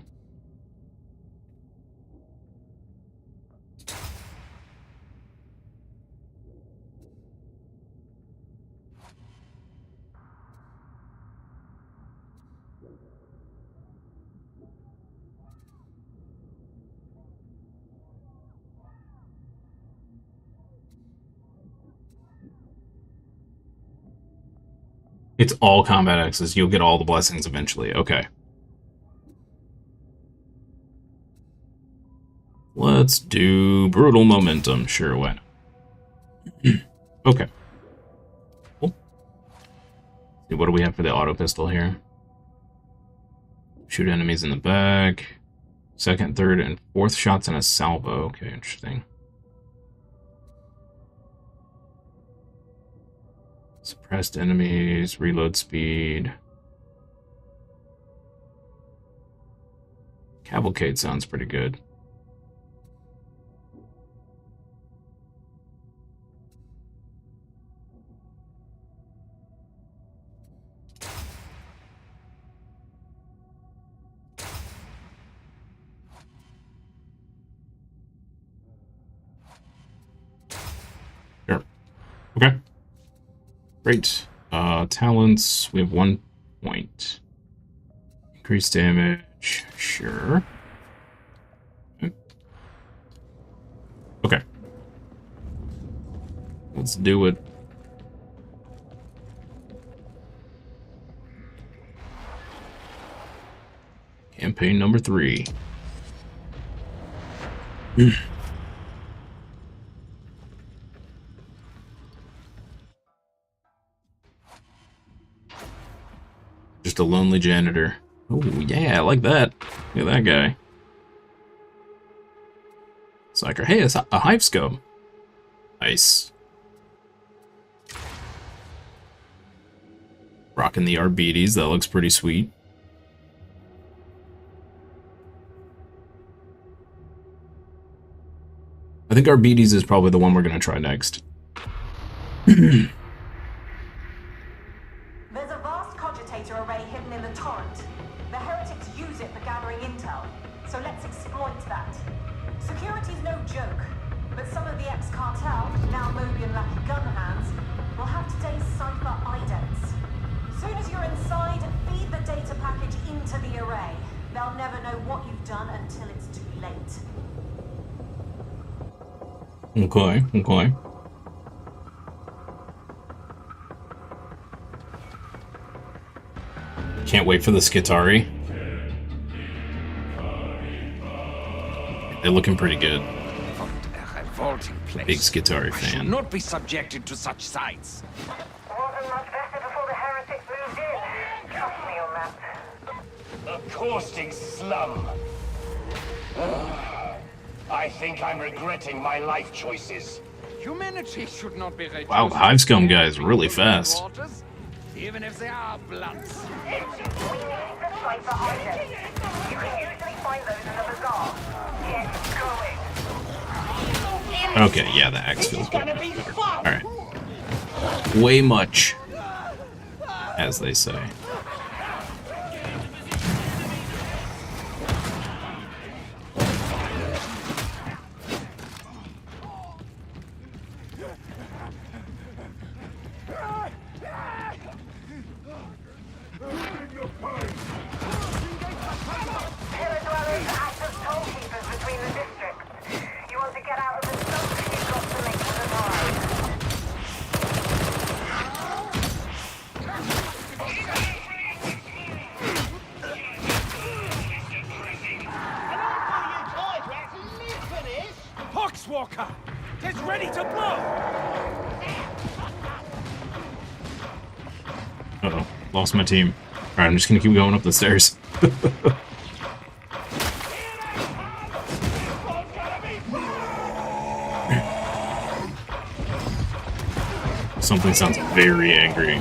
It's all combat axes. You'll get all the blessings eventually. Okay. Let's do brutal momentum. Sure, why not? Okay. Cool. See, what do we have for the auto pistol here? Shoot enemies in the back. Second, third, and fourth shots in a salvo. Okay, interesting. Suppressed enemies, reload speed. Cavalcade sounds pretty good. Sure. Okay. Great. Talents, we have 1 point. Increased damage, sure. Okay. Let's do it. Campaign number 3. Just a lonely janitor. Oh, yeah, I like that. Look at that guy. Psyker. Hey, it's a hive scope. Nice. Rocking the Arbites. That looks pretty sweet. I think Arbites is probably the one we're going to try next. There's a vast cogitator array hidden in the torrent. The heretics use it for gathering intel, so let's exploit that. Security's no joke, but some of the ex-cartel, now Mobian lucky gun hands, will have today's cipher idents. Soon as you're inside, feed the data package into the array. They'll never know what you've done until it's too late. Okay, okay. Can't wait for the Skitari. They're looking pretty good. Big Skitari fan. Not be subjected to such sights. Wasn't much better before the heretics moved in. Trust me on that. A caustic slum. I think I'm regretting my life choices. Humanity should not be reduced. Wow, the Hive Scum guy is really fast. Even if they are blunt. We need the cipher idents. You can use them find those in the bazaar. Get going. Okay, yeah, the axe feels better. Alright. Way much, as they say. Pillar dwellers act as tollkeepers between the districts. You want to get out of the smoke, you've got to make the divide. Poxwalker! It's ready to blow! Uh-oh. Lost my team. Alright, I'm just gonna keep going up the stairs. Something sounds very angry.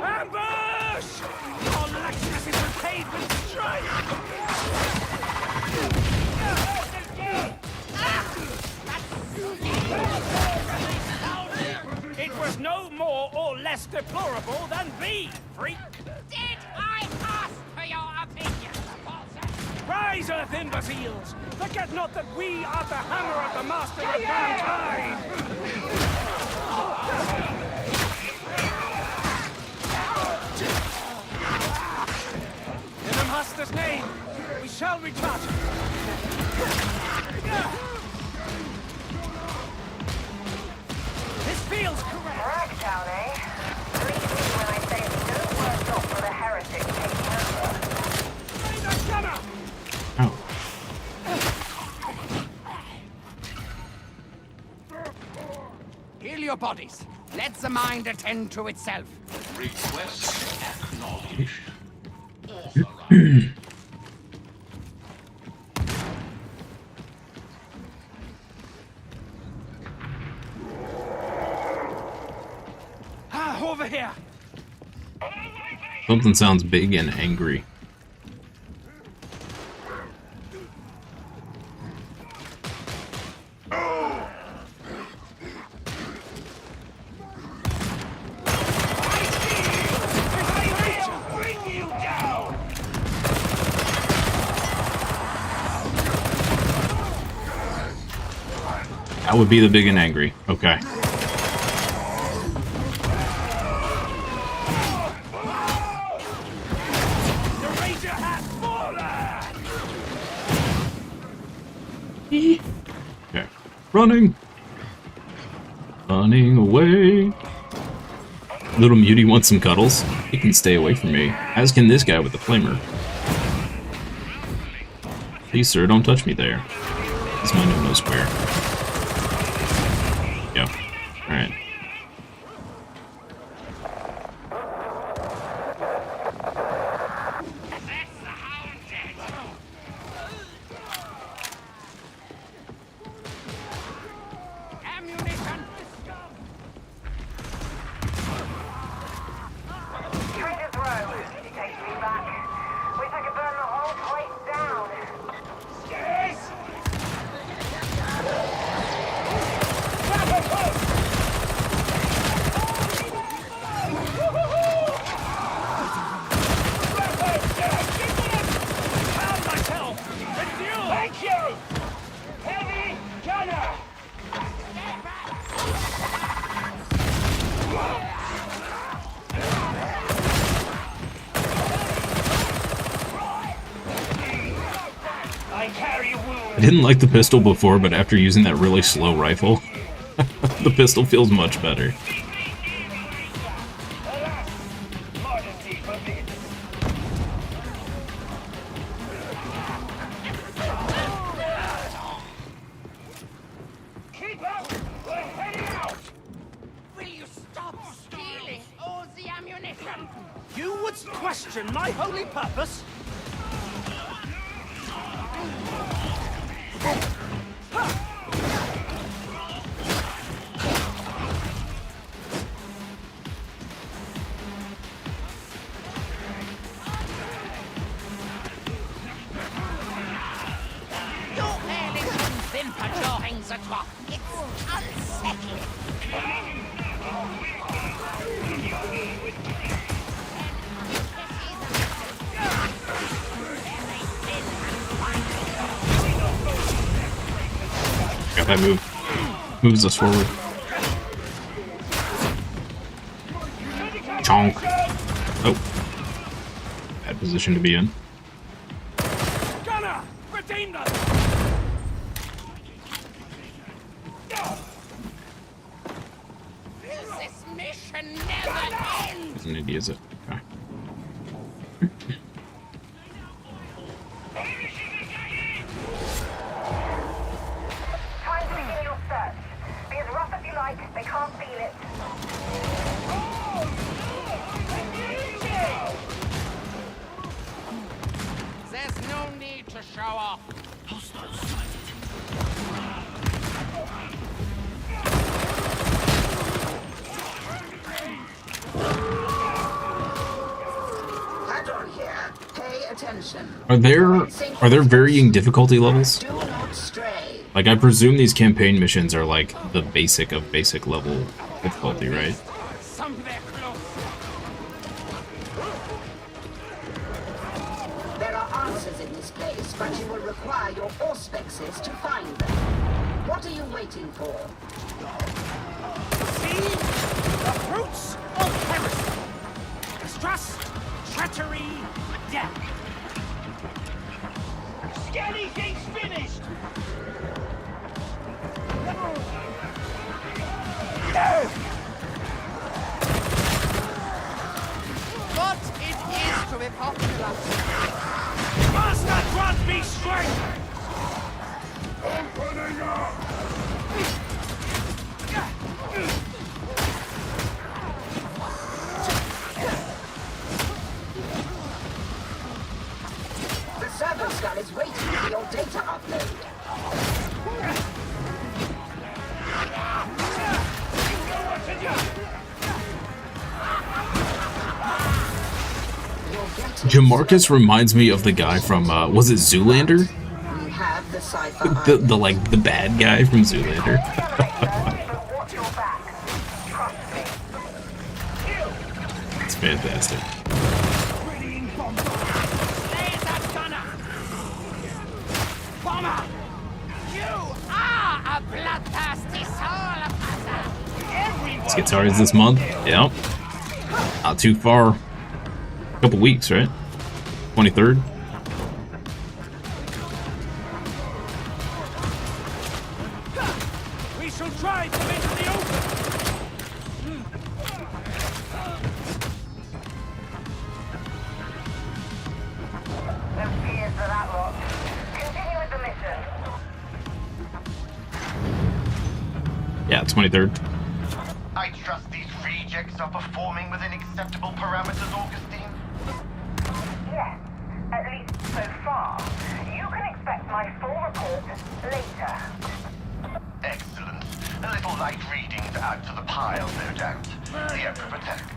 Ambush! Your Lexus is repaid with strife! It was no more or less deplorable than thee, freak! Did I ask for your opinion, Walter? Rise, earth imbeciles! Forget not that we are the hammer of the master of Vermintide! In the master's name, we shall recharge. This feels correct. Ragdown, eh? Believe me when I say it's no worse off for the heretic taking over. Raise a gunner! Oh. Heal your bodies. Let the mind attend to itself. Request acknowledged. Ah, over here! Something sounds big and angry. That would be the big and angry. Okay. Okay. Running! Running away! Little Mutie wants some cuddles. He can stay away from me. As can this guy with the flamer. Please, sir, don't touch me there. This is my no-no square. Yep. Alright. Trader's Row. He takes me back. Wish I could burn the whole place down. Yes! Found myself! Endure! Thank you! Heavy gunner! I carry wounds. I didn't like the pistol before, but after using that really slow rifle, the pistol feels much better. Keep up! We're heading out! Will you stop stealing all the ammunition? You would question my holy purpose? whimper jawing the drop. It's unsettling. Got that move. Moves us forward. Chonk. Oh. Bad position to be in. Gunner! Redeem them! This mission never ends! Isn't it, is it? Okay. Time to begin your search. Be as rough as you like, they can't feel it. There's no need to show off. Hostiles sighted. Head on here. Pay attention. Are there varying difficulty levels? Do not stray. Like, I presume these campaign missions are like the basic of basic level difficulty, right? There are answers in this place, but you will require your auspexes to find them. What are you waiting for? See? The fruits of heresy. Distrust, treachery, death. Anything's finished! What it is to be popular. Master grant me strength! Opening up! The server skull is waiting for your data upload. Jamarcus reminds me of the guy from, was it Zoolander? We have the cipher. The bad guy from Zoolander. It's fantastic. Bomber! You are a bloodthirsty soul passer! Let's get started this month. Yep. Not too far. A couple weeks, right? 23rd. We shall drive them into the open! No fears for that lot. Continue with the mission. Yeah, 23rd. I trust these rejects are performing within acceptable parameters, Augustine? Yes, at least so far. You can expect my full report later. Excellent. A little light reading to add to the pile, no doubt. The Emperor protects.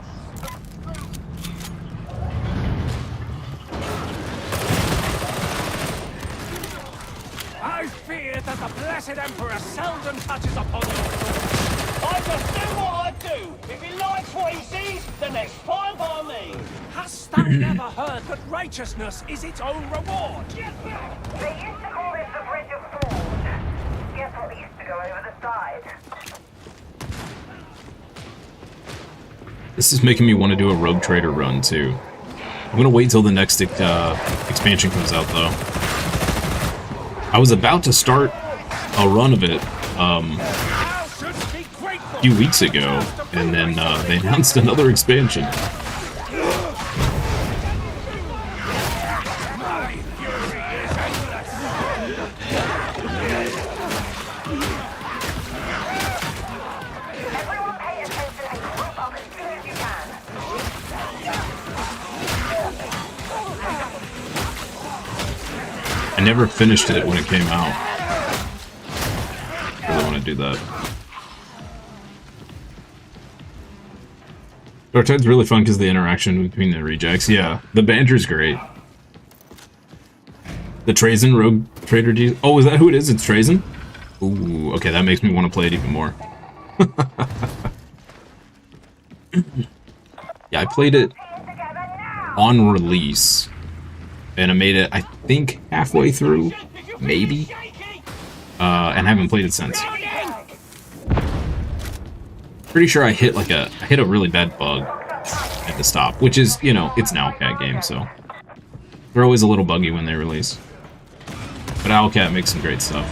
I fear that the blessed Emperor seldom touches upon your thoughts. I just do what I do. If he likes what he sees, then that's fine by me. Hast thou never heard that righteousness is its own reward? They used to call this the Bridge of Fools. Guess what used to go over the side? This is making me want to do a Rogue Trader run, too. I'm gonna wait till the next expansion comes out, though. I was about to start a run of it, a few weeks ago, and then they announced another expansion. I never finished it when it came out. I really want to do that. Darktide's really fun because of the interaction between the rejects. Yeah, the banter's great. The Trazen Rogue Trader. Oh, is that who it is? It's Trazen? Ooh, okay, that makes me want to play it even more. Yeah, I played it on release, and I made it, I think, halfway through, maybe, and haven't played it since. Pretty sure I hit a really bad bug at the stop, which is, you know, it's an Owlcat game, so they're always a little buggy when they release. But Owlcat makes some great stuff.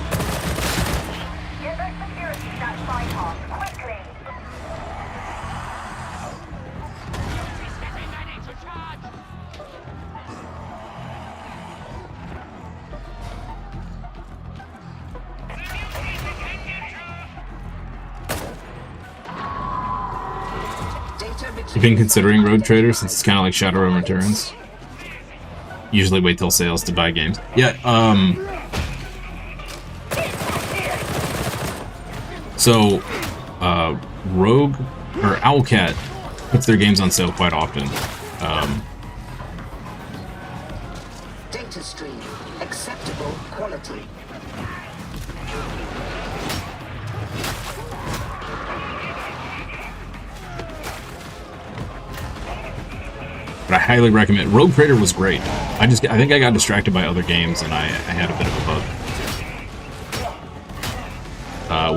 I've been considering Rogue Trader since it's kind of like Shadowrun Returns. Usually wait till sales to buy games. Yeah, so, Rogue, or Owlcat, puts their games on sale quite often. Data stream. Acceptable quality. But I highly recommend. Rogue Trader was great. I think I got distracted by other games and I had a bit of a bug.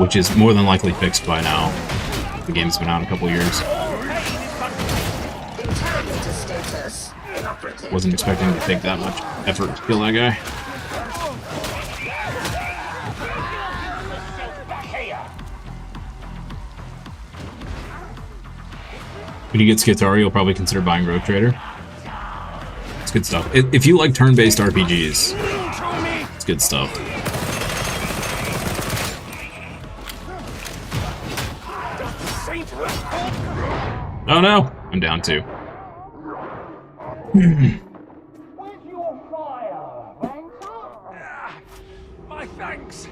Which is more than likely fixed by now. The game's been out a couple years. Wasn't expecting to take that much effort to kill that guy. When you get Skitarii, you'll probably consider buying Rogue Trader. It's good stuff. If you like turn-based RPGs, it's good stuff. Oh no! I'm down too. My thanks.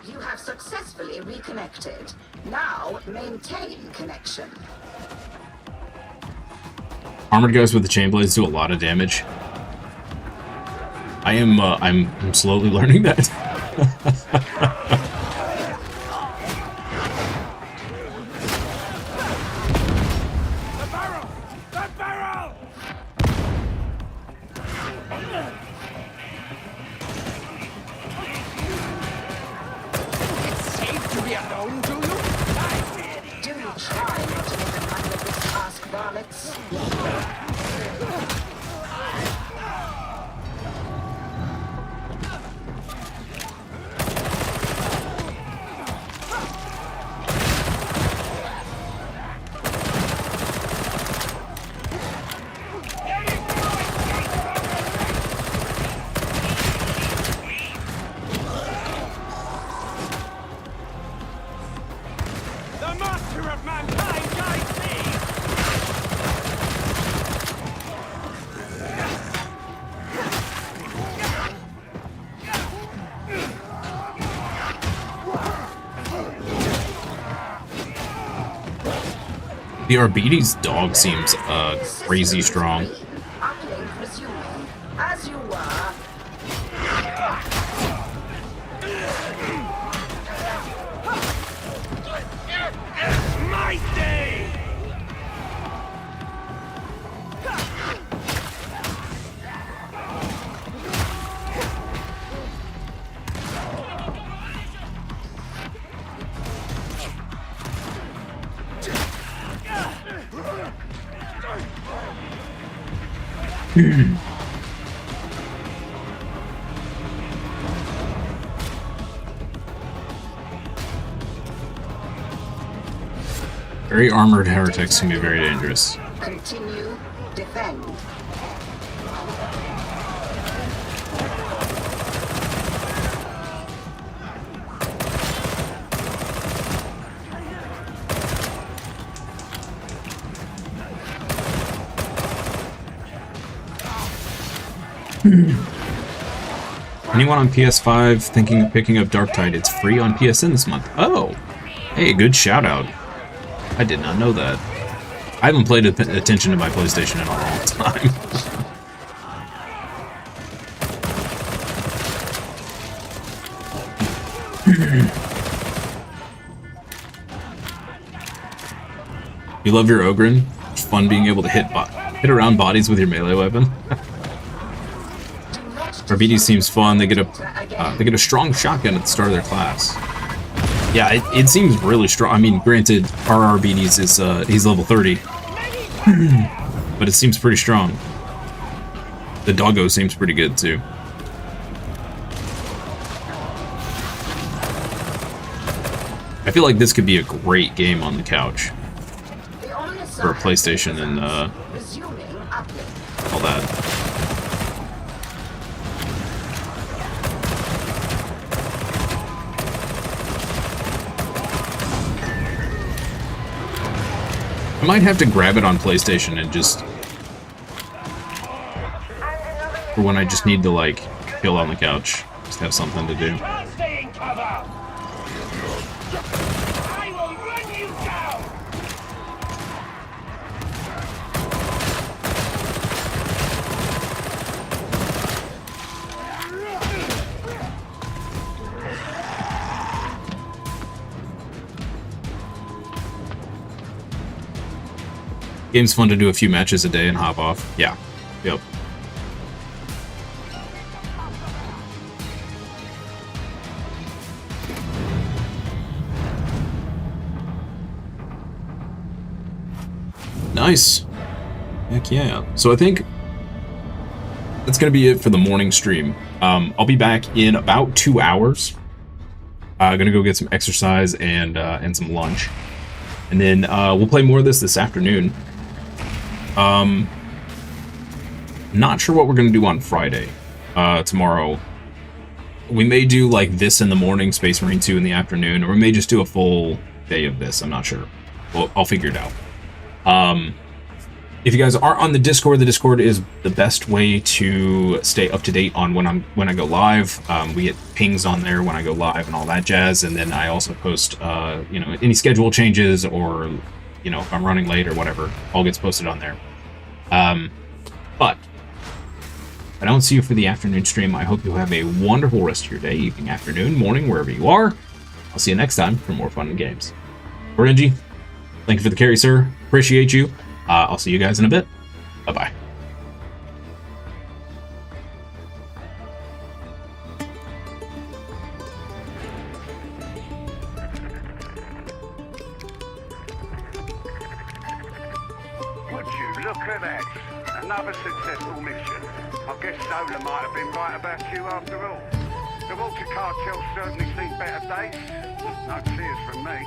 You have successfully reconnected. Now maintain connection. Armored guys with the chain blades do a lot of damage. I'm slowly learning that. The Arbites dog seems crazy strong. As you were. My day. Very armored heretics can be very dangerous. Continue. Defend. Anyone on PS5 thinking of picking up Darktide? It's free on PSN this month. Oh! Hey, good shout out. I did not know that. I haven't paid attention to my PlayStation in a long time. You love your Ogren? It's fun being able to hit around bodies with your melee weapon. RBD seems fun. They get a strong shotgun at the start of their class. Yeah, it seems really strong. I mean, granted, our RBD's is he's level 30, but it seems pretty strong. The doggo seems pretty good too. I feel like this could be a great game on the couch. For a PlayStation and all that. I might have to grab it on PlayStation and just... for when I just need to, like, chill on the couch. Just have something to do. Game's fun to do a few matches a day and hop off. Yeah. Yep. Nice. Heck yeah. So I think that's going to be it for the morning stream. I'll be back in about 2 hours. Gonna go get some exercise and some lunch. And then we'll play more of this afternoon. Not sure what we're gonna do on Friday. Tomorrow. We may do like this in the morning, Space Marine 2 in the afternoon, or we may just do a full day of this. I'm not sure. Well, I'll figure it out. If you guys are on the Discord is the best way to stay up to date on when I go live. We get pings on there when I go live and all that jazz, and then I also post you know, any schedule changes, or you know, if I'm running late or whatever, all gets posted on there. But if I don't see you for the afternoon stream, I hope you have a wonderful rest of your day, evening, afternoon, morning, wherever you are. I'll see you next time for more fun and games. Renji, thank you for the carry, sir. Appreciate you. I'll see you guys in a bit. Bye-bye. Would you look at that? Another successful mission. I guess Zola might have been right about you after all. The Walter cartel certainly seen better days. No tears from me.